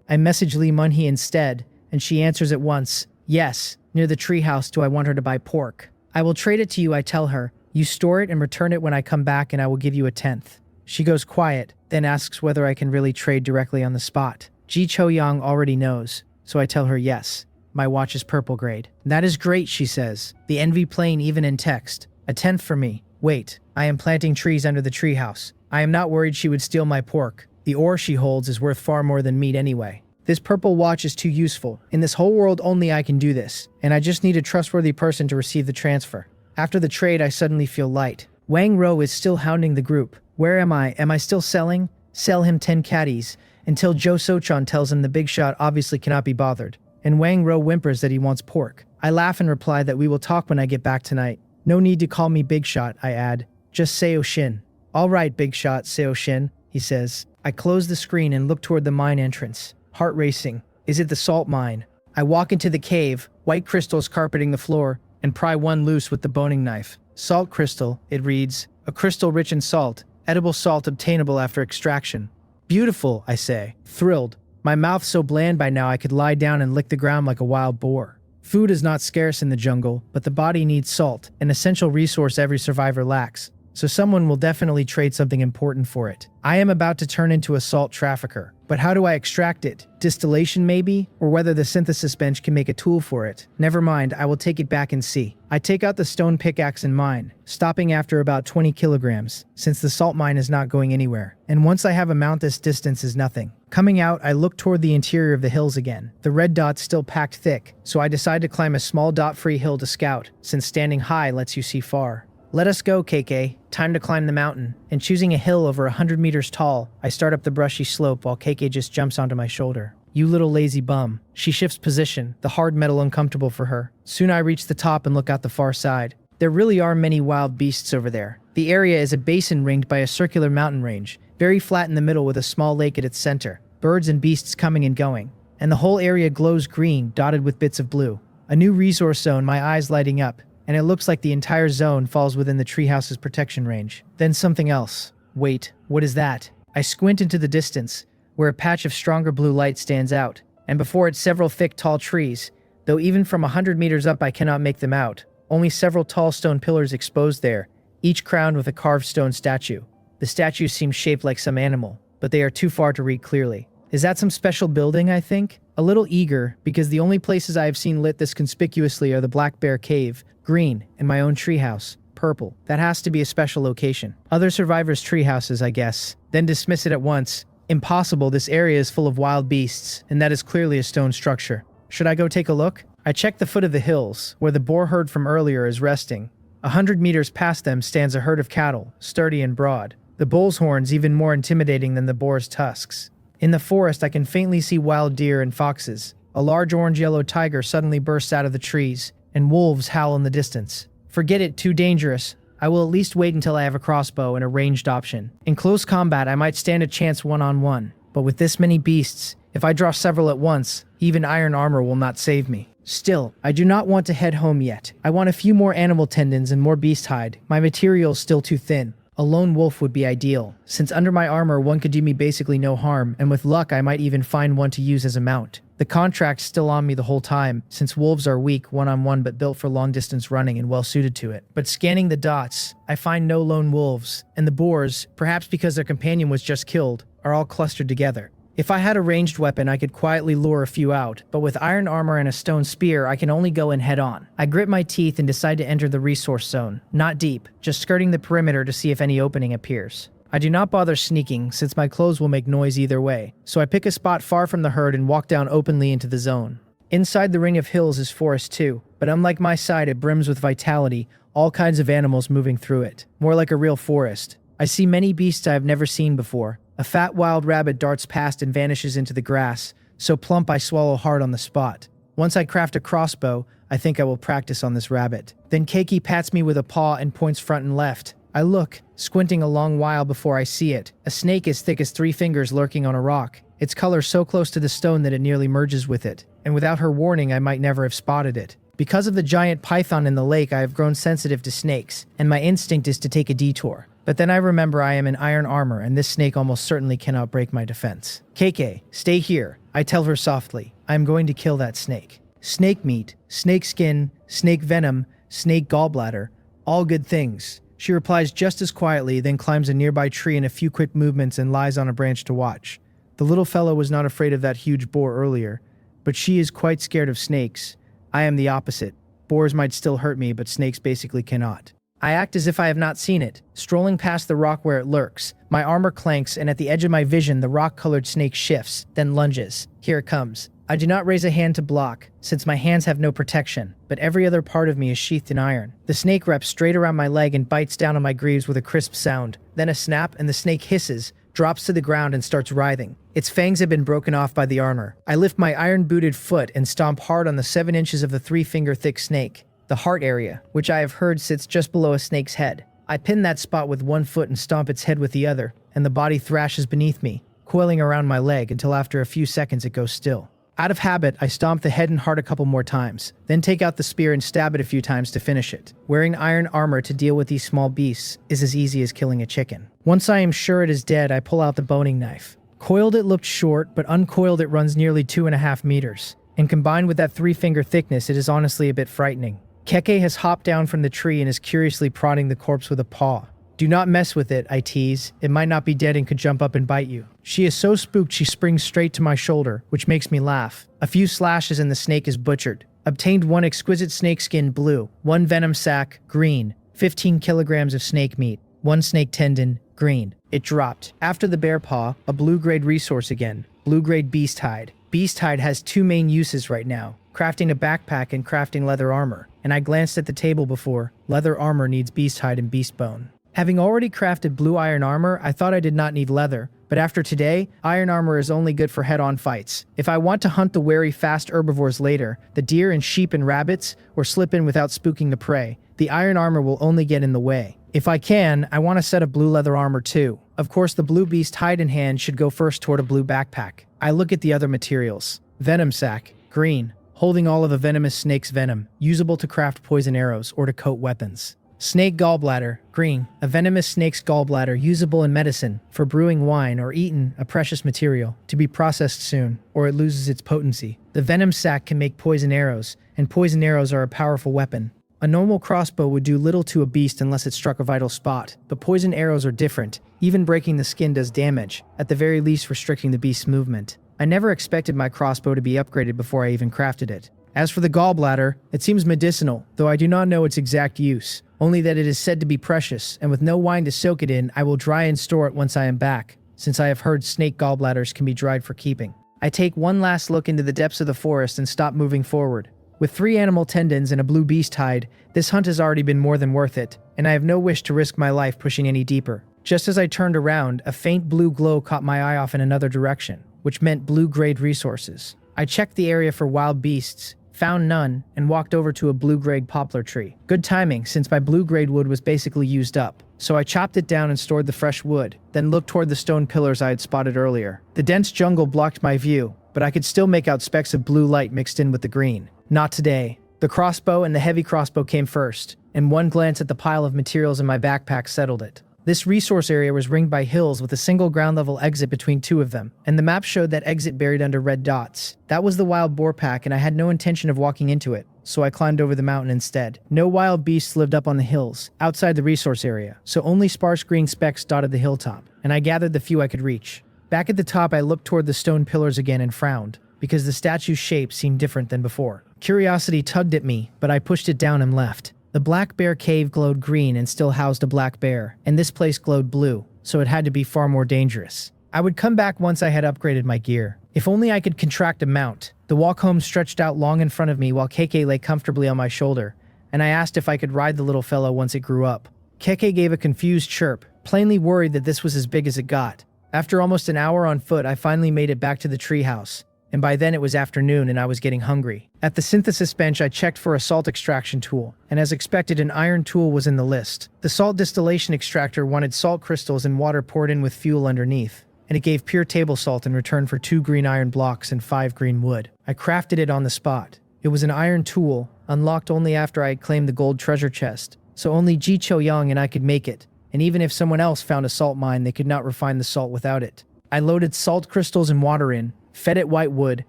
I message Lee Munhee instead, and she answers at once, yes, near the treehouse do I want her to buy pork. I will trade it to you, I tell her. You store it and return it when I come back and I will give you 1/10. She goes quiet, then asks whether I can really trade directly on the spot. Ji Cho Yang already knows, so I tell her yes. My watch is purple grade. That is great, she says. The envy plain even in text. 1/10 for me. Wait, I am planting trees under the treehouse. I am not worried she would steal my pork. The ore she holds is worth far more than meat anyway. This purple watch is too useful. In this whole world only I can do this, and I just need a trustworthy person to receive the transfer. After the trade I suddenly feel light. Wang Ro is still hounding the group. Where am I? Am I still selling? Sell him 10 caddies, until Joe Sochan tells him the big shot obviously cannot be bothered, and Wang Ro whimpers that he wants pork. I laugh and reply that we will talk when I get back tonight. No need to call me Big Shot, I add. Just Seo Shin. All right, Big Shot, Seo Shin, he says. I close the screen and look toward the mine entrance. Heart racing. Is it the salt mine? I walk into the cave, white crystals carpeting the floor, and pry one loose with the boning knife. Salt crystal, it reads. A crystal rich in salt. Edible salt obtainable after extraction. Beautiful, I say, thrilled. My mouth so bland by now I could lie down and lick the ground like a wild boar. Food is not scarce in the jungle, but the body needs salt, an essential resource every survivor lacks. So someone will definitely trade something important for it. I am about to turn into a salt trafficker. But how do I extract it? Distillation maybe? Or whether the synthesis bench can make a tool for it? Never mind, I will take it back and see. I take out the stone pickaxe and mine, stopping after about 20 kilograms, since the salt mine is not going anywhere. And once I have a mount, this distance is nothing. Coming out, I look toward the interior of the hills again. The red dot's still packed thick, so I decide to climb a small dot-free hill to scout, since standing high lets you see far. Let us go, KK. Time to climb the mountain. And choosing a hill over 100 meters tall, I start up the brushy slope while KK just jumps onto my shoulder. You little lazy bum. She shifts position, the hard metal uncomfortable for her. Soon I reach the top and look out the far side. There really are many wild beasts over there. The area is a basin ringed by a circular mountain range, very flat in the middle with a small lake at its center. Birds and beasts coming and going. And the whole area glows green, dotted with bits of blue. A new resource zone, my eyes lighting up. And it looks like the entire zone falls within the treehouse's protection range. Then something else. Wait, what is that? I squint into the distance, where a patch of stronger blue light stands out, and before it several thick tall trees, though even from 100 meters up I cannot make them out. Only several tall stone pillars exposed there, each crowned with a carved stone statue. The statues seem shaped like some animal, but they are too far to read clearly. Is that some special building, I think? A little eager, because the only places I have seen lit this conspicuously are the Black Bear Cave, green, and my own treehouse, purple. That has to be a special location. Other survivors' treehouses, I guess. Then dismiss it at once. Impossible, this area is full of wild beasts, and that is clearly a stone structure. Should I go take a look? I check the foot of the hills, where the boar herd from earlier is resting. 100 meters past them stands a herd of cattle, sturdy and broad. The bull's horns even more intimidating than the boar's tusks. In the forest, I can faintly see wild deer and foxes. A large orange-yellow tiger suddenly bursts out of the trees, and wolves howl in the distance. Forget it, too dangerous. I will at least wait until I have a crossbow and a ranged option. In close combat, I might stand a chance one-on-one, but with this many beasts, if I draw several at once, even iron armor will not save me. Still, I do not want to head home yet. I want a few more animal tendons and more beast hide. My material is still too thin. A lone wolf would be ideal, since under my armor one could do me basically no harm, and with luck I might even find one to use as a mount. The contract's still on me the whole time, since wolves are weak one-on-one but built for long-distance running and well-suited to it. But scanning the dots, I find no lone wolves, and the boars, perhaps because their companion was just killed, are all clustered together. If I had a ranged weapon, I could quietly lure a few out, but with iron armor and a stone spear, I can only go in head-on. I grit my teeth and decide to enter the resource zone. Not deep, just skirting the perimeter to see if any opening appears. I do not bother sneaking, since my clothes will make noise either way, so I pick a spot far from the herd and walk down openly into the zone. Inside the ring of hills is forest too, but unlike my side, it brims with vitality, all kinds of animals moving through it. More like a real forest. I see many beasts I have never seen before. A fat wild rabbit darts past and vanishes into the grass, so plump I swallow hard on the spot. Once I craft a crossbow, I think I will practice on this rabbit. Then Keiki pats me with a paw and points front and left. I look, squinting a long while before I see it. A snake as thick as 3 fingers lurking on a rock. Its color so close to the stone that it nearly merges with it, and without her warning I might never have spotted it. Because of the giant python in the lake, I have grown sensitive to snakes, and my instinct is to take a detour. But then I remember I am in iron armor, and this snake almost certainly cannot break my defense. Keiki, stay here, I tell her softly. I am going to kill that snake. Snake meat, snake skin, snake venom, snake gallbladder, all good things. She replies just as quietly, then climbs a nearby tree in a few quick movements and lies on a branch to watch. The little fellow was not afraid of that huge boar earlier, but she is quite scared of snakes. I am the opposite. Boars might still hurt me, but snakes basically cannot. I act as if I have not seen it, strolling past the rock where it lurks. My armor clanks, and at the edge of my vision, the rock-colored snake shifts, then lunges. Here it comes. I do not raise a hand to block, since my hands have no protection, but every other part of me is sheathed in iron. The snake wraps straight around my leg and bites down on my greaves with a crisp sound. Then a snap, and the snake hisses, drops to the ground and starts writhing. Its fangs have been broken off by the armor. I lift my iron-booted foot and stomp hard on the 7 inches of the 3-finger-thick snake. The heart area, which I have heard sits just below a snake's head. I pin that spot with one foot and stomp its head with the other, and the body thrashes beneath me, coiling around my leg until after a few seconds it goes still. Out of habit, I stomp the head and heart a couple more times, then take out the spear and stab it a few times to finish it. Wearing iron armor to deal with these small beasts is as easy as killing a chicken. Once I am sure it is dead, I pull out the boning knife. Coiled it looked short, but uncoiled it runs nearly 2.5 meters. And combined with that 3-finger thickness, it is honestly a bit frightening. Keiki has hopped down from the tree and is curiously prodding the corpse with a paw. Do not mess with it, I tease. It might not be dead and could jump up and bite you. She is so spooked she springs straight to my shoulder, which makes me laugh. A few slashes and the snake is butchered. Obtained 1 exquisite snake skin blue, 1 venom sac green, 15 kilograms of snake meat, 1 snake tendon green. It dropped. After the bear paw, a blue-grade resource again. Blue-grade beast hide. Beast hide has 2 main uses right now. Crafting a backpack and crafting leather armor. And I glanced at the table before. Leather armor needs beast hide and beast bone. Having already crafted blue iron armor, I thought I did not need leather. But after today, iron armor is only good for head-on fights. If I want to hunt the wary fast herbivores later, the deer and sheep and rabbits, or slip in without spooking the prey, the iron armor will only get in the way. If I can, I want a set of blue leather armor too. Of course, the blue beast hide in hand should go first toward a blue backpack. I look at the other materials. Venom sac, green, holding all of a venomous snake's venom, usable to craft poison arrows or to coat weapons. Snake gallbladder, green, a venomous snake's gallbladder usable in medicine, for brewing wine or eaten, a precious material, to be processed soon, or it loses its potency. The venom sac can make poison arrows, and poison arrows are a powerful weapon. A normal crossbow would do little to a beast unless it struck a vital spot, but poison arrows are different. Even breaking the skin does damage, at the very least restricting the beast's movement. I never expected my crossbow to be upgraded before I even crafted it. As for the gallbladder, it seems medicinal, though I do not know its exact use, only that it is said to be precious, and with no wine to soak it in, I will dry and store it once I am back, since I have heard snake gallbladders can be dried for keeping. I take one last look into the depths of the forest and stop moving forward. With 3 animal tendons and a blue beast hide, this hunt has already been more than worth it, and I have no wish to risk my life pushing any deeper. Just as I turned around, a faint blue glow caught my eye off in another direction. which meant blue-grade resources. I checked the area for wild beasts, found none, and walked over to a blue-grade poplar tree. Good timing, since my blue-grade wood was basically used up. So I chopped it down and stored the fresh wood, then looked toward the stone pillars I had spotted earlier. The dense jungle blocked my view, but I could still make out specks of blue light mixed in with the green. Not today. The crossbow and the heavy crossbow came first, and one glance at the pile of materials in my backpack settled it. This resource area was ringed by hills with a single ground-level exit between two of them, and the map showed that exit buried under red dots. That was the wild boar pack, and I had no intention of walking into it, so I climbed over the mountain instead. No wild beasts lived up on the hills, outside the resource area, so only sparse green specks dotted the hilltop, and I gathered the few I could reach. Back at the top, I looked toward the stone pillars again and frowned, because the statue's shape seemed different than before. Curiosity tugged at me, but I pushed it down and left. The Black Bear Cave glowed green and still housed a black bear, and this place glowed blue, so it had to be far more dangerous. I would come back once I had upgraded my gear. If only I could contract a mount. The walk home stretched out long in front of me while Keke lay comfortably on my shoulder, and I asked if I could ride the little fellow once it grew up. Keke gave a confused chirp, plainly worried that this was as big as it got. After almost an hour on foot, I finally made it back to the treehouse, and by then it was afternoon and I was getting hungry. At the synthesis bench, I checked for a salt extraction tool, and as expected, an iron tool was in the list. The salt distillation extractor wanted salt crystals and water poured in with fuel underneath, and it gave pure table salt in return for 2 green iron blocks and 5 green wood. I crafted it on the spot. It was an iron tool, unlocked only after I had claimed the gold treasure chest, so only Ji Cho-young and I could make it, and even if someone else found a salt mine, they could not refine the salt without it. I loaded salt crystals and water in, fed it white wood,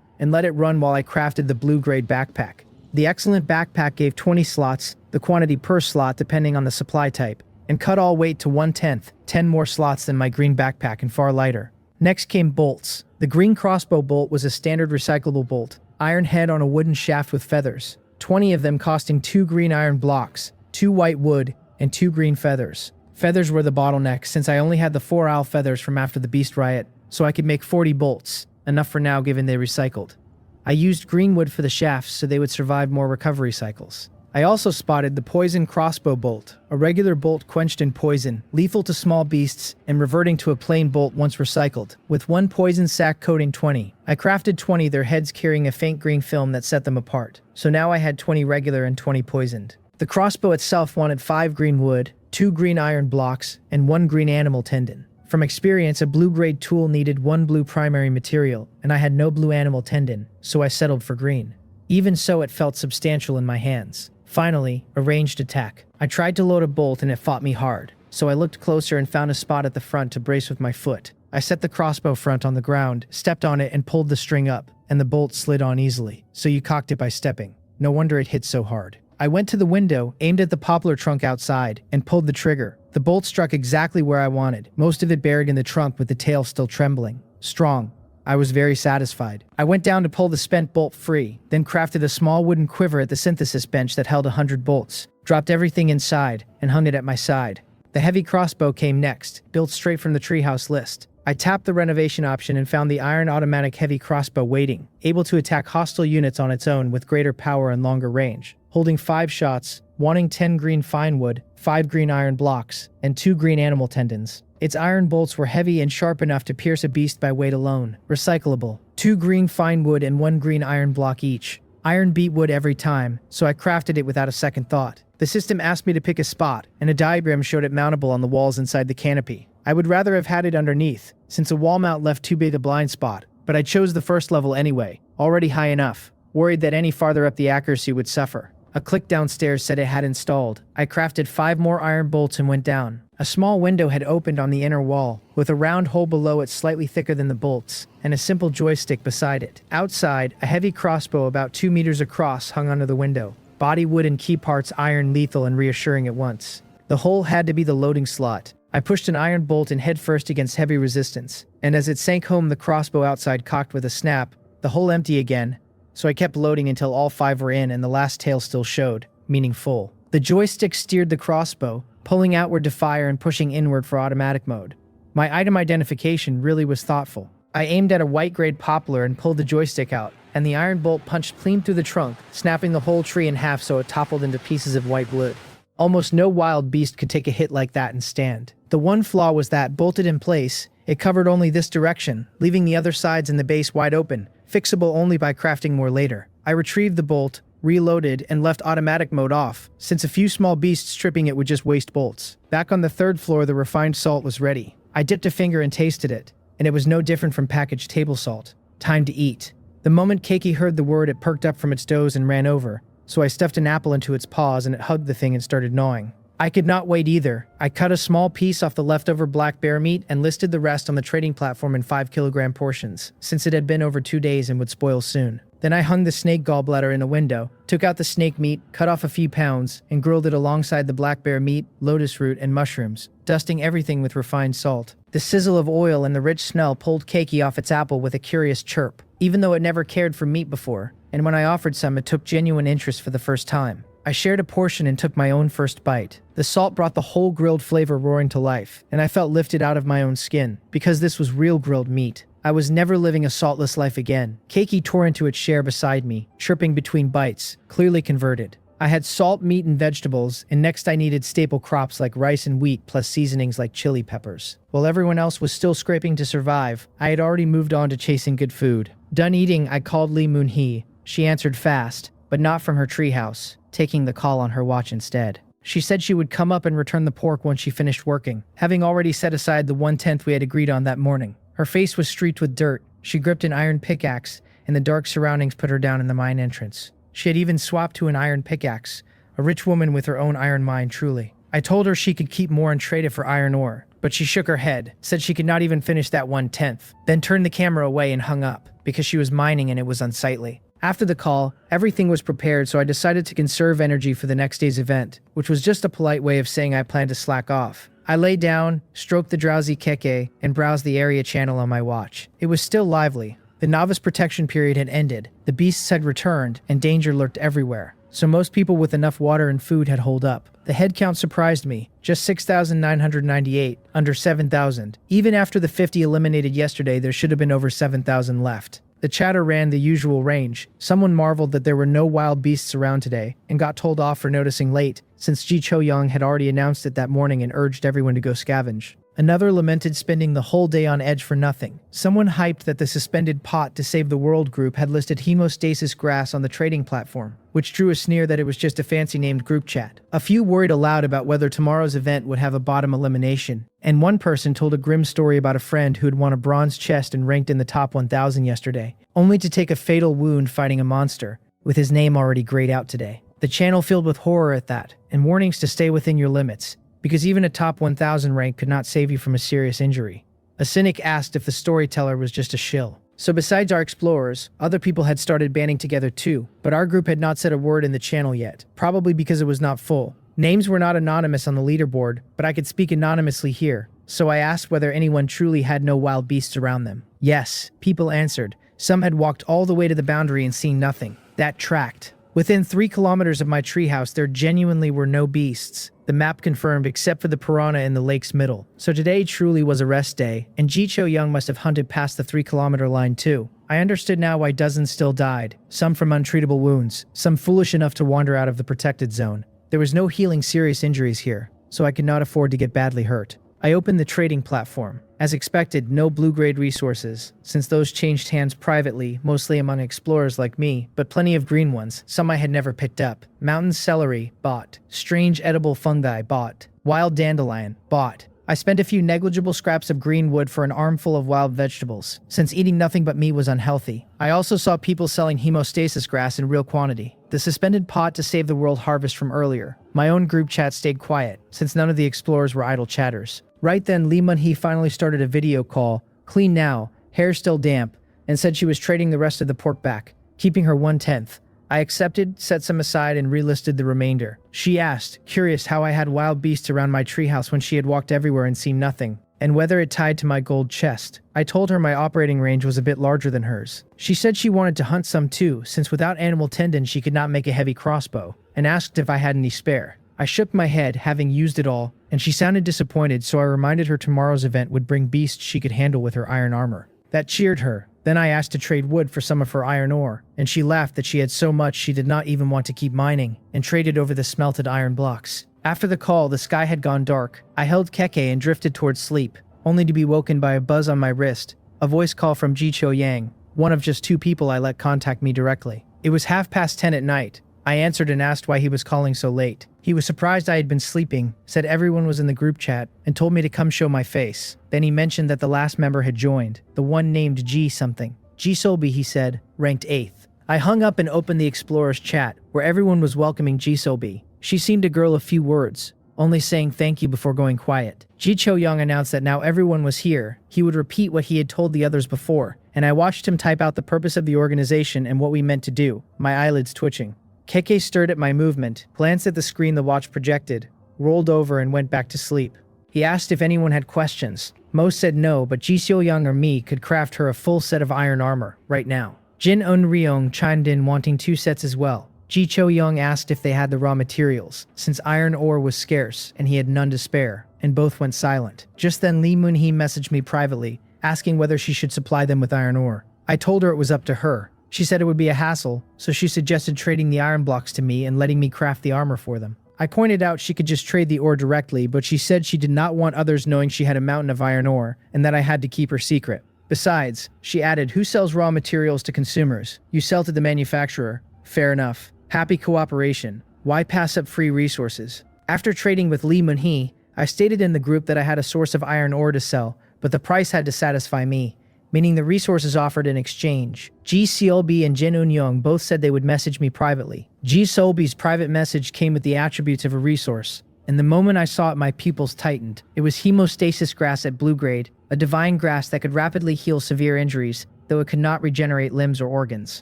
and let it run while I crafted the blue-grade backpack. The excellent backpack gave 20 slots, the quantity per slot depending on the supply type, and cut all weight to 1/10, 10 more slots than my green backpack and far lighter. Next came bolts. The green crossbow bolt was a standard recyclable bolt, iron head on a wooden shaft with feathers, 20 of them costing 2 green iron blocks, 2 white wood, and 2 green feathers. Feathers were the bottleneck since I only had the 4 owl feathers from after the beast riot, so I could make 40 bolts. Enough for now given they recycled. I used green wood for the shafts so they would survive more recovery cycles. I also spotted the poison crossbow bolt, a regular bolt quenched in poison, lethal to small beasts, and reverting to a plain bolt once recycled, with 1 poison sac coating 20. I crafted 20, their heads carrying a faint green film that set them apart, so now I had 20 regular and 20 poisoned. The crossbow itself wanted 5 green wood, 2 green iron blocks, and 1 green animal tendon. From experience, a blue-grade tool needed 1 blue primary material, and I had no blue animal tendon, so I settled for green. Even so, it felt substantial in my hands. Finally, a ranged attack. I tried to load a bolt and it fought me hard, so I looked closer and found a spot at the front to brace with my foot. I set the crossbow front on the ground, stepped on it and pulled the string up, and the bolt slid on easily, so you cocked it by stepping. No wonder it hit so hard. I went to the window, aimed at the poplar trunk outside, and pulled the trigger. The bolt struck exactly where I wanted, most of it buried in the trunk with the tail still trembling. Strong. I was very satisfied. I went down to pull the spent bolt free, then crafted a small wooden quiver at the synthesis bench that held 100 bolts, dropped everything inside, and hung it at my side. The heavy crossbow came next, built straight from the treehouse list. I tapped the renovation option and found the iron automatic heavy crossbow waiting, able to attack hostile units on its own with greater power and longer range. Holding 5 shots, wanting 10 green fine wood, 5 green iron blocks, and 2 green animal tendons. Its iron bolts were heavy and sharp enough to pierce a beast by weight alone. Recyclable. 2 green fine wood and 1 green iron block each. Iron beat wood every time, so I crafted it without a second thought. The system asked me to pick a spot, and a diagram showed it mountable on the walls inside the canopy. I would rather have had it underneath, since a wall mount left too big a blind spot, but I chose the first level anyway, already high enough, worried that any farther up the accuracy would suffer. A click downstairs said it had installed. I crafted 5 more iron bolts and went down. A small window had opened on the inner wall, with a round hole below it slightly thicker than the bolts, and a simple joystick beside it. Outside, a heavy crossbow about 2 meters across hung under the window. Body wood and key parts iron, lethal and reassuring at once. The hole had to be the loading slot. I pushed an iron bolt in head first against heavy resistance, and as it sank home, the crossbow outside cocked with a snap, the hole empty again, so I kept loading until all 5 were in and the last tail still showed, meaning full. The joystick steered the crossbow, pulling outward to fire and pushing inward for automatic mode. My item identification really was thoughtful. I aimed at a white-grade poplar and pulled the joystick out, and the iron bolt punched clean through the trunk, snapping the whole tree in half so it toppled into pieces of white wood. Almost no wild beast could take a hit like that and stand. The one flaw was that, bolted in place, It covered only this direction, leaving the other sides and the base wide open, fixable only by crafting more later. I retrieved the bolt, reloaded, and left automatic mode off, since a few small beasts tripping it would just waste bolts. Back on the third floor, the refined salt was ready. I dipped a finger and tasted it, and it was no different from packaged table salt. Time to eat. The moment Keiki heard the word, it perked up from its doze and ran over, so I stuffed an apple into its paws and it hugged the thing and started gnawing. I could not wait either. I cut a small piece off the leftover black bear meat and listed the rest on the trading platform in 5-kilogram portions, since it had been over 2 days and would spoil soon. Then I hung the snake gallbladder in a window, took out the snake meat, cut off a few pounds, and grilled it alongside the black bear meat, lotus root, and mushrooms, dusting everything with refined salt. The sizzle of oil and the rich smell pulled Keiki off its apple with a curious chirp, even though it never cared for meat before, and when I offered some, it took genuine interest for the first time. I shared a portion and took my own first bite. The salt brought the whole grilled flavor roaring to life, and I felt lifted out of my own skin, because this was real grilled meat. I was never living a saltless life again. Keiki tore into its share beside me, chirping between bites, clearly converted. I had salt, meat, and vegetables, and next I needed staple crops like rice and wheat plus seasonings like chili peppers. While everyone else was still scraping to survive, I had already moved on to chasing good food. Done eating, I called Lee Moon-hee. She answered fast, but not from her treehouse, taking the call on her watch instead. She said she would come up and return the pork once she finished working, having already set aside the 1/10 we had agreed on that morning. Her face was streaked with dirt. She gripped an iron pickaxe, and the dark surroundings put her down in the mine entrance. She had even swapped to an iron pickaxe, a rich woman with her own iron mine truly. I told her she could keep more and trade it for iron ore, but she shook her head, said she could not even finish that 1/10, then turned the camera away and hung up, because she was mining and it was unsightly. After the call, everything was prepared, so I decided to conserve energy for the next day's event, which was just a polite way of saying I planned to slack off. I lay down, stroked the drowsy keke, and browsed the area channel on my watch. It was still lively. The novice protection period had ended, the beasts had returned, and danger lurked everywhere. So most people with enough water and food had holed up. The head count surprised me, just 6,998, under 7,000. Even after the 50 eliminated yesterday, there should have been over 7,000 left. The chatter ran the usual range. Someone marveled that there were no wild beasts around today, and got told off for noticing late, since Ji Cho-young had already announced it that morning and urged everyone to go scavenge. Another lamented spending the whole day on edge for nothing. Someone hyped that the suspended pot to save the world group had listed hemostasis grass on the trading platform, which drew a sneer that it was just a fancy-named group chat. A few worried aloud about whether tomorrow's event would have a bottom elimination, and one person told a grim story about a friend who had won a bronze chest and ranked in the top 1,000 yesterday, only to take a fatal wound fighting a monster, with his name already grayed out today. The channel filled with horror at that, and warnings to stay within your limits, because even a top 1,000 rank could not save you from a serious injury. A cynic asked if the storyteller was just a shill. So besides our explorers, other people had started banding together too, but our group had not said a word in the channel yet, probably because it was not full. Names were not anonymous on the leaderboard, but I could speak anonymously here, so I asked whether anyone truly had no wild beasts around them. Yes, people answered. Some had walked all the way to the boundary and seen nothing. That tracked. Within 3 kilometers of my treehouse, there genuinely were no beasts. The map confirmed except for the piranha in the lake's middle. So today truly was a rest day, and Ji Cho-young must have hunted past the 3-kilometer line too. I understood now why dozens still died, some from untreatable wounds, some foolish enough to wander out of the protected zone. There was no healing serious injuries here, so I could not afford to get badly hurt. I opened the trading platform. As expected, no blue-grade resources, since those changed hands privately, mostly among explorers like me, but plenty of green ones, some I had never picked up. Mountain celery, bought. Strange edible fungi, bought. Wild dandelion, bought. I spent a few negligible scraps of green wood for an armful of wild vegetables, since eating nothing but me was unhealthy. I also saw people selling hemostasis grass in real quantity, the suspended pot to save the world harvest from earlier. My own group chat stayed quiet, since none of the explorers were idle chatters. Right then, Lee Mun-hee finally started a video call, clean now, hair still damp, and said she was trading the rest of the pork back, keeping her 1/10. I accepted, set some aside, and relisted the remainder. She asked, curious how I had wild beasts around my treehouse when she had walked everywhere and seen nothing, and whether it tied to my gold chest. I told her my operating range was a bit larger than hers. She said she wanted to hunt some too, since without animal tendon she could not make a heavy crossbow, and asked if I had any spare. I shook my head, having used it all, and she sounded disappointed, so I reminded her tomorrow's event would bring beasts she could handle with her iron armor. That cheered her. Then I asked to trade wood for some of her iron ore, and she laughed that she had so much she did not even want to keep mining, and traded over the smelted iron blocks. After the call, the sky had gone dark. I held keke and drifted towards sleep, only to be woken by a buzz on my wrist, a voice call from Ji Cho Yang, one of just 2 people I let contact me directly. It was 10:30 at night. I answered and asked why he was calling so late. He was surprised I had been sleeping, said everyone was in the group chat, and told me to come show my face. Then he mentioned that the last member had joined, the one named G something. Ji Solbi, he said, ranked 8th. I hung up and opened the Explorer's chat, where everyone was welcoming Ji Solbi. She seemed to gurgle a few words, only saying thank you before going quiet. Ji Cho Young announced that now everyone was here. He would repeat what he had told the others before, and I watched him type out the purpose of the organization and what we meant to do, my eyelids twitching. Keke stirred at my movement, glanced at the screen the watch projected, rolled over and went back to sleep. He asked if anyone had questions. Most said no, but Ji Xiu Young or me could craft her a full set of iron armor, right now. Jin Un Ryong chimed in wanting 2 sets as well. Ji Cho Young asked if they had the raw materials, since iron ore was scarce and he had none to spare, and both went silent. Just then Lee Moon-hee messaged me privately, asking whether she should supply them with iron ore. I told her it was up to her. She said it would be a hassle, so she suggested trading the iron blocks to me and letting me craft the armor for them. I pointed out she could just trade the ore directly, but she said she did not want others knowing she had a mountain of iron ore, and that I had to keep her secret. Besides, she added, who sells raw materials to consumers? You sell to the manufacturer. Fair enough. Happy cooperation. Why pass up free resources? After trading with Lee Moon-hee, I stated in the group that I had a source of iron ore to sell, but the price had to satisfy me, meaning the resources offered in exchange. Ji Seolbi and Jin Un-young both said they would message me privately. Ji Seolbi's private message came with the attributes of a resource, and the moment I saw it my pupils tightened. It was hemostasis grass at blue grade, a divine grass that could rapidly heal severe injuries, though it could not regenerate limbs or organs.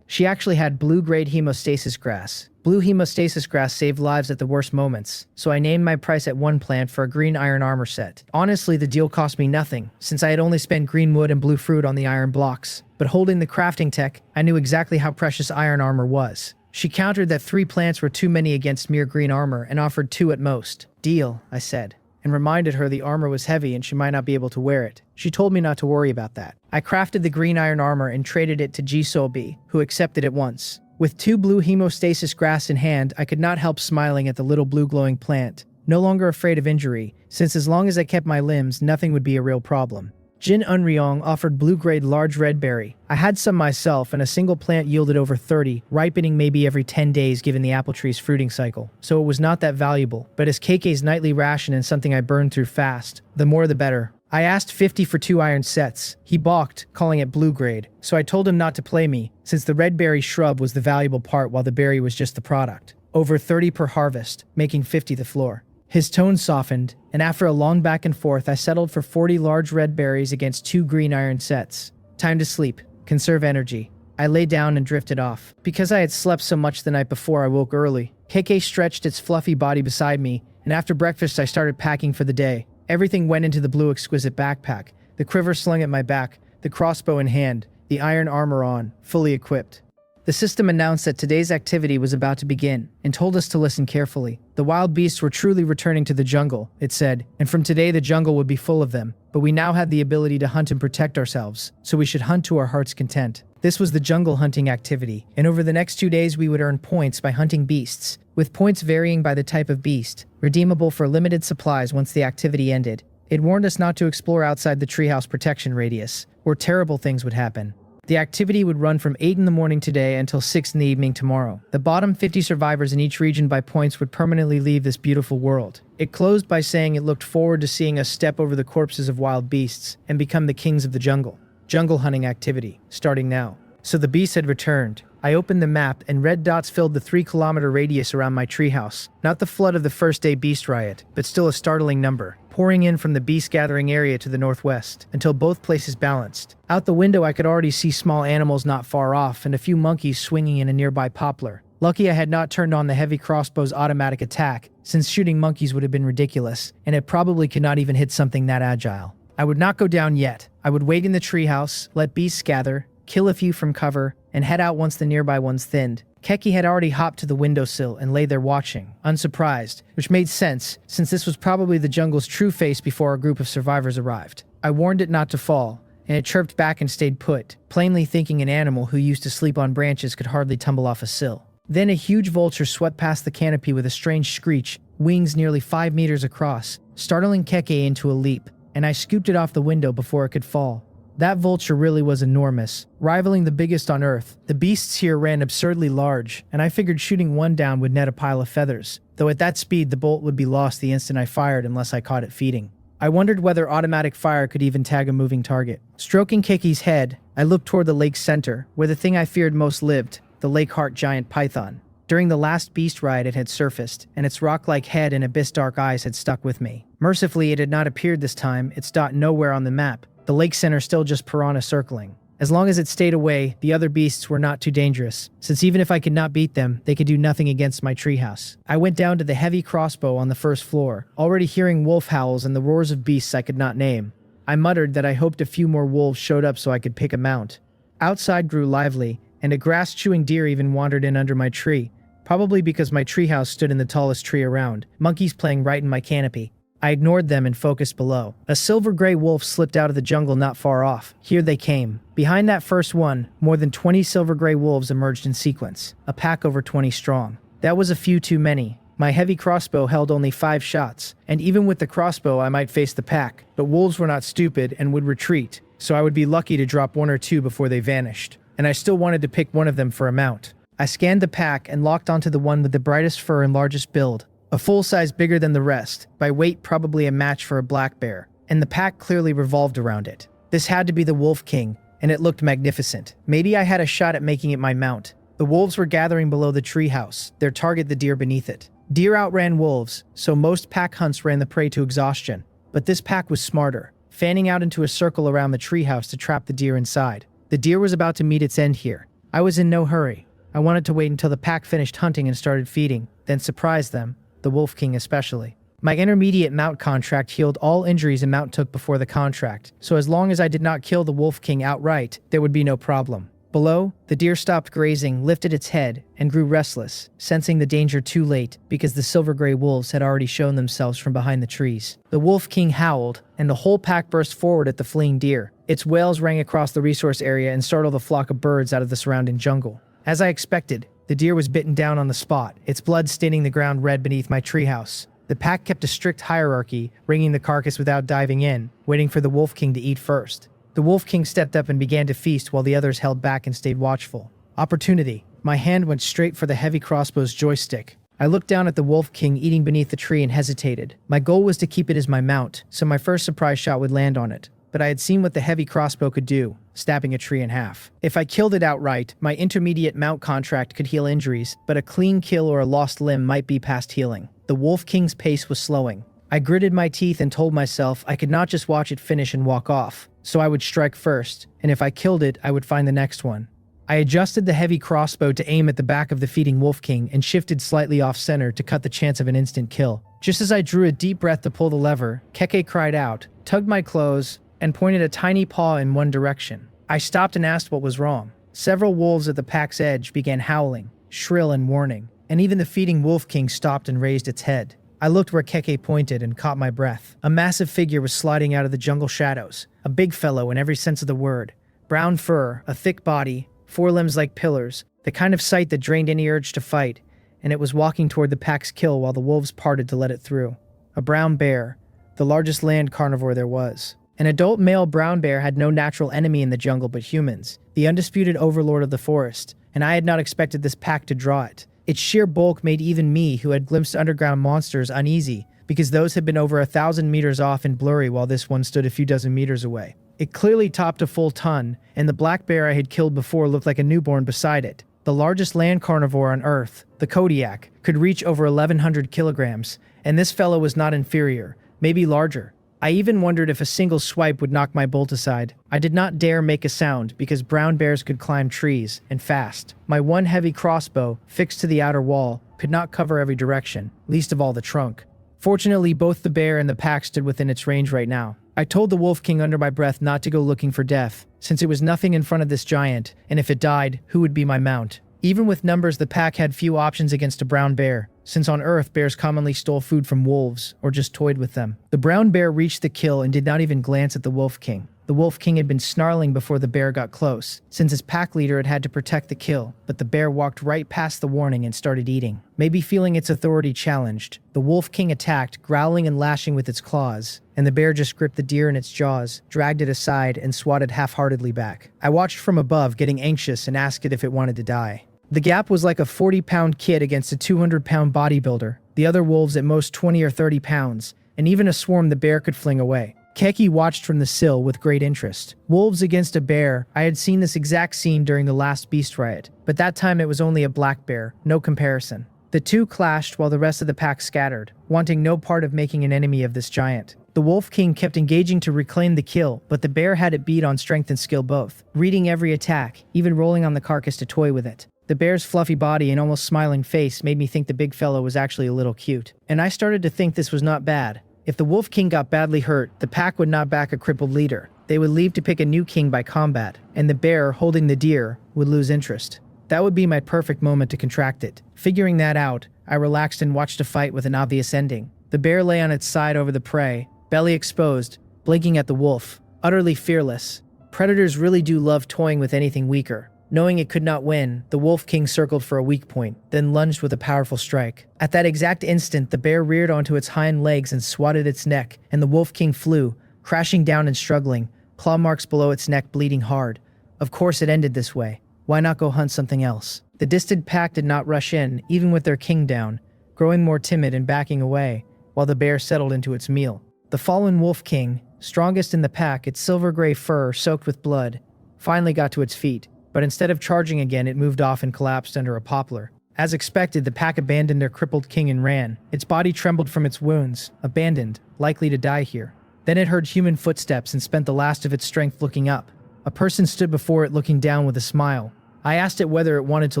She actually had blue-grade hemostasis grass. Blue hemostasis grass saved lives at the worst moments, so I named my price at 1 plant for a green iron armor set. Honestly, the deal cost me nothing, since I had only spent green wood and blue fruit on the iron blocks. But holding the crafting tech, I knew exactly how precious iron armor was. She countered that 3 plants were too many against mere green armor and offered 2 at most. Deal, I said, and reminded her the armor was heavy and she might not be able to wear it. She told me not to worry about that. I crafted the green iron armor and traded it to Ji Sobi, who accepted at once. With 2 blue hemostasis grass in hand, I could not help smiling at the little blue glowing plant, no longer afraid of injury, since as long as I kept my limbs, nothing would be a real problem. Jin Un-ryong offered blue-grade large red berry. I had some myself, and a single plant yielded over 30, ripening maybe every 10 days given the apple tree's fruiting cycle, so it was not that valuable, but as Keike's nightly ration and something I burned through fast, the more the better. I asked 50 for 2 iron sets. He balked, calling it blue grade, so I told him not to play me, since the red berry shrub was the valuable part while the berry was just the product. Over 30 per harvest, making 50 the floor. His tone softened, and after a long back and forth, I settled for 40 large red berries against 2 green iron sets. Time to sleep. Conserve energy. I lay down and drifted off. Because I had slept so much the night before, I woke early. Keike stretched its fluffy body beside me, and after breakfast I started packing for the day. Everything went into the blue exquisite backpack, the quiver slung at my back, the crossbow in hand, the iron armor on, fully equipped. The system announced that today's activity was about to begin, and told us to listen carefully. The wild beasts were truly returning to the jungle, it said, and from today the jungle would be full of them. But we now had the ability to hunt and protect ourselves, so we should hunt to our heart's content. This was the jungle hunting activity, and over the next 2 days we would earn points by hunting beasts, with points varying by the type of beast, redeemable for limited supplies once the activity ended. It warned us not to explore outside the treehouse protection radius, or terrible things would happen. The activity would run from 8 in the morning today until 6 in the evening tomorrow. The bottom 50 survivors in each region by points would permanently leave this beautiful world. It closed by saying it looked forward to seeing us step over the corpses of wild beasts and become the kings of the jungle. Jungle hunting activity, starting now. So the beasts had returned. I opened the map and red dots filled the 3-kilometer radius around my treehouse. Not the flood of the first day beast riot, but still a startling number, pouring in from the beast gathering area to the northwest, until both places balanced. Out the window I could already see small animals not far off and a few monkeys swinging in a nearby poplar. Lucky I had not turned on the heavy crossbow's automatic attack, since shooting monkeys would have been ridiculous, and it probably could not even hit something that agile. I would not go down yet. I would wait in the treehouse, let beasts gather, kill a few from cover, and head out once the nearby ones thinned. Keki had already hopped to the windowsill and lay there watching, unsurprised, which made sense, since this was probably the jungle's true face before our group of survivors arrived. I warned it not to fall, and it chirped back and stayed put, plainly thinking an animal who used to sleep on branches could hardly tumble off a sill. Then a huge vulture swept past the canopy with a strange screech, wings nearly 5 meters across, startling Keke into a leap. and I scooped it off the window before it could fall. That vulture really was enormous, rivaling the biggest on Earth. The beasts here ran absurdly large, and I figured shooting one down would net a pile of feathers, though at that speed the bolt would be lost the instant I fired unless I caught it feeding. I wondered whether automatic fire could even tag a moving target. Stroking Keki's head, I looked toward the lake's center, where the thing I feared most lived, the lake heart giant python. During the last beast ride it had surfaced, and its rock-like head and abyss-dark eyes had stuck with me. Mercifully, it had not appeared this time, its dot nowhere on the map. The lake center still just piranha circling. As long as it stayed away, the other beasts were not too dangerous, since even if I could not beat them, they could do nothing against my treehouse. I went down to the heavy crossbow on the first floor, already hearing wolf howls and the roars of beasts I could not name. I muttered that I hoped a few more wolves showed up so I could pick a mount. Outside grew lively, and a grass-chewing deer even wandered in under my tree, probably because my treehouse stood in the tallest tree around, monkeys playing right in my canopy. I ignored them and focused below. A silver-gray wolf slipped out of the jungle not far off. Here they came. Behind that first one, more than 20 silver-gray wolves emerged in sequence, a pack over 20 strong. That was a few too many. My heavy crossbow held only 5 shots, and even with the crossbow I might face the pack, but wolves were not stupid and would retreat, so I would be lucky to drop 1 or 2 before they vanished. And I still wanted to pick one of them for a mount. I scanned the pack and locked onto the one with the brightest fur and largest build. A full size bigger than the rest, by weight probably a match for a black bear, and the pack clearly revolved around it. This had to be the Wolf King, and it looked magnificent. Maybe I had a shot at making it my mount. The wolves were gathering below the treehouse, their target the deer beneath it. Deer outran wolves, so most pack hunts ran the prey to exhaustion. But this pack was smarter, fanning out into a circle around the treehouse to trap the deer inside. The deer was about to meet its end here. I was in no hurry. I wanted to wait until the pack finished hunting and started feeding, then surprise them. The Wolf King especially. My intermediate mount contract healed all injuries a mount took before the contract, so as long as I did not kill the Wolf King outright, there would be no problem. Below, the deer stopped grazing, lifted its head, and grew restless, sensing the danger too late because the silver-gray wolves had already shown themselves from behind the trees. The Wolf King howled, and the whole pack burst forward at the fleeing deer. Its wails rang across the resource area and startled a flock of birds out of the surrounding jungle. As I expected, the deer was bitten down on the spot, its blood staining the ground red beneath my treehouse. The pack kept a strict hierarchy, ringing the carcass without diving in, waiting for the Wolf King to eat first. The Wolf King stepped up and began to feast while the others held back and stayed watchful. Opportunity. My hand went straight for the heavy crossbow's joystick. I looked down at the Wolf King eating beneath the tree and hesitated. My goal was to keep it as my mount, so my first surprise shot would land on it. But I had seen what the heavy crossbow could do, stabbing a tree in half. If I killed it outright, my intermediate mount contract could heal injuries, but a clean kill or a lost limb might be past healing. The Wolf King's pace was slowing. I gritted my teeth and told myself I could not just watch it finish and walk off, so I would strike first, and if I killed it, I would find the next one. I adjusted the heavy crossbow to aim at the back of the feeding Wolf King and shifted slightly off-center to cut the chance of an instant kill. Just as I drew a deep breath to pull the lever, Keke cried out, tugged my clothes, and pointed a tiny paw in one direction. I stopped and asked what was wrong. Several wolves at the pack's edge began howling, shrill and warning, and even the feeding Wolf King stopped and raised its head. I looked where Keke pointed and caught my breath. A massive figure was sliding out of the jungle shadows, a big fellow in every sense of the word. Brown fur, a thick body, 4 limbs like pillars, the kind of sight that drained any urge to fight, and it was walking toward the pack's kill while the wolves parted to let it through. A brown bear, the largest land carnivore there was. An adult male brown bear had no natural enemy in the jungle but humans, the undisputed overlord of the forest, and I had not expected this pack to draw it. Its sheer bulk made even me, who had glimpsed underground monsters, uneasy, because those had been over 1,000 meters off and blurry while this one stood a few dozen meters away. It clearly topped a full ton, and the black bear I had killed before looked like a newborn beside it. The largest land carnivore on Earth, the Kodiak, could reach over 1,100 kilograms, and this fellow was not inferior, maybe larger. I even wondered if a single swipe would knock my bolt aside. I did not dare make a sound because brown bears could climb trees, and fast. My one heavy crossbow, fixed to the outer wall, could not cover every direction, least of all the trunk. Fortunately, both the bear and the pack stood within its range right now. I told the Wolf King under my breath not to go looking for death, since it was nothing in front of this giant, and if it died, who would be my mount? Even with numbers, the pack had few options against a brown bear, since on Earth bears commonly stole food from wolves or just toyed with them. The brown bear reached the kill and did not even glance at the Wolf King. The Wolf King had been snarling before the bear got close, since his pack leader had to protect the kill, but the bear walked right past the warning and started eating. Maybe feeling its authority challenged, the Wolf King attacked, growling and lashing with its claws, and the bear just gripped the deer in its jaws, dragged it aside, and swatted half-heartedly back. I watched from above, getting anxious, and asked it if it wanted to die. The gap was like a 40-pound kid against a 200-pound bodybuilder, the other wolves at most 20 or 30 pounds, and even a swarm the bear could fling away. Keki watched from the sill with great interest. Wolves against a bear. I had seen this exact scene during the last beast riot, but that time it was only a black bear, no comparison. The two clashed while the rest of the pack scattered, wanting no part of making an enemy of this giant. The Wolf King kept engaging to reclaim the kill, but the bear had it beat on strength and skill both, reading every attack, even rolling on the carcass to toy with it. The bear's fluffy body and almost smiling face made me think the big fellow was actually a little cute, and I started to think this was not bad. If the Wolf King got badly hurt, the pack would not back a crippled leader. They would leave to pick a new king by combat, and the bear, holding the deer, would lose interest. That would be my perfect moment to contract it. Figuring that out, I relaxed and watched a fight with an obvious ending. The bear lay on its side over the prey, belly exposed, blinking at the wolf, utterly fearless. Predators really do love toying with anything weaker. Knowing it could not win, the Wolf King circled for a weak point, then lunged with a powerful strike. At that exact instant, the bear reared onto its hind legs and swatted its neck, and the Wolf King flew, crashing down and struggling, claw marks below its neck bleeding hard. Of course it ended this way. Why not go hunt something else? The distant pack did not rush in, even with their king down, growing more timid and backing away, while the bear settled into its meal. The fallen Wolf King, strongest in the pack, its silver-gray fur soaked with blood, finally got to its feet. But instead of charging again, it moved off and collapsed under a poplar. As expected, the pack abandoned their crippled king and ran. Its body trembled from its wounds, abandoned, likely to die here. Then it heard human footsteps and spent the last of its strength looking up. A person stood before it looking down with a smile. I asked it whether it wanted to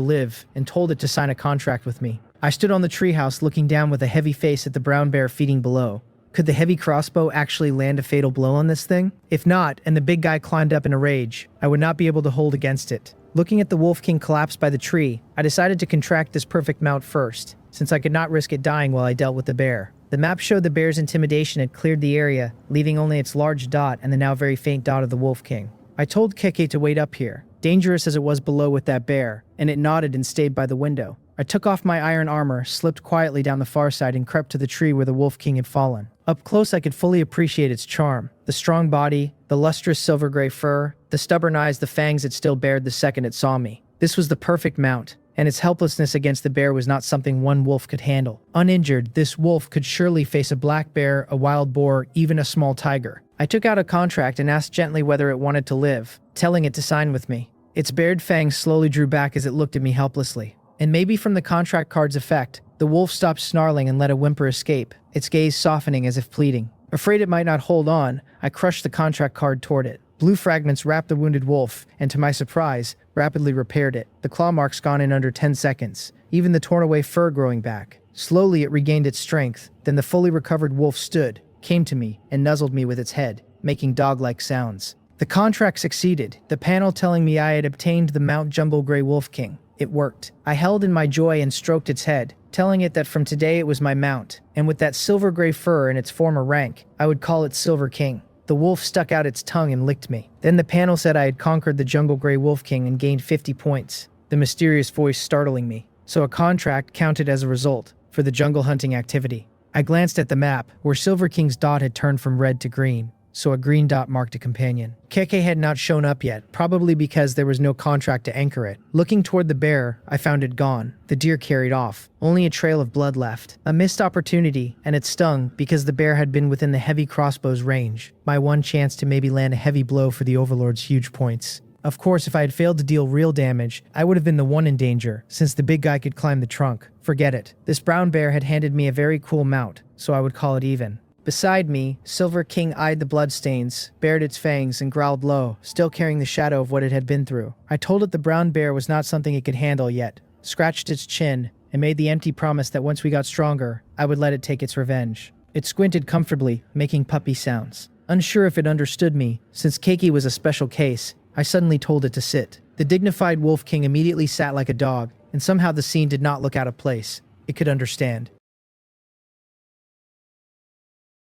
live, and told it to sign a contract with me. I stood on the treehouse looking down with a heavy face at the brown bear feeding below. Could the heavy crossbow actually land a fatal blow on this thing? If not, and the big guy climbed up in a rage, I would not be able to hold against it. Looking at the Wolf King collapse by the tree, I decided to contract this perfect mount first, since I could not risk it dying while I dealt with the bear. The map showed the bear's intimidation had cleared the area, leaving only its large dot and the now very faint dot of the Wolf King. I told Keke to wait up here, dangerous as it was below with that bear, and it nodded and stayed by the window. I took off my iron armor, slipped quietly down the far side, and crept to the tree where the Wolf King had fallen. Up close, I could fully appreciate its charm. The strong body, the lustrous silver-gray fur, the stubborn eyes, the fangs it still bared the second it saw me. This was the perfect mount, and its helplessness against the bear was not something one wolf could handle. Uninjured, this wolf could surely face a black bear, a wild boar, even a small tiger. I took out a contract and asked gently whether it wanted to live, telling it to sign with me. Its bared fangs slowly drew back as it looked at me helplessly. And maybe from the contract card's effect, the wolf stopped snarling and let a whimper escape, its gaze softening as if pleading. Afraid it might not hold on, I crushed the contract card toward it. Blue fragments wrapped the wounded wolf, and to my surprise, rapidly repaired it. The claw marks gone in under 10 seconds, even the torn away fur growing back. Slowly it regained its strength, then the fully recovered wolf stood, came to me, and nuzzled me with its head, making dog-like sounds. The contract succeeded, the panel telling me I had obtained the Mount Jumbo Grey Wolf King. It worked. I held in my joy and stroked its head, telling it that from today it was my mount, and with that silver-gray fur in its former rank, I would call it Silver King. The wolf stuck out its tongue and licked me. Then the panel said I had conquered the Jungle Grey Wolf King and gained 50 points, the mysterious voice startling me. So a contract counted as a result for the jungle hunting activity. I glanced at the map, where Silver King's dot had turned from red to green, so a green dot marked a companion. Keke had not shown up yet, probably because there was no contract to anchor it. Looking toward the bear, I found it gone. The deer carried off. Only a trail of blood left. A missed opportunity, and it stung because the bear had been within the heavy crossbow's range. My one chance to maybe land a heavy blow for the Overlord's huge points. Of course, if I had failed to deal real damage, I would have been the one in danger, since the big guy could climb the trunk. Forget it. This brown bear had handed me a very cool mount, so I would call it even. Beside me, Silver King eyed the bloodstains, bared its fangs, and growled low, still carrying the shadow of what it had been through. I told it the brown bear was not something it could handle yet, scratched its chin, and made the empty promise that once we got stronger, I would let it take its revenge. It squinted comfortably, making puppy sounds. Unsure if it understood me, since Keiki was a special case, I suddenly told it to sit. The dignified Wolf King immediately sat like a dog, and somehow the scene did not look out of place. It could understand.